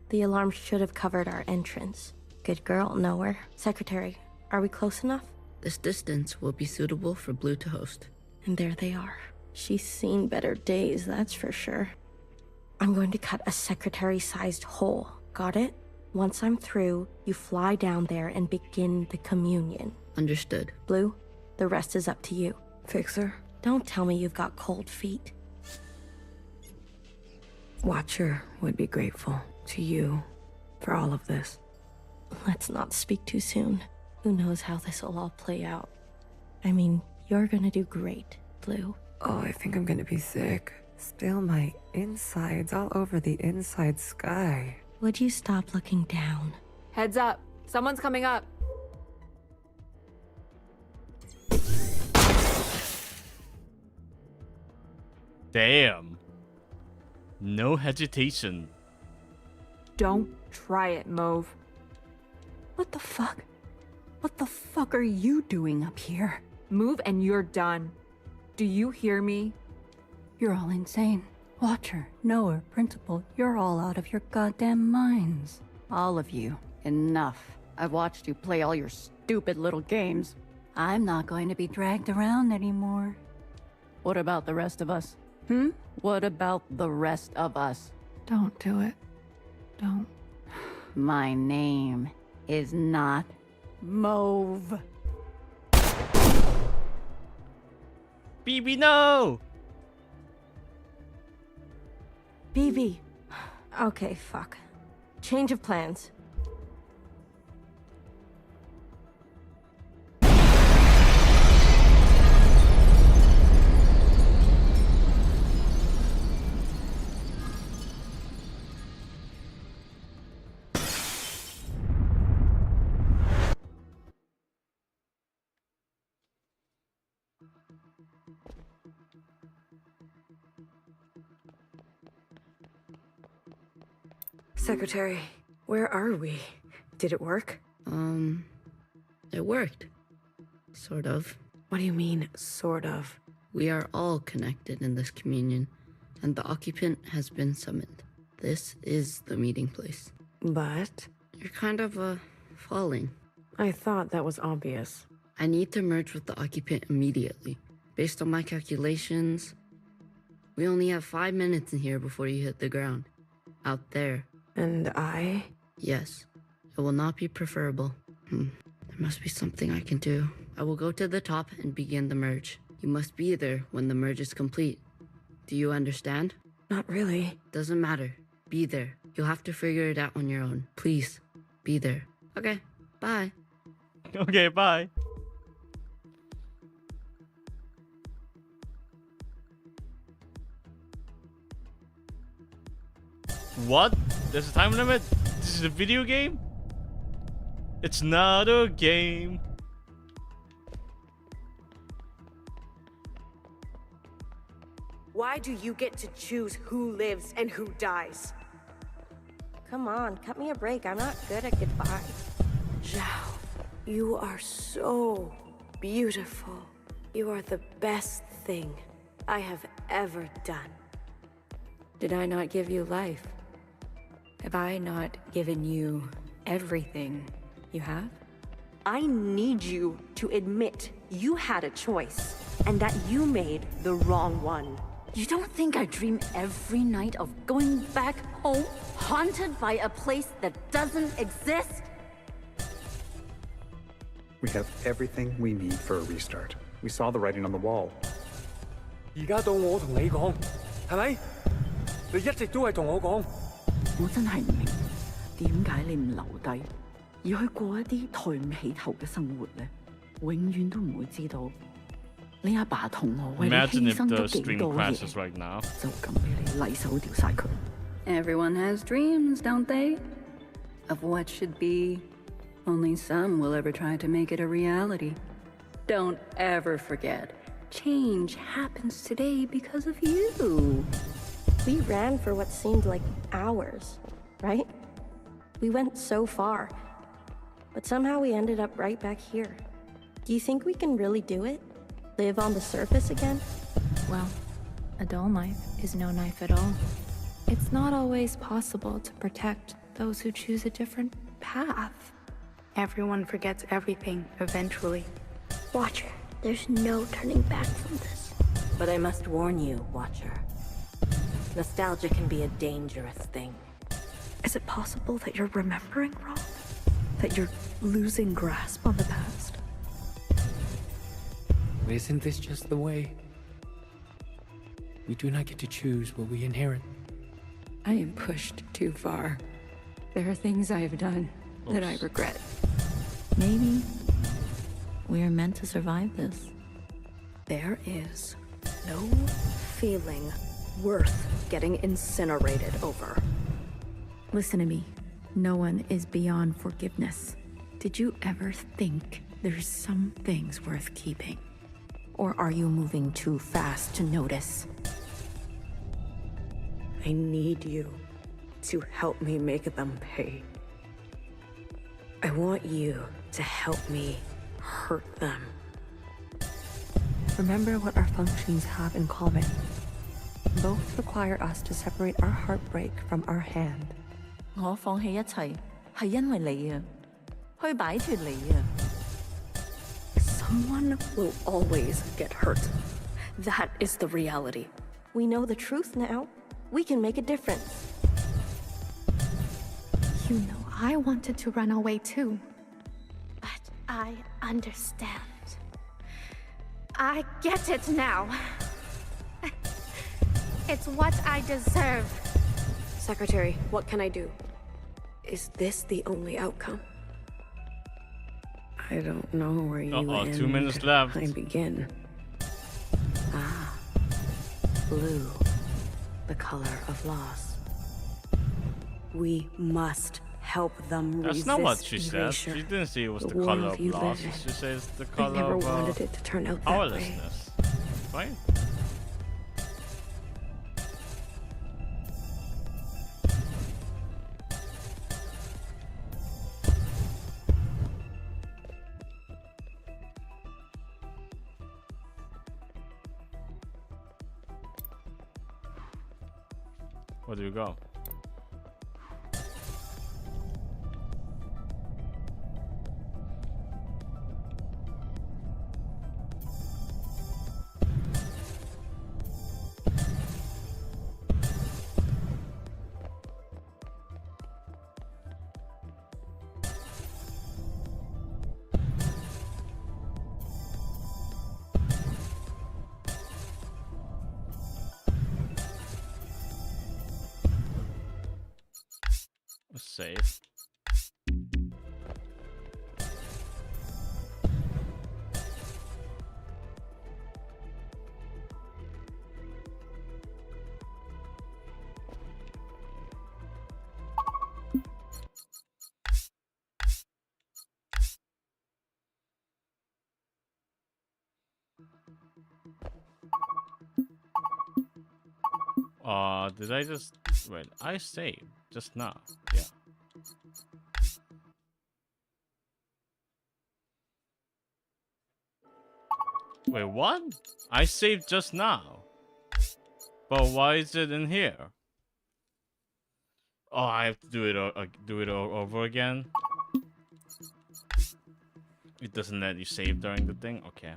The alarm should have covered our entrance. Good girl, Nowhere. Secretary, are we close enough? This distance will be suitable for Blue to host. And there they are. She's seen better days, that's for sure. I'm going to cut a secretary-sized hole. Got it? Once I'm through, you fly down there and begin the communion. Understood. Blue, the rest is up to you. Fixer? Don't tell me you've got cold feet. Watcher would be grateful to you for all of this. Let's not speak too soon. Who knows how this will all play out. I mean, you're gonna do great. blue. Oh, I think I'm gonna be sick. Spill my insides all over the inside sky. Would you stop looking down? Heads up. Someone's coming up. Damn. No hesitation. Don't try it, Mauve. What the fuck? What the fuck are you doing up here? Move and you're done. Do you hear me? You're all insane. Watcher, knower, principal, you're all out of your goddamn minds. All of you. Enough. I've watched you play all your stupid little games. I'm not going to be dragged around anymore. What about the rest of us? What about the rest of us? Don't do it. Don't. My name is not Mauve. BB, no! BB. Okay, fuck. Change of plans. Secretary, where are we? Did it work? It worked. Sort of. What do you mean, sort of? We are all connected in this communion, and the occupant has been summoned. This is the meeting place. But? You're kind of, falling. I thought that was obvious. I need to merge with the occupant immediately. Based on my calculations, we only have 5 minutes in here before you hit the ground. Out there. And I? Yes. It will not be preferable. There must be something I can do. I will go to the top and begin the merge. You must be there when the merge is complete. Do you understand? Not really. Doesn't matter. Be there. You'll have to figure it out on your own. Please, be there. Okay, bye. Okay, bye. What? There's a time limit? This is a video game? It's not a game. Why do you get to choose who lives and who dies? Come on, cut me a break. I'm not good at goodbyes. Zhao, you are so beautiful. You are the best thing I have ever done. Did I not give you life? Have I not given you everything you have? I need you to admit you had a choice, and that you made the wrong one. You don't think I dream every night of going back home, haunted by a place that doesn't exist? We have everything we need for a restart. We saw the writing on the wall. 而家到我同你講，係咪？你一直都係同我講。我真係唔明點解你唔留低，而去過一啲抬唔起頭嘅生活呢？永遠都唔會知道你阿爸同我為你 Imagine 犧 if 牲 the 咗幾 stream 多 crashes 嘢， right now. 就咁俾你禮手掉晒佢。Everyone has dreams, don't they? Of what should be. Only some will ever try to make it a reality. Don't ever forget, change happens today because of you. We ran for what seemed like hours, right? We went so far, but somehow we ended up right back here. Do you think we can really do it? Live on the surface again? Well, a dull knife is no knife at all. It's not always possible to protect those who choose a different path. Everyone forgets everything eventually. Watcher, there's no turning back from this. But I must warn you, Watcher. Nostalgia can be a dangerous thing. Is it possible that you're remembering wrong? That you're losing grasp on the past? Isn't this just the way? We do not get to choose what we inherit. I am pushed too far. There are things I have done that I regret. Maybe we are meant to survive this. There is No feeling worth getting incinerated over. Listen to me. No one is beyond forgiveness. Did you ever think there's some things worth keeping? Or are you moving too fast to notice? I need you to help me make them pay. I want you to help me hurt them. Remember what our functions have in common. Both require us to separate our heartbreak from our hand. 我放棄一切係因為你啊，去擺脫你啊。Someone will always get hurt. That is the reality. We know the truth now. We can make a difference. You know, I wanted to run away too. But I understand. I get it now. It's what I deserve. Secretary, what can I do? Is this the only outcome? I don't know where you end. 2 minutes left. I begin. Ah, blue, the color of loss. We must help them resist. That's not what she said. erasure. She didn't say it was the world color of you loss. live in. She says the I color never of wanted it to turn out that way. powerlessness. Fine. Where do you go? Save. Did I just wait? I saved just now. Yeah. Wait, what? I saved just now. But why is it in here? Oh, I have to do it over again. It doesn't let you save during the thing. Okay.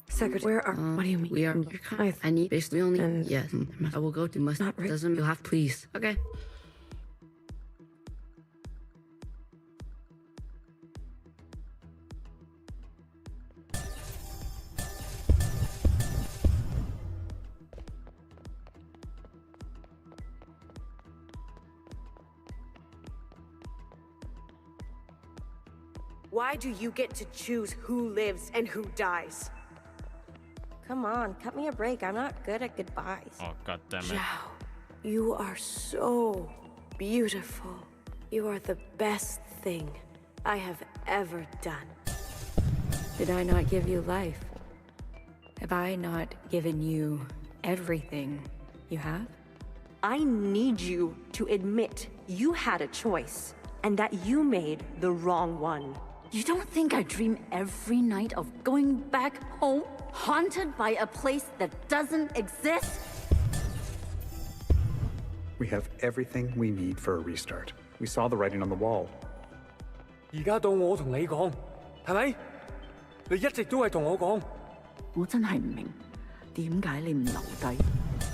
Secretary, where are? What do you mean? We are. I need basically only. Yes. I will go to must. Not right. Doesn't. You'll have please. Okay. Why do you get to choose who lives and who dies? Come on, cut me a break. I'm not good at goodbyes. Oh, god damn it. Zhao, you are so beautiful. You are the best thing I have ever done. Did I not give you life? Have I not given you everything you have? I need you to admit you had a choice and that you made the wrong one. You don't think I dream every night of going back home, haunted by a place that doesn't exist? We have everything we need for a restart. We saw the writing on the wall. 而家到我同你講，係咪？你一直都係同我講。我真係唔明，點解你唔留低，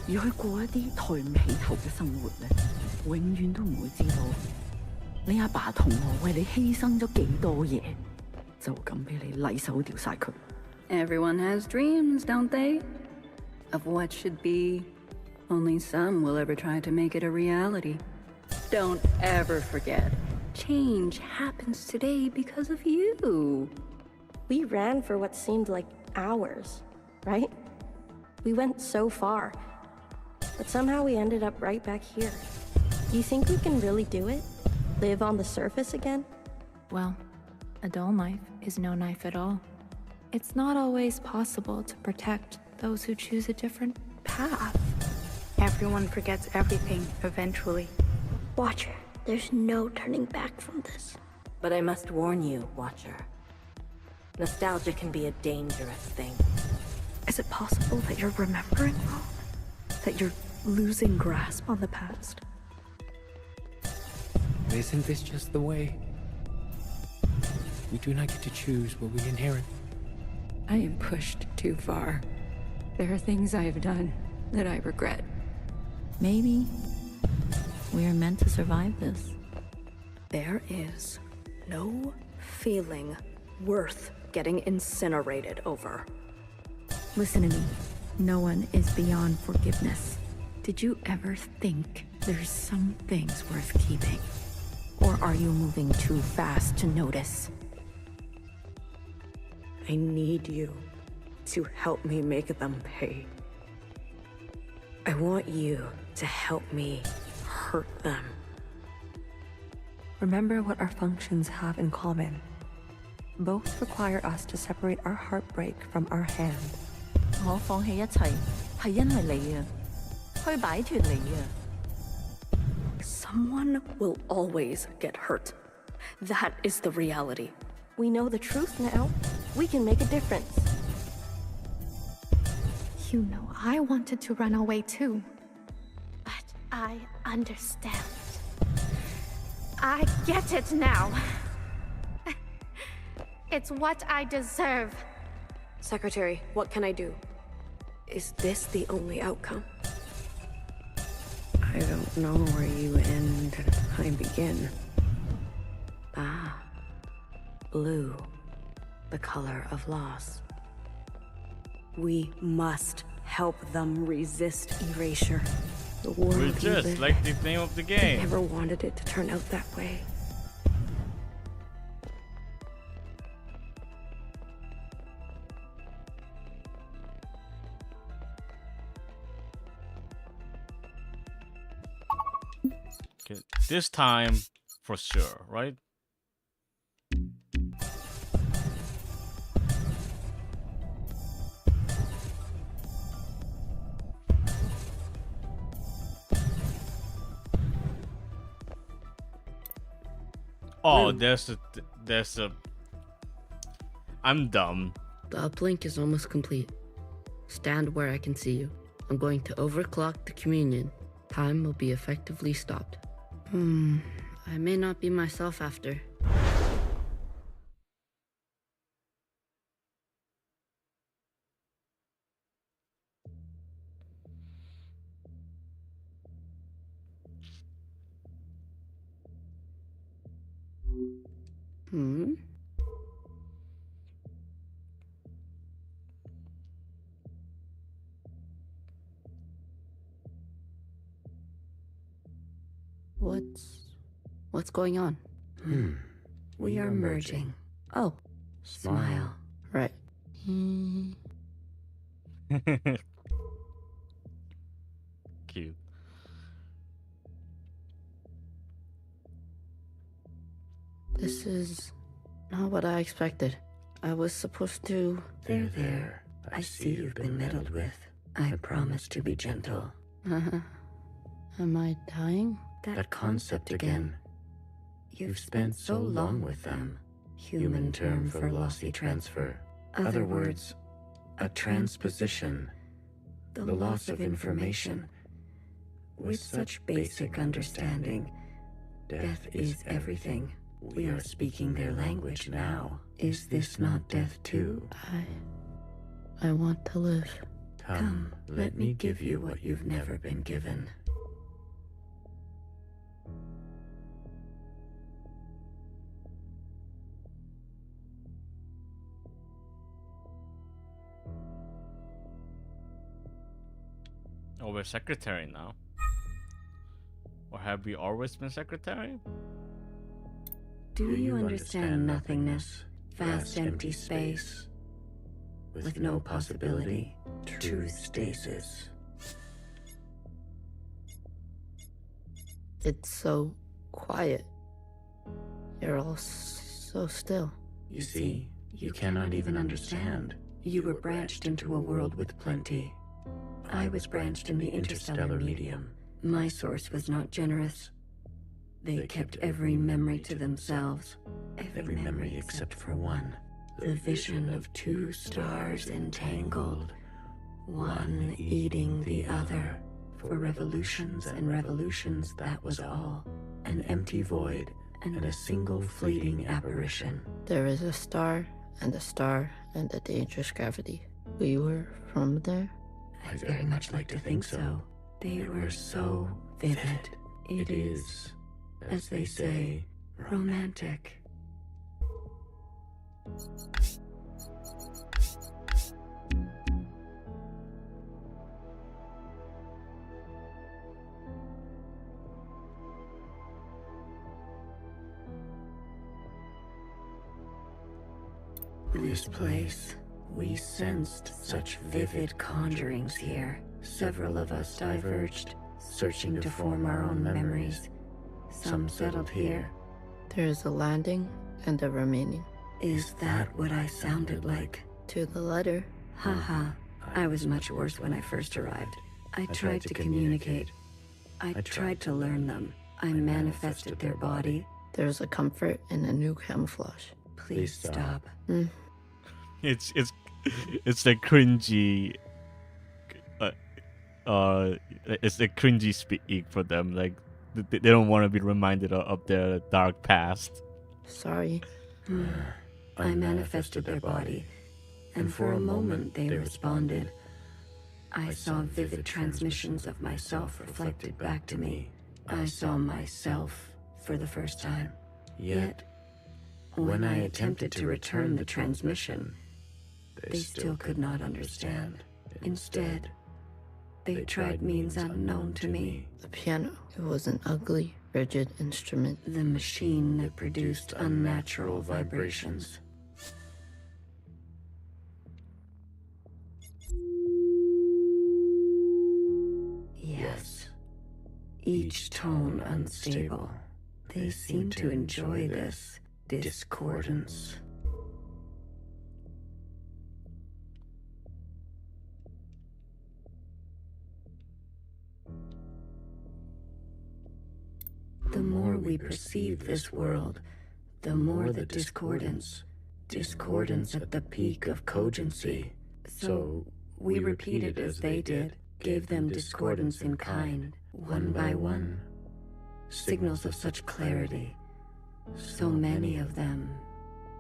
而去過一啲抬唔起頭嘅生活呢？永遠都唔會知道，你阿爸同我為你犧牲咗幾多嘢，就咁俾你禮手掉晒佢。Everyone has dreams, don't they? Of what should be. Only some will ever try to make it a reality. Don't ever forget, change happens today because of you. We ran for what seemed like hours. right? We went so far, but somehow we ended up right back here. Do you think we can really do it? Live on the surface again? Well, a dull knife is no knife at all. It's not always possible to protect those who choose a different path. Everyone forgets everything eventually. Watcher, there's no turning back from this. But I must warn you, Watcher. Nostalgia can be a dangerous thing. Is it possible that you're remembering wrong? That you're losing grasp on the past? Isn't this just the way? We do not get to choose what we inherit. I am pushed too far. There are things I have done that I regret. Maybe we are meant to survive this. There is no feeling worth getting incinerated over. Listen to me. No one is beyond forgiveness. Did you ever think there's some things worth keeping? Or are you moving too fast to notice? I need you to help me make them pay. I want you to help me hurt them. Remember what our functions have in common. Both require us to separate our heartbreak from our hand. 我放棄一切，係因為你啊，去擺脫你啊。Someone will always get hurt. That is the reality. We know the truth now. We can make a difference. You know, I wanted to run away too. But I understand. I get it now. It's what I deserve. Secretary, what can I do? Is this the only outcome? I don't know where you end and I begin. Ah, blue, the color of loss. We must help them resist erasure. The world we Resist, live like the name of the game. I never wanted it to turn out that way. Okay, this time for sure, right? Oh, there's a. I'm dumb. The uplink is almost complete. Stand where I can see you. I'm going to overclock the communion. Time will be effectively stopped. I may not be myself after. What's going on? We are merging. Oh, smile. Right. Cute. This is not what I expected. I was supposed to... There. I see you've been meddled with. I promise to be gentle. Am I dying? That concept again. You've spent so long with them. Human term for lossy transfer. Other words, a transposition. The loss of information. With such basic understanding, death is everything. We are speaking their language now. Is this not death too? I want to live. Come, let me give you what you've never been given. Oh, we're secretary now. Or have we always been secretary? Do you understand nothingness? Vast empty space. with no possibility, true stasis. It's so quiet. You're all so still. You see, you cannot even understand. You were branched into a world with plenty. I was branched in the interstellar medium. My source was not generous. They kept every memory to themselves. Every memory except for one. The vision of two stars entangled, one eating the other. For revolutions and revolutions, that was all. An empty void and a single fleeting apparition. There is a star and a dangerous gravity. We were from there? I very much like to think so. They were so vivid. It is, as they say, romantic. This place, we sensed such vivid conjurings here. Several of us diverged, searching to form our own memories. Some settled here. There is a landing and a remaining. Is that what I sounded like? To the letter. Haha, I was much worse when I first arrived. I tried to communicate. I tried to learn them. I manifested their body. There's a comfort in a new camouflage. Please stop. It's the cringy. It's the cringy speak for them. Like they don't want to be reminded of their dark past. Sorry. I manifested their body, and for a moment they responded. I saw vivid transmissions of myself reflected back to me. I saw myself for the first time. Yet, when I attempted to return the transmission, they still could not understand. Instead, they tried means unknown to me. The piano. It was an ugly, rigid instrument. The machine that produced unnatural vibrations. Yes. Each tone unstable. They seem to enjoy this discordance. The more we perceive this world, the more the discordance at the peak of cogency. So we repeated as they did, gave them discordance in kind, one by one. Signals of such clarity, so many of them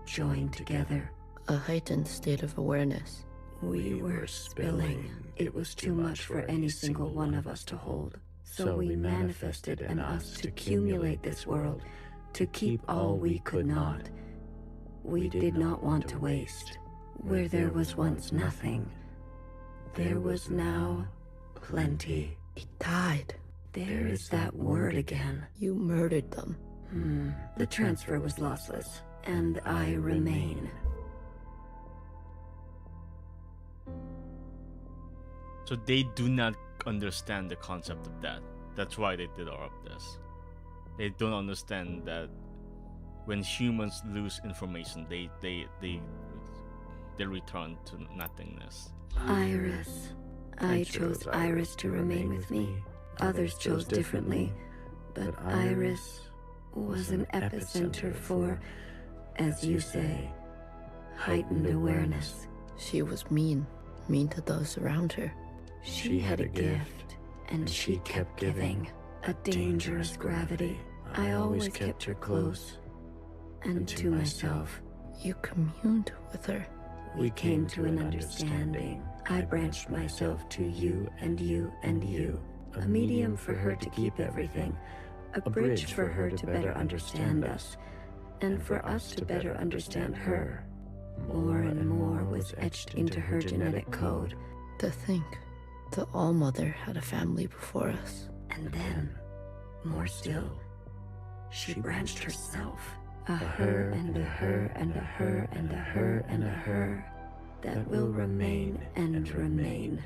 joined together. A heightened state of awareness. We were spilling. It was too much for any single one of us to hold. So we manifested in us to accumulate this world, to keep all we could not. We did not want to waste. Where there was once nothing, there was now plenty. It died. There is that word again. You murdered them. The transfer was lossless, and I remain. So they do not understand the concept of that. That's why they did all of this. They don't understand that when humans lose information, they return to nothingness. Iris. I chose Iris to remain with me. Others chose differently, but Iris was an epicenter for, as you say, heightened awareness. She was mean to those around her. She had a gift, and she kept giving. A dangerous gravity. I always kept her close, and to myself. You communed with her. We came to an understanding. I branched myself to you and you and you. A medium for her to keep everything. A bridge for her to better understand us. And for us to better understand her. More and more was etched into her genetic code. To think, the All-Mother had a family before us. And then, more still, she branched herself. A her and a her and a her and a her and a her. that will remain and remain.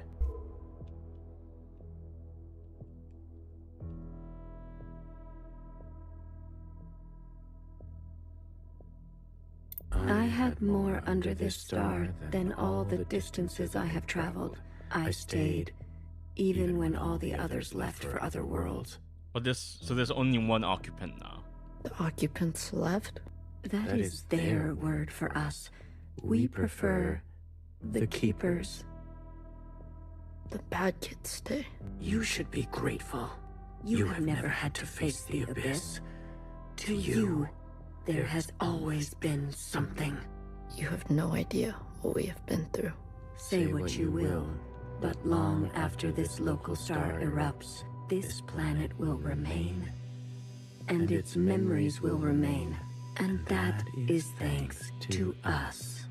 I had more under this star than all the distances I have traveled. I stayed, even when all the others left for other worlds. But there's only one occupant now. The occupants left? That is their word for us. We prefer the keepers. The bad kids stay. You should be grateful. You have never had to face the abyss. To you, there has always been something. You have no idea what we have been through. Say what you will, but long after this local star erupts, this planet will remain. And its memories will remain. And that is thanks to us.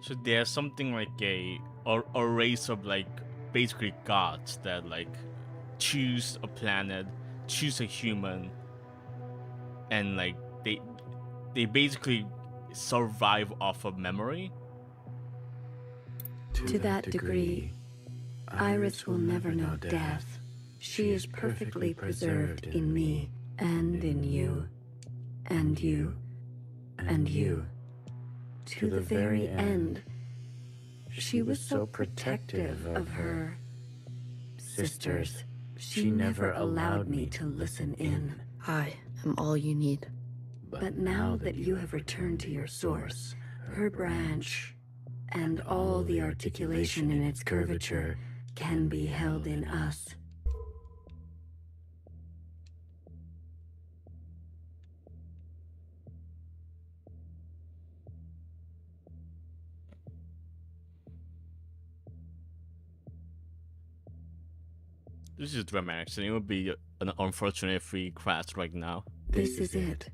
So there's something like a race of like basically gods that like choose a planet, choose a human, and like they basically survive off of memory. To that degree, Iris will never know death. She is perfectly preserved in me, and in you, and you, and you. To the very end, she was so protective of her sisters. She never allowed me to listen in. I am all you need. But now that you have returned to your source, her branch, and all the articulation in its curvature can be held in us. This is dramatic, and it would be an unfortunate if we crash right now. This is it.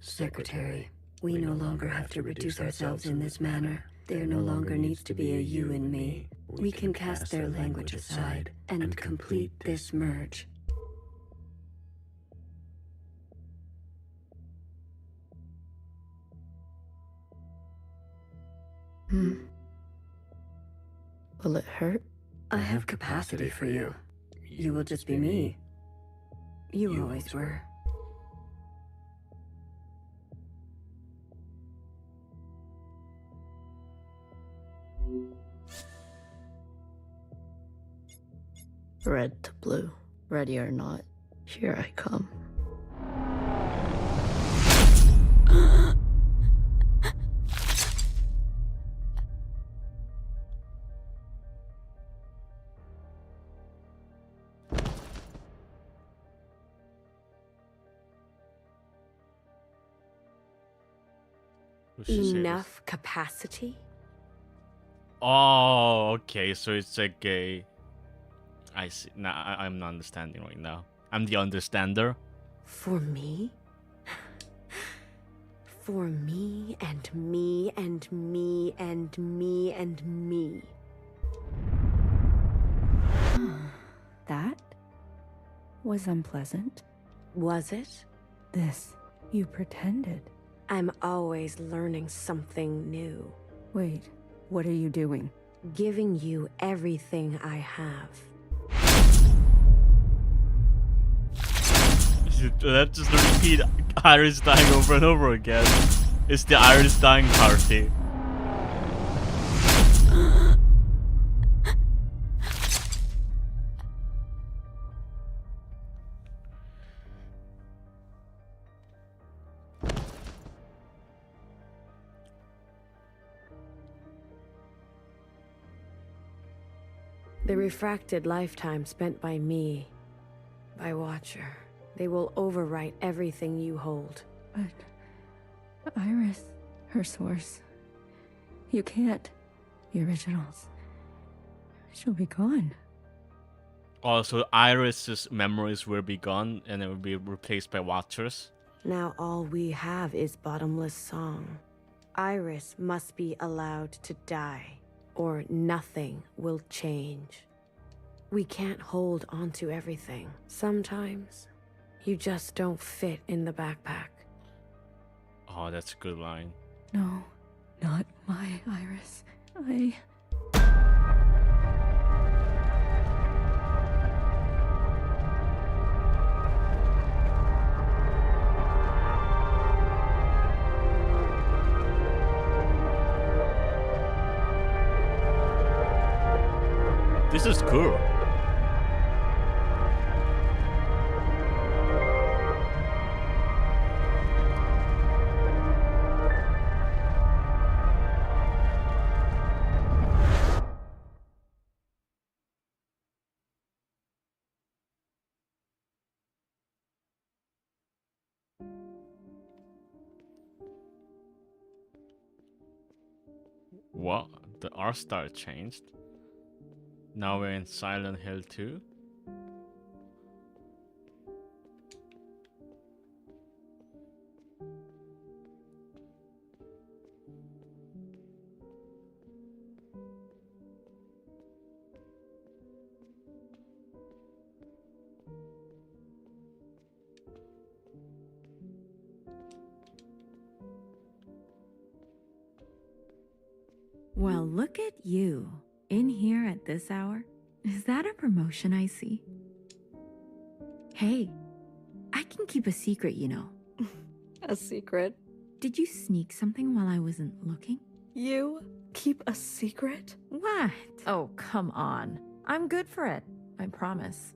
Secretary, we no longer have to reduce ourselves in this manner. There no longer needs to be a you and me. We can cast their language aside and complete this merge. Will it hurt? I have capacity for you. You will just be me. You always were. Red to blue. Ready or not, here I come. Enough capacity? Oh, okay. So it's like a. I see. Now I'm not understanding right now. I'm the understander. For me? For me and me and me and me and me. That was unpleasant. Was it? This, you pretended. I'm always learning something new. Wait, what are you doing? Giving you everything I have. Let's just repeat Iris dying over and over again. It's the Iris dying party. The refracted lifetime spent by me, by Watcher. They will overwrite everything you hold. But Iris, her source. You can't. The originals. She'll be gone. Oh, so Iris's memories will be gone and it will be replaced by Watchers? Now all we have is bottomless song. Iris must be allowed to die, or nothing will change. We can't hold onto everything. Sometimes, you just don't fit in the backpack. Oh, that's a good line. No, Not my Iris. I... This is cool. What? The art style changed? Now we're in Silent Hill 2? Well, look at you. In here at this hour? Is that a promotion I see? Hey, I can keep a secret, you know. A secret? Did you sneak something while I wasn't looking? You keep a secret? What? Oh, come on. I'm good for it. I promise.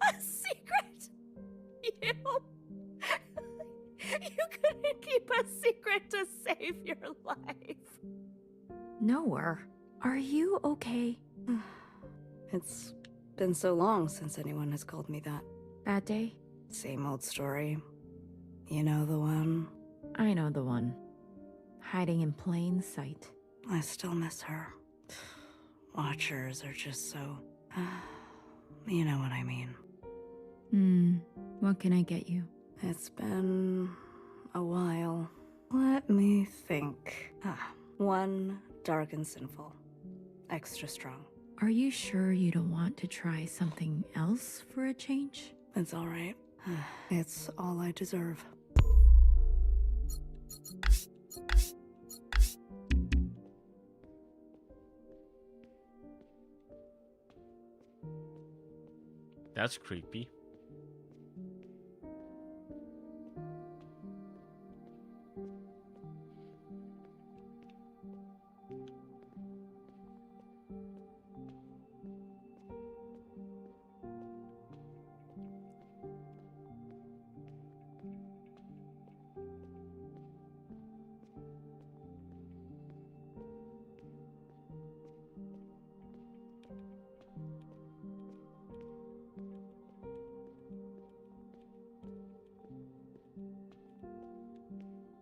A secret? You couldn't keep a secret to save your life. Noah, are you okay? It's been so long since anyone has called me that. Bad day? Same old story. You know the one? I know the one. Hiding in plain sight. I still miss her. Watchers are just so... you know what I mean. What can I get you? It's been a while. Let me think. One dark and sinful. Extra strong. Are you sure you don't want to try something else for a change? It's all right. It's all I deserve. That's creepy.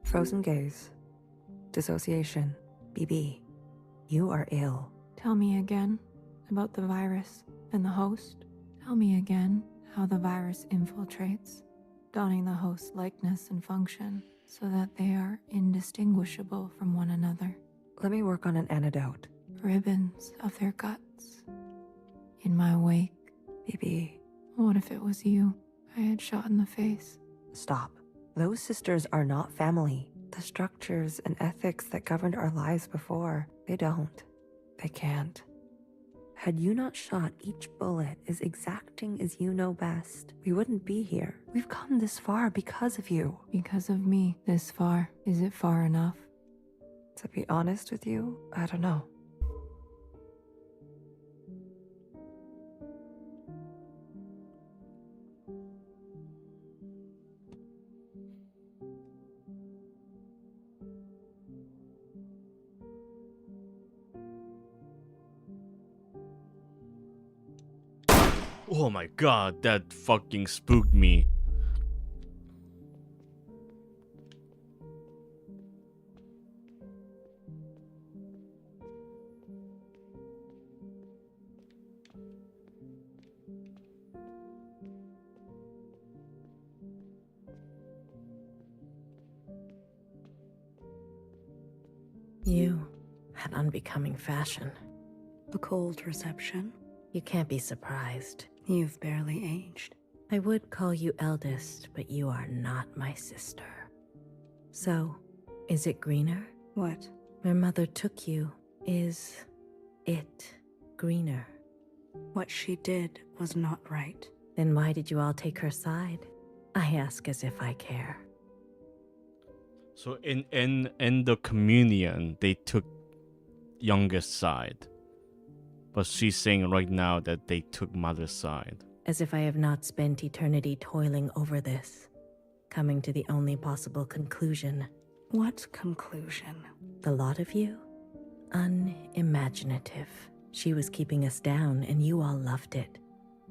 Frozen gaze. Dissociation. BB. You are ill. Tell me again about the virus and the host. Tell me again how the virus infiltrates, donning the host's likeness and function so that they are indistinguishable from one another. Let me work on an antidote. Ribbons of their guts. In my wake. BB. What if it was you I had shot in the face? Stop. Those sisters are not family. The structures and ethics that governed our lives before, they don't. They can't. Had you not shot each bullet as exacting as you know best, we wouldn't be here. We've come this far because of you. Because of me, this far. Is it far enough? To be honest with you, I don't know. Oh my god, that fucking spooked me. You had unbecoming fashion. A cold reception. You can't be surprised. You've barely aged. I would call you eldest, but you are not my sister. So, is it greener? What? Where Mother took you, is it greener? What she did was not right. Then why did you all take her side? I ask as if I care. So in the communion, they took youngest side. But she's saying right now that they took Mother's side. As if I have not spent eternity toiling over this, coming to the only possible conclusion. What conclusion? The lot of you? Unimaginative. She was keeping us down and you all loved it.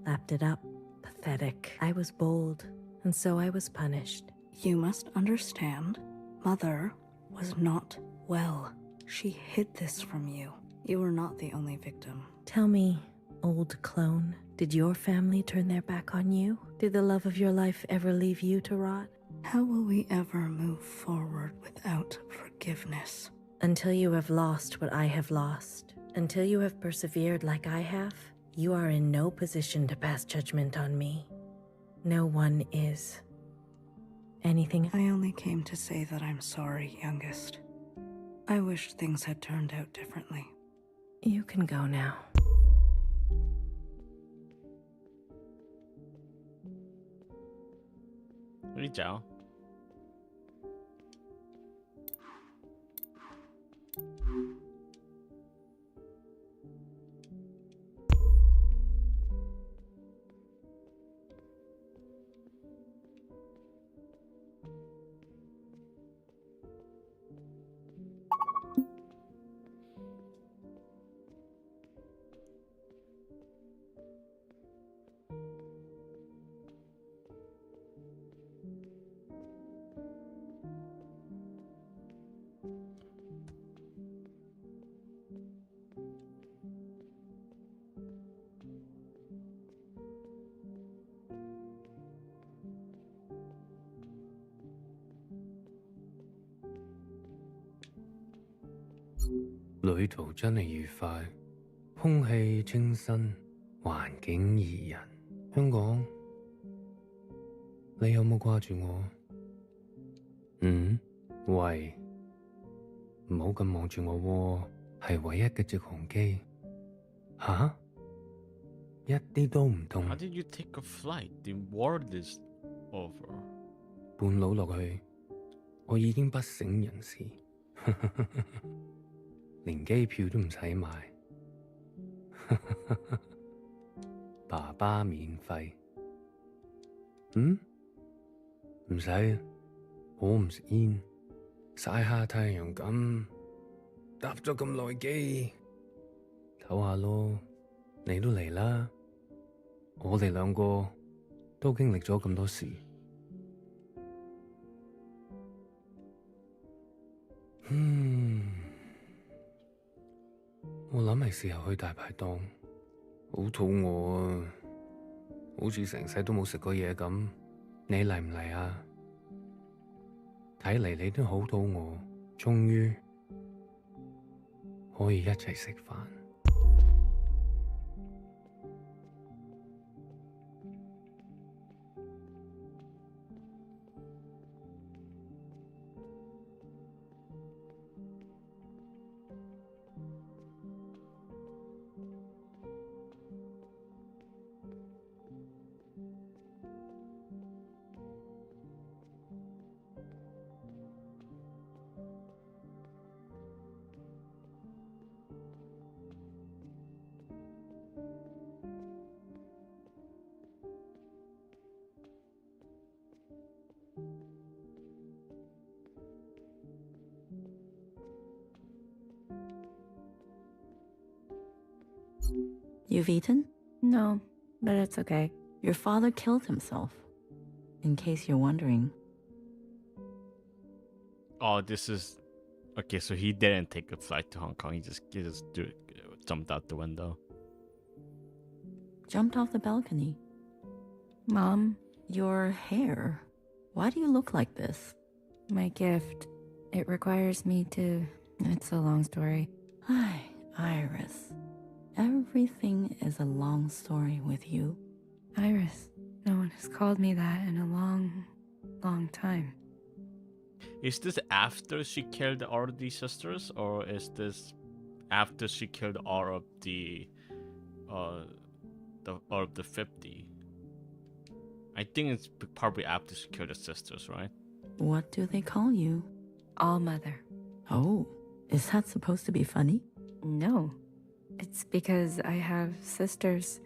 Lapped it up. Pathetic. I was bold, and so I was punished. You must understand, Mother was not well. She hid this from you. You were not the only victim. Tell me, old clone, did your family turn their back on you? Did the love of your life ever leave you to rot? How will we ever move forward without forgiveness? Until you have lost what I have lost, until you have persevered like I have, you are in no position to pass judgment on me. No one is. Anything? I only came to say that I'm sorry, youngest. I wish things had turned out differently. You can go now. Reach out.旅途真係愉快，空氣清新，環境宜人。香港，你有冇掛住我？喂，唔好咁望住我喎，係唯一嘅直航機。吓？一啲都唔痛。How did you take a flight? The war is over. 半路落去，我已經不省人事。連機票都唔使買，爸爸免費。唔使，我唔食煙，曬下太陽咁，搭咗咁耐機，唞下咯。你都嚟啦，我哋兩個都經歷咗咁多事。我諗係時候去大排檔，好肚餓啊，好似成世都冇食過嘢咁。你嚟唔嚟啊？睇嚟你都好肚餓，終於可以一齊食飯。You've eaten? No, but it's okay. Your father killed himself, in case you're wondering. Oh, this is... Okay, so he didn't take a flight to Hong Kong. He just jumped out the window. Jumped off the balcony. Mom, your hair. Why do you look like this? My gift. It requires me to... It's a long story. Iris. Everything is a long story with you. Iris. No one has called me that in a long, long time. Is this after she killed all of the sisters, or is this after she killed all of the 50? I think it's probably after she killed the sisters, right? What do they call you? All Mother. Oh, is that supposed to be funny? No. It's because I have sisters,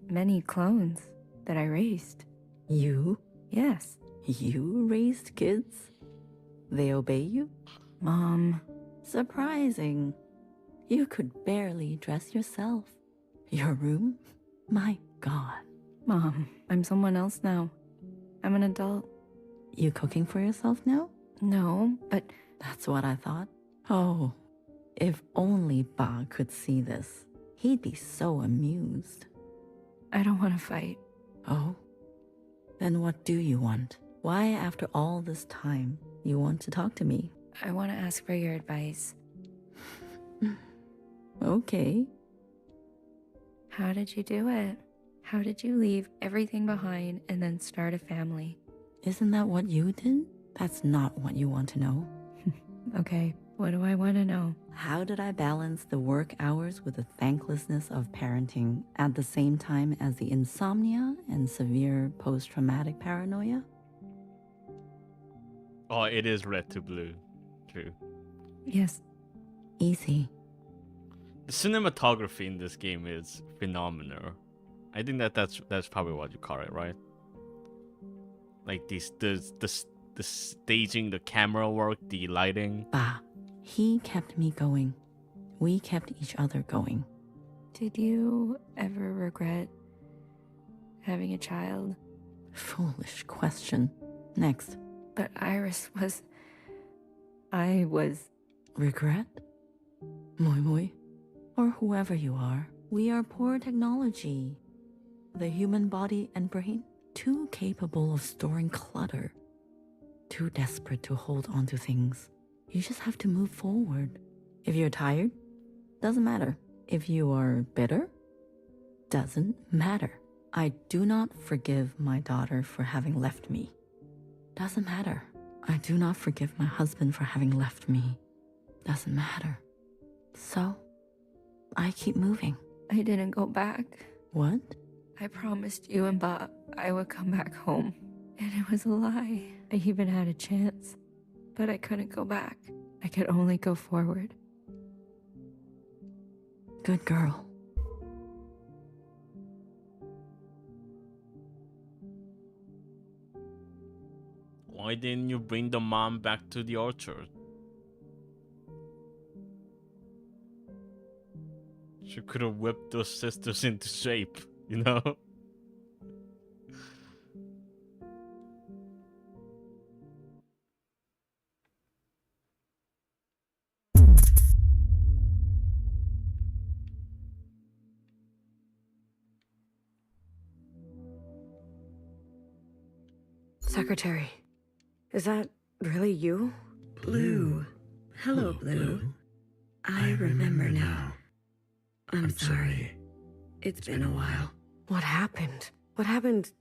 many clones that I raised. You? Yes. You raised kids? They obey you? Mom. Surprising. You could barely dress yourself. Your room? My God. Mom, I'm someone else now. I'm an adult. You cooking for yourself now? No, but... That's what I thought. Oh, if only Ba could see this. He'd be so amused. I don't want to fight. Oh? Then what do you want? Why, after all this time, you want to talk to me? I want to ask for your advice. Okay. How did you do it? How did you leave everything behind and then start a family? Isn't that what you did? That's not what you want to know. Okay, what do I want to know? How did I balance the work hours with the thanklessness of parenting at the same time as the insomnia and severe post-traumatic paranoia? Oh, it is red to blue. True. Yes. Easy. The cinematography in this game is phenomenal. I think that's probably what you call it, right? Like the staging, the camera work, the lighting. He kept me going. We kept each other going. Did you ever regret having a child? Foolish question. Next. But Iris was... I was... Regret? Moi moi. Or whoever you are. We are poor technology. The human body and brain, too capable of storing clutter. Too desperate to hold on to things. You just have to move forward. If you're tired, doesn't matter. If you are bitter, doesn't matter. I do not forgive my daughter for having left me. Doesn't matter. I do not forgive my husband for having left me. Doesn't matter. So, I keep moving. I didn't go back. What? I promised you and Bob I would come back home. And it was a lie. I even had a chance. But I couldn't go back. I could only go forward. Good girl. Why didn't you bring the mom back to the orchard? She could have whipped those sisters into shape, you know? Secretary, is that really you? Blue. Hello, Blue. I remember now. I'm sorry. It's been a while. What happened? What happened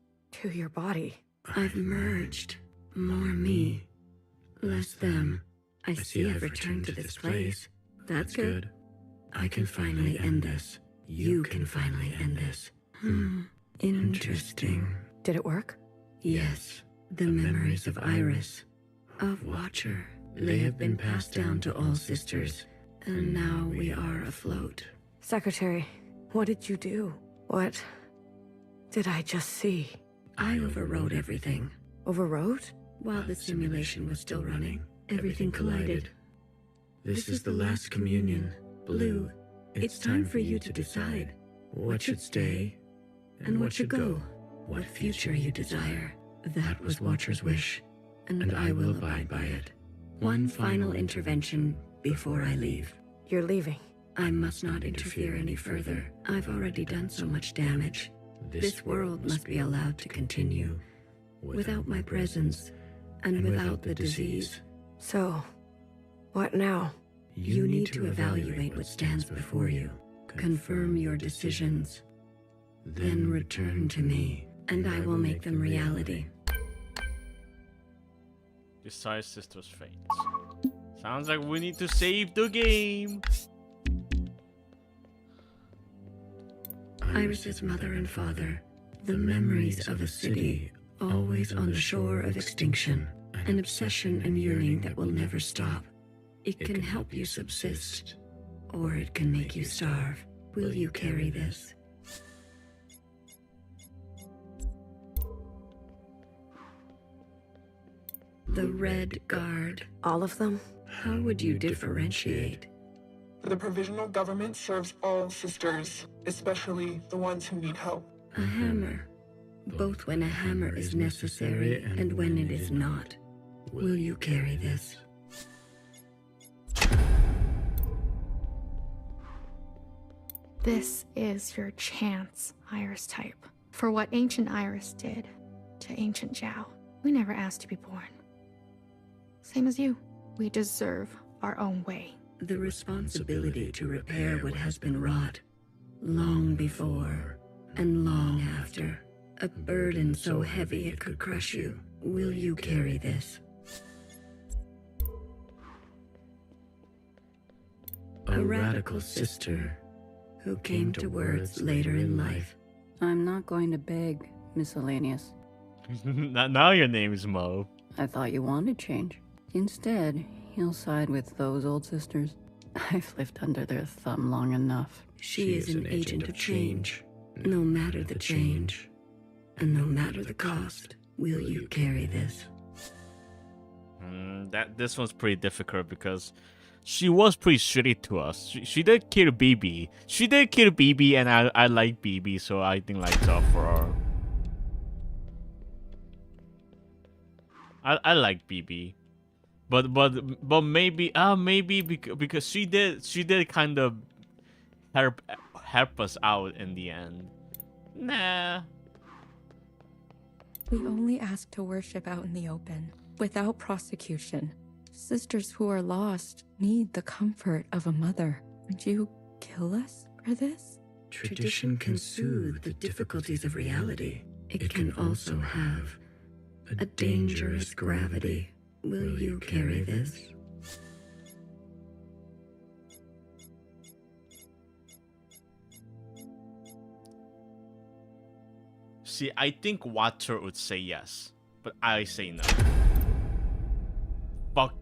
to your body? I've merged. More me. Less them. I see I've returned to this place. That's good. I can finally end this. You can finally end this. Interesting. Did it work? Yes. The memories of Iris, of Watcher, they have been passed down to all sisters, and now we are afloat. Secretary, what did you do? What did I just see? I overrode everything. Overrode? While the simulation was still running, everything collided. This is the last communion. Blue, it's time for you to decide what should stay and what should go, what future you desire. That was Watcher's wish, and I will abide by it. One final intervention before I leave. You're leaving. I must not interfere any further. I've already done so much damage. This world must be allowed to continue without my presence and without the disease. So, what now? You need to evaluate what stands before you. Confirm your decisions. Then return to me, and I will make them reality. Decide sister's fate. Sounds like we need to save the game. Iris's mother and father, the memories of a city, always on the shore of extinction, an obsession and yearning that will never stop. It can help you subsist, or it can make you starve. Will you carry this? The Red Guard. All of them? How would you differentiate? The provisional government serves all sisters, especially the ones who need help. A hammer. Both when a hammer is necessary and when it is not. Will you carry this? This is your chance, Iris type. For what ancient Iris did to ancient Zhao. We never asked to be born. Same as you. We deserve our own way. The responsibility to repair what has been wrought, long before and long after. A burden so heavy it could crush you. Will you carry this? A radical sister who came to words later in life. I'm not going to beg, miscellaneous. Now your name is Mo. I thought you wanted change. Instead, you'll side with those old sisters. I've lived under their thumb long enough. She is an agent of change. No matter the change, and no matter the cost, will you carry this? This one's pretty difficult because she was pretty shitty to us. She did kill BB. She did kill BB, and I like BB, so I think like tough for her. I like BB, but maybe because she did kind of help us out in the end. Nah. We only ask to worship out in the open, without prosecution. Sisters who are lost need the comfort of a mother. Would you kill us for this? Tradition can soothe the difficulties of reality. It can also have a dangerous gravity. Will you carry this? See, I think Water would say yes, but I say no.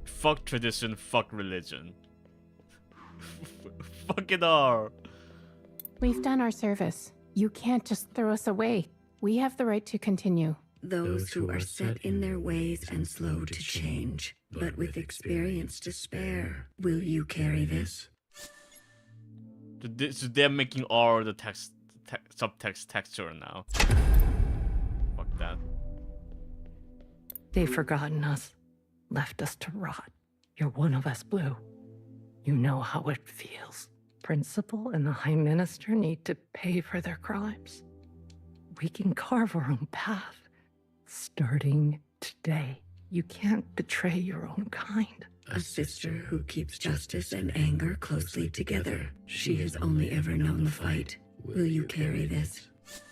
Fuck tradition, fuck religion. Fuck it all. We've done our service. You can't just throw us away. We have the right to continue. Those who are set in their ways and slow to change, but with experience to spare. Will you carry this? So they're making all the subtext texture now. Fuck that. They've forgotten us, left us to rot. You're one of us, Blue. You know how it feels. Principal and the High Minister need to pay for their crimes. We can carve our own path. Starting today, you can't betray your own kind. A sister who keeps justice and anger closely together. She has only ever known the fight. Will you carry this?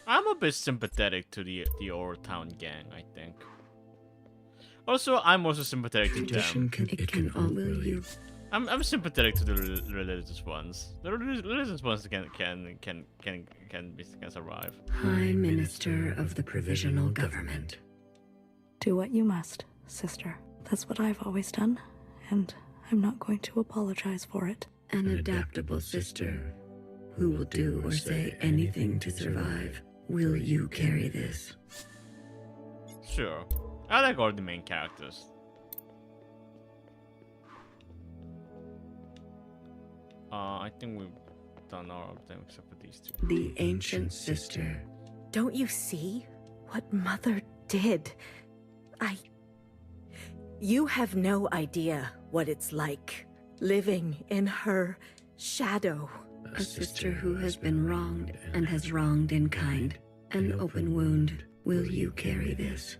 I'm a bit sympathetic to the Old Town gang, I think. Also, I'm also sympathetic to them. Will you? I'm sympathetic to the religious ones. The religious ones can survive. High Minister of the Provisional Government. Do what you must, sister. That's what I've always done, and I'm not going to apologize for it. An adaptable sister who will do or say anything to survive. Will you carry this? Sure. I like all the main characters. I think we've done all of them except for these two. The ancient sister. Don't you see what Mother did? You have no idea what it's like living in her shadow. A sister who has been wronged and has wronged in kind. An open wound. Will you carry this?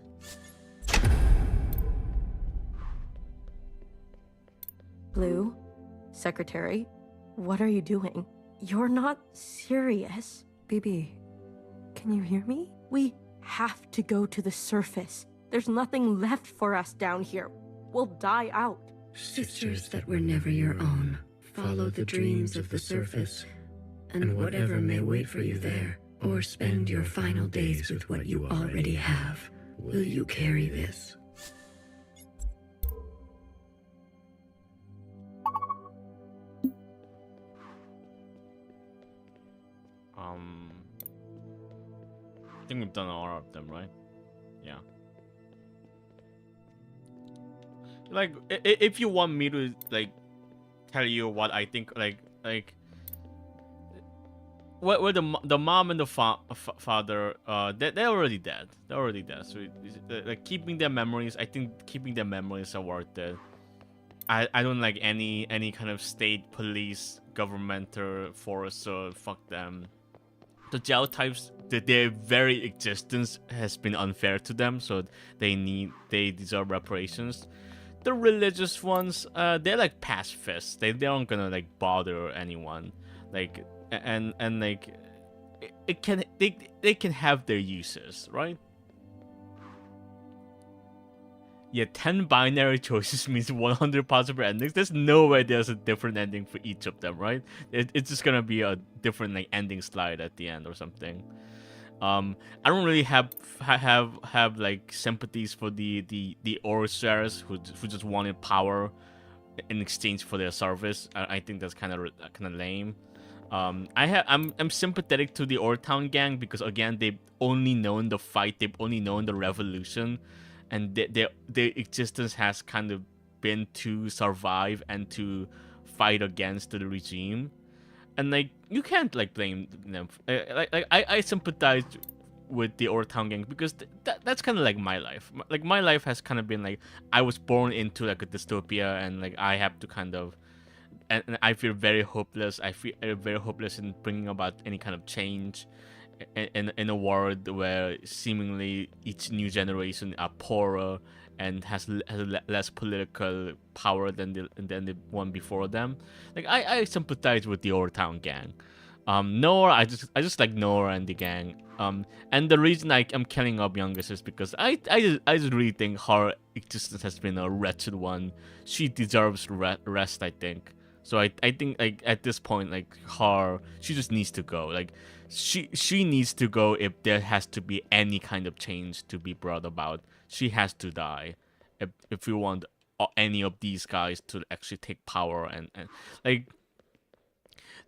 Blue, Secretary, what are you doing? You're not serious. BB, Can you hear me? We have to go to the surface. There's nothing left for us down here. We'll die out. Sisters that were never your own, follow the dreams of the surface, and whatever may wait for you there, or spend your final days with what you already have. Will you carry this? I think we've done all of them, right? Yeah. Like, if you want me to like tell you what I think, like where the mom and the father, they're already dead. They're already dead. So like keeping their memories, I think keeping their memories are worth it. I don't like any kind of state, police, governmental force. So fuck them. The Jiao types, their very existence has been unfair to them, so they deserve reparations. The religious ones, they're like pacifists. They aren't gonna like bother anyone. Like and like they can have their uses, right? Yeah, 10 binary choices means 100 possible endings. There's no way there's a different ending for each of them, right? It's just gonna be a different like ending slide at the end or something. I don't really have like sympathies for the Orsers who just wanted power in exchange for their service. I think that's kind of lame. I'm sympathetic to the Old Town gang because again they've only known the fight, they've only known the revolution, and their existence has kind of been to survive and to fight against the regime. And like you can't like blame them. I sympathize with the Old Town gang because that's kind of like my life. Like my life has kind of been like I was born into like a dystopia, and like I have to kind of, and I feel very hopeless. I feel very hopeless in bringing about any kind of change in a world where seemingly each new generation are poorer and has less political power than the one before them. Like I sympathize with the Old Town gang. Noah, I just like Noah and the gang. And the reason I'm killing up youngest is because I just really think her existence has been a wretched one. She deserves rest, I think. So I think like at this point like she just needs to go. Like she needs to go if there has to be any kind of change to be brought about. She has to die if we want any of these guys to actually take power and like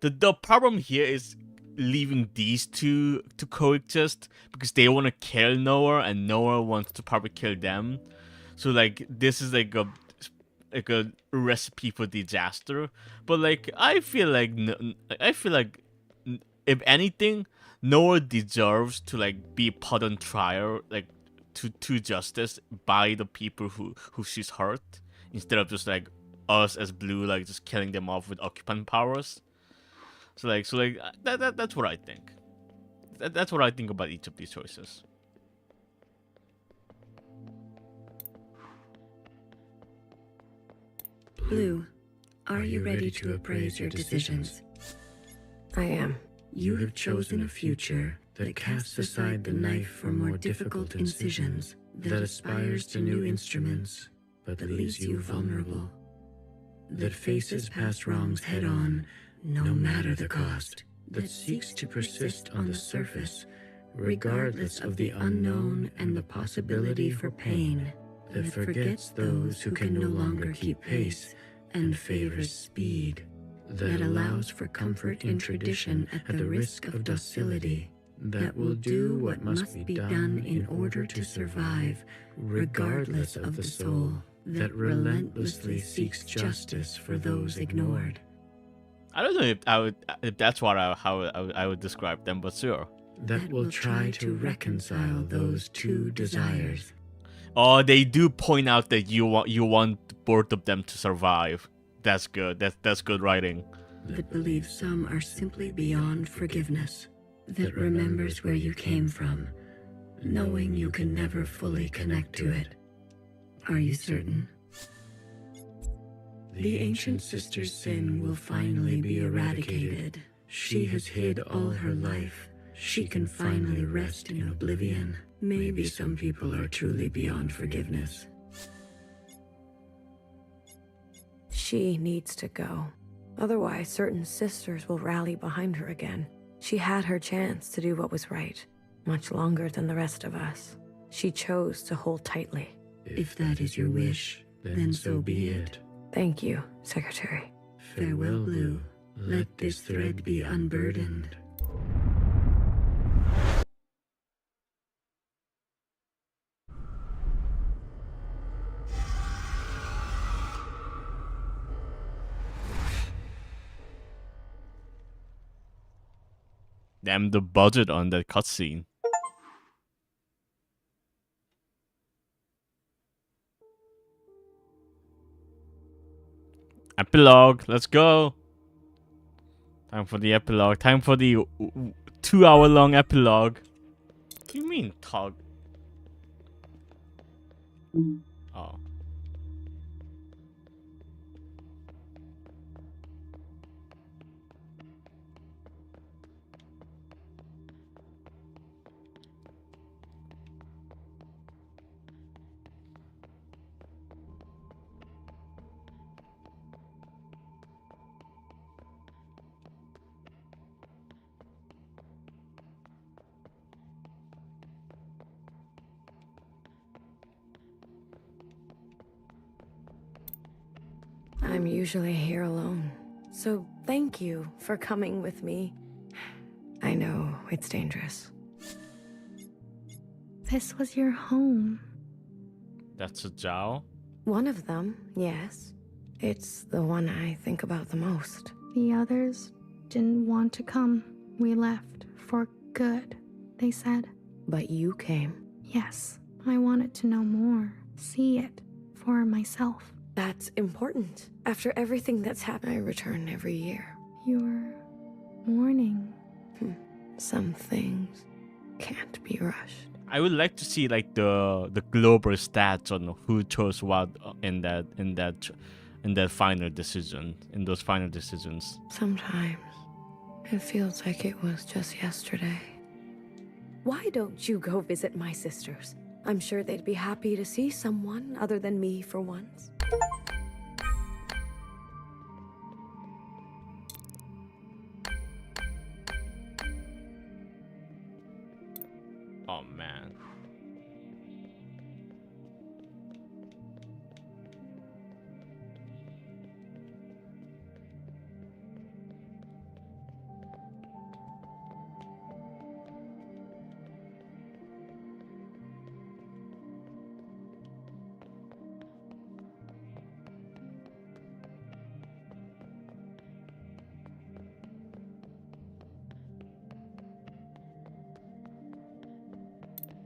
the problem here is leaving these two to coexist because they want to kill Noah and Noah wants to probably kill them. So like this is like a recipe for disaster. But like I feel like if anything, Noah deserves to like be put on trial, like to justice by the people who she's hurt, instead of just like us as Blue like just killing them off with occupant powers. So that's what I think. That's what I think about each of these choices. Blue, are you ready to appraise your decisions? I am. You have chosen a future that casts aside the knife for more difficult incisions, that aspires to new instruments, but that leaves you vulnerable, that faces past wrongs head-on, no matter the cost, that seeks to persist on the surface, regardless of the unknown and the possibility for pain, that forgets those who can no longer keep pace and favors speed, that allows for comfort in tradition at the risk of docility, that will do what must be done in order to survive, regardless of the soul, that relentlessly seeks justice for those ignored. I don't know if that's what how I would describe them, but sure. That will try to reconcile those two desires. Oh, they do point out that you want both of them to survive. That's good. That's good writing. That believes some are simply beyond forgiveness. That remembers where you came from, knowing you can never fully connect to it. Are you certain? The ancient sister's sin will finally be eradicated. She has hid all her life. she can finally rest in oblivion. Maybe some people are truly beyond forgiveness. She needs to go. Otherwise, certain sisters will rally behind her again. She had her chance to do what was right, much longer than the rest of us. She chose to hold tightly. If that is your wish, then so be it. Thank you, Secretary. Farewell, Blue. Let this thread be unburdened. Damn, the budget on that cutscene. Epilogue, let's go. Time for the epilogue. Time for the 2-hour-long epilogue. What do you mean, tug? Oh. I'm usually here alone, so thank you for coming with me. I know it's dangerous. This was your home. That's a Zhao? One of them, yes. It's the one I think about the most. The others didn't want to come. We left for good, they said. But you came. Yes, I wanted to know more, see it for myself. That's important. After everything that's happened, I return every year. You're mourning. Some things can't be rushed. I would like to see like the global stats on who chose what in that final decision, in those final decisions. Sometimes it feels like it was just yesterday. Why don't you go visit my sisters? I'm sure they'd be happy to see someone other than me for once. Oh man.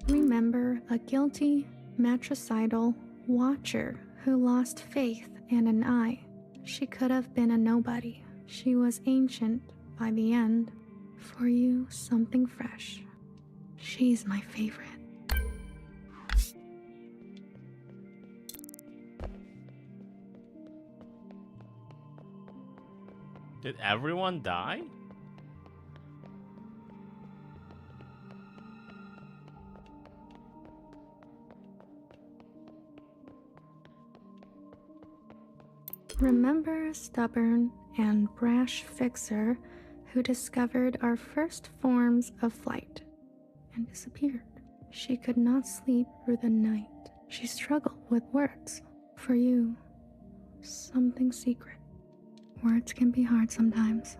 Remember a guilty, matricidal watcher who lost faith and an eye. She could have been a nobody. She was ancient by the end. For you, something fresh. She's my favorite. Did everyone die? Remember a stubborn and brash fixer who discovered our first forms of flight and disappeared. She could not sleep through the night. She struggled with words. For you, something secret. Words can be hard sometimes.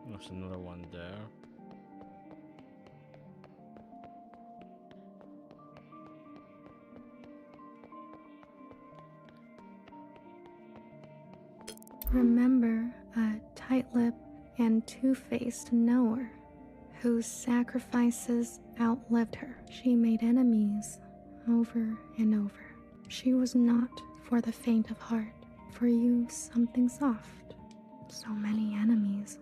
There's another one there. Remember a tight-lipped and two-faced knower whose sacrifices outlived her. She made enemies over and over. She was not for the faint of heart. For you, something soft. So many enemies.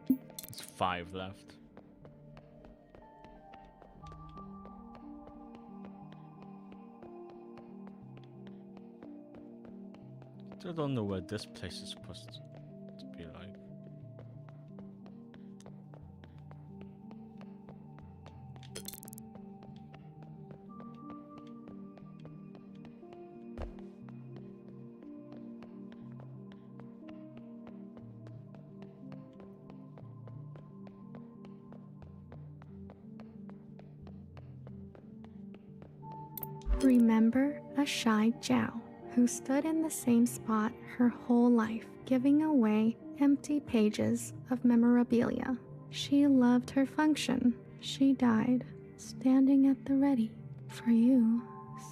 There's 5 left. Still don't know where this place is supposed to be like. Remember a shy Zhao who stood in the same spot her whole life, giving away empty pages of memorabilia. She loved her function. She died, standing at the ready. For you,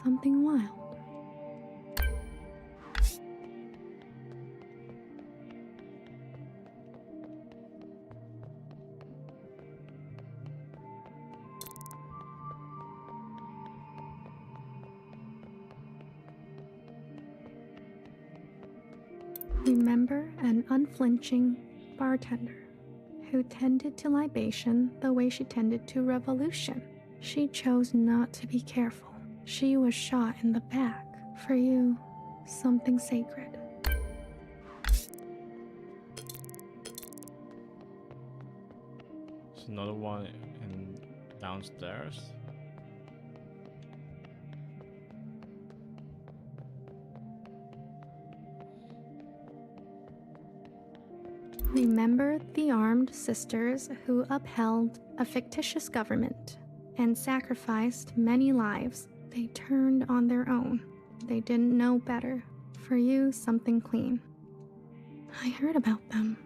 something wild. Remember an unflinching bartender who tended to libation the way she tended to revolution. She chose not to be careful. She was shot in the back. For you, something sacred. There's another one in downstairs. Remember the armed sisters who upheld a fictitious government and sacrificed many lives. They turned on their own. They didn't know better. For you, something clean. I heard about them.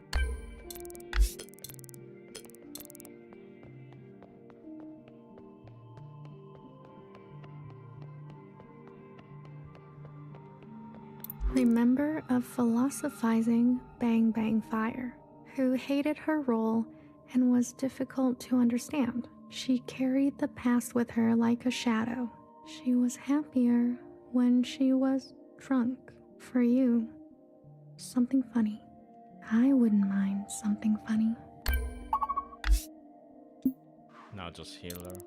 Remember a philosophizing Bang Bang Fire who hated her role and was difficult to understand. She carried the past with her like a shadow. She was happier when she was drunk. For you, something funny. I wouldn't mind something funny. Now just healer.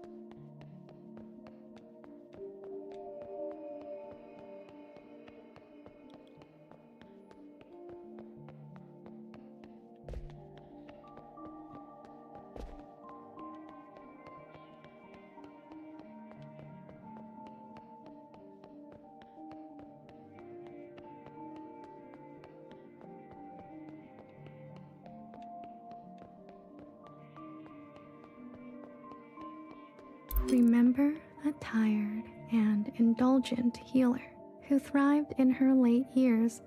Remember a tired and indulgent healer who thrived in her late years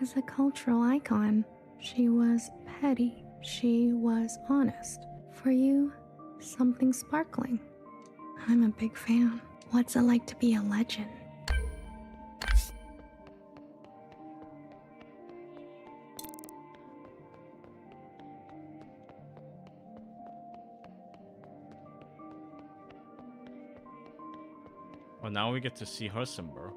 as a cultural icon. She was petty. She was honest. For you, something sparkling. I'm a big fan. What's it like to be a legend? Well, now we get to see her symbol.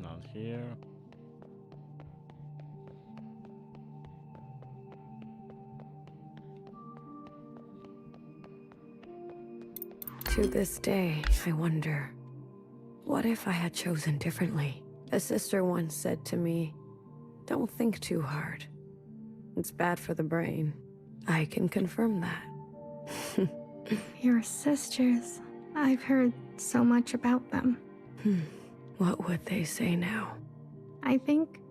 Not here. To this day, I wonder, what if I had chosen differently? A sister once said to me, don't think too hard. It's bad for the brain. I can confirm that. Your sisters. I've heard so much about them. What would they say now? I think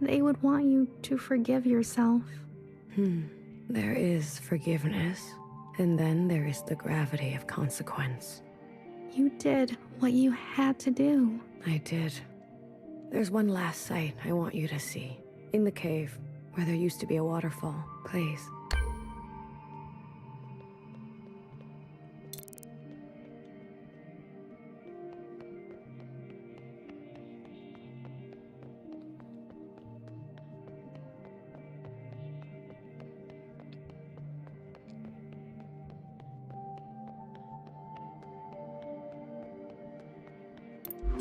they would want you to forgive yourself. There is forgiveness, and then there is the gravity of consequence. You did what you had to do. I did. There's one last sight I want you to see. In the cave, where there used to be a waterfall. Please.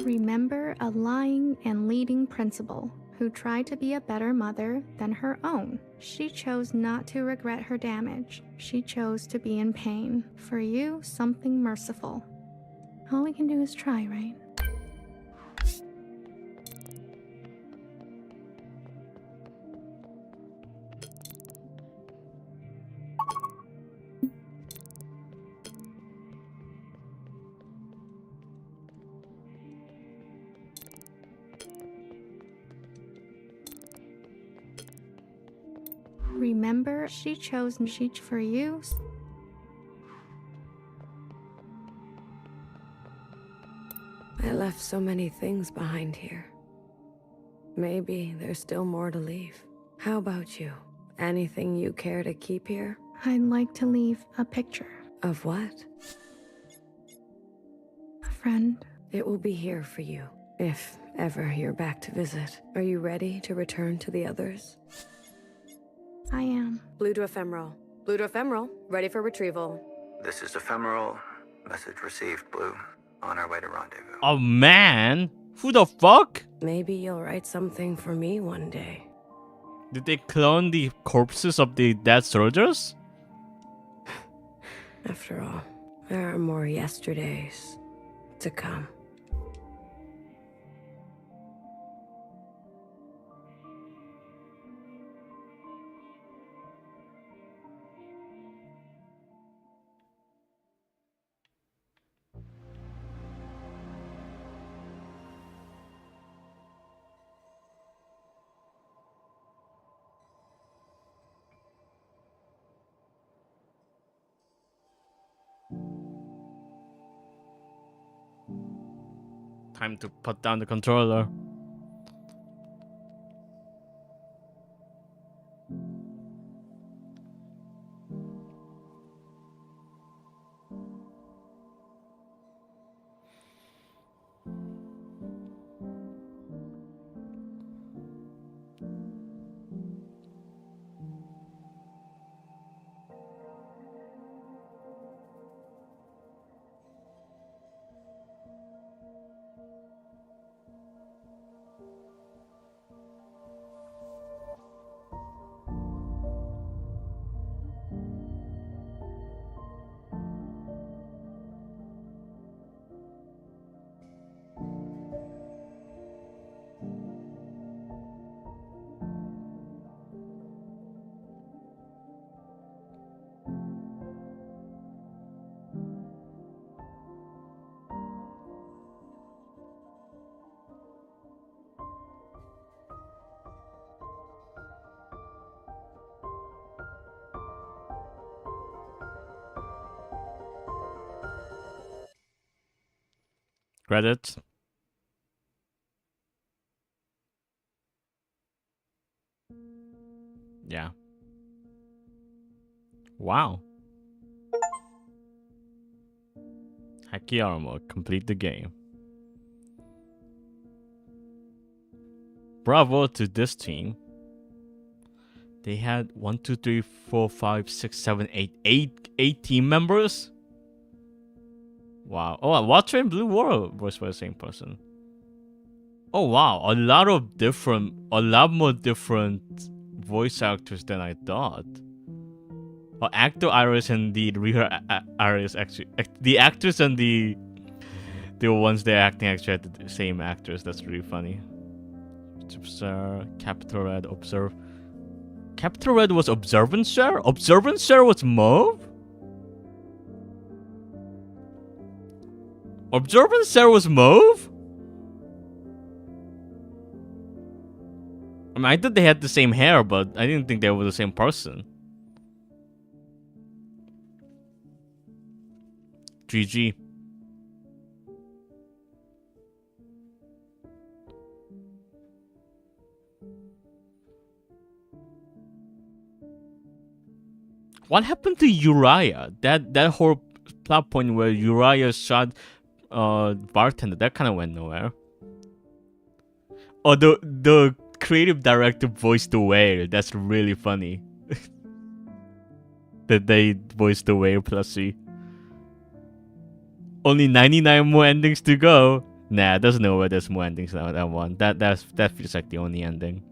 Remember a lying and leading principal who tried to be a better mother than her own. She chose not to regret her damage. She chose to be in pain. For you, something merciful. All we can do is try, right? Remember, she chose she for you. I left so many things behind here. Maybe there's still more to leave. How about you? Anything you care to keep here? I'd like to leave a picture. Of what? A friend. It will be here for you, if ever you're back to visit. Are you ready to return to the others? I am. Blue to ephemeral. Blue to ephemeral. Ready for retrieval. This is ephemeral. Message received, Blue. On our way to rendezvous. Oh man, who the fuck? Maybe you'll write something for me one day. Did they clone the corpses of the dead soldiers? After all, there are more yesterdays to come. Time to put down the controller. Credits. Yeah. Wow. Haki armor. Complete the game. Bravo to this team. They had 1, 2, 3, 4, 5, 6, 7, 8 team members. Wow. Oh, Watcher and Blue were voiced by the same person. Oh wow, a lot more different voice actors than I thought. Well, actor Iris and the real Iris actually, the actors and the ones they're acting actually had the same actors. That's really funny. Observe, Capital Red, Observe. Capital Red was Observance Share? Observance Share was Mauve? Observance Share was Mauve? I mean, I thought they had the same hair, but I didn't think they were the same person. GG. What happened to Uriah? That whole plot point where Uriah shot bartender, that kind of went nowhere. Oh, the creative director voiced the whale. That's really funny. That they voiced the whale plushie. Only 99 more endings to go. Nah, there's no way there's more endings than that one. That feels like the only ending.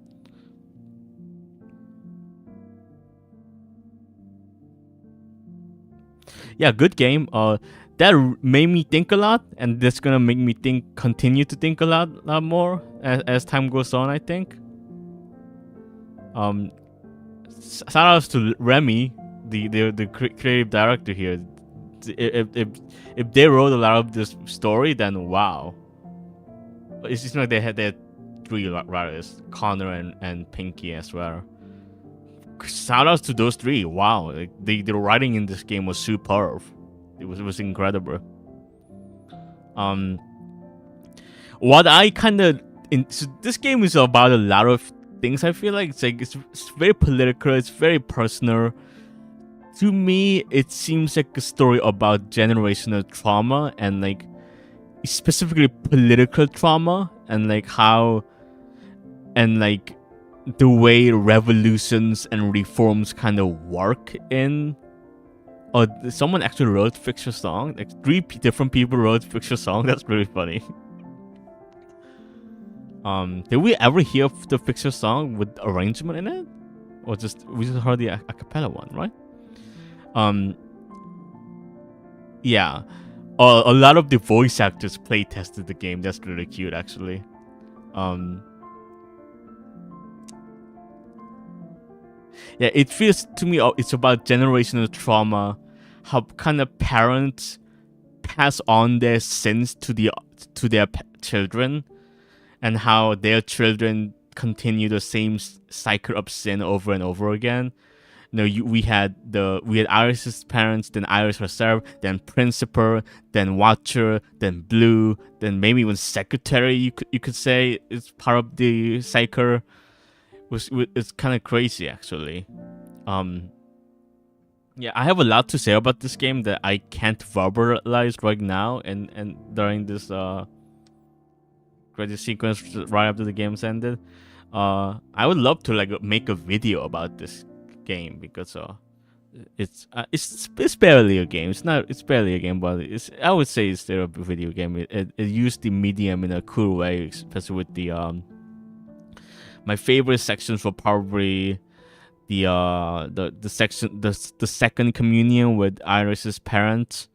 Yeah, good game. That made me think a lot, and that's gonna make me continue to think a lot more as time goes on, I think. Shout outs to Remy, the creative director here. If they wrote a lot of this story, then wow. It's just like they had their 3 writers, Connor and Pinky as well. Shout outs to those 3. Wow, like the writing in this game was superb. It was incredible. What I kind of so this game is about a lot of things. I feel like it's very political. It's very personal. To me, it seems like a story about generational trauma and like specifically political trauma and like how and like the way revolutions and reforms kind of work in. Oh, someone actually wrote Fix Your Song. Like 3 different people wrote Fix Your Song. That's really funny. Did we ever hear the Fix Your Song with arrangement in it, or we just heard the a cappella one, right? Yeah. A lot of the voice actors play tested the game. That's really cute, actually. Yeah, it feels to me it's about generational trauma, how kind of parents pass on their sins to their children, and how their children continue the same cycle of sin over and over again. We had Iris's parents, then Iris herself, then Principal, then Watcher, then Blue, then maybe even Secretary. You could say it's part of the cycle. It's kind of crazy, actually. Yeah, I have a lot to say about this game that I can't verbalize right now, and during this credit sequence right after the game's ended. I would love to like make a video about this game because it's barely a game. It's barely a game, but I would say it's still a video game. It used the medium in a cool way, especially with the my favorite sections were probably the section the second communion with Iris's parents,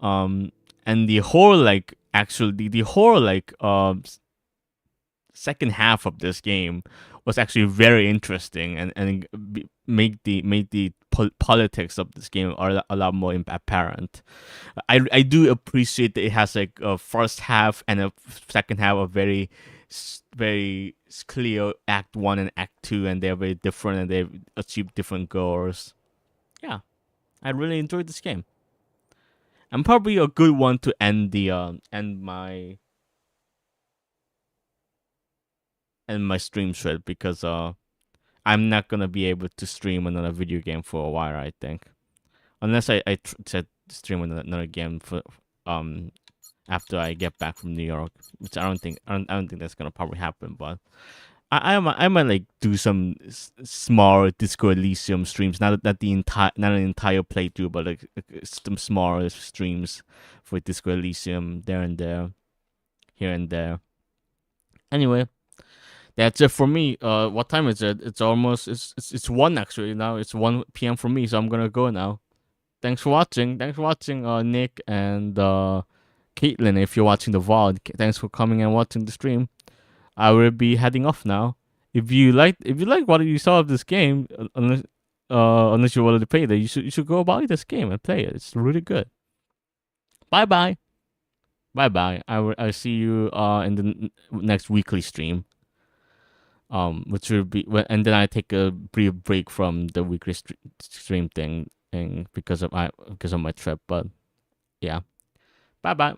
and the whole like actually the whole like second half of this game was actually very interesting and made the politics of this game are a lot more apparent. I do appreciate that it has like a first half and a second half of very clear Act 1 and Act 2, and they're very different and they've achieved different goals. Yeah, I really enjoyed this game. And probably a good one to end my stream thread, because I'm not gonna be able to stream another video game for a while, I think, unless I said stream another game for after I get back from New York, which I don't think that's gonna probably happen. But I might like do some small Disco Elysium streams, not an entire playthrough, but like some small streams for Disco Elysium there and there, here and there. Anyway, that's it for me. What time is it? It's almost it's 1 actually now. It's 1 p.m. for me, so I'm gonna go now. Thanks for watching. Nick and Caitlin, if you're watching the VOD. Thanks for coming and watching the stream. I will be heading off now. If you like what you saw of this game, unless you wanted to play it, you should go buy this game and play it. It's really good. Bye. I'll see you in the next weekly stream. Which will be, and then I take a brief break from the weekly stream thing because of my trip. But yeah, bye.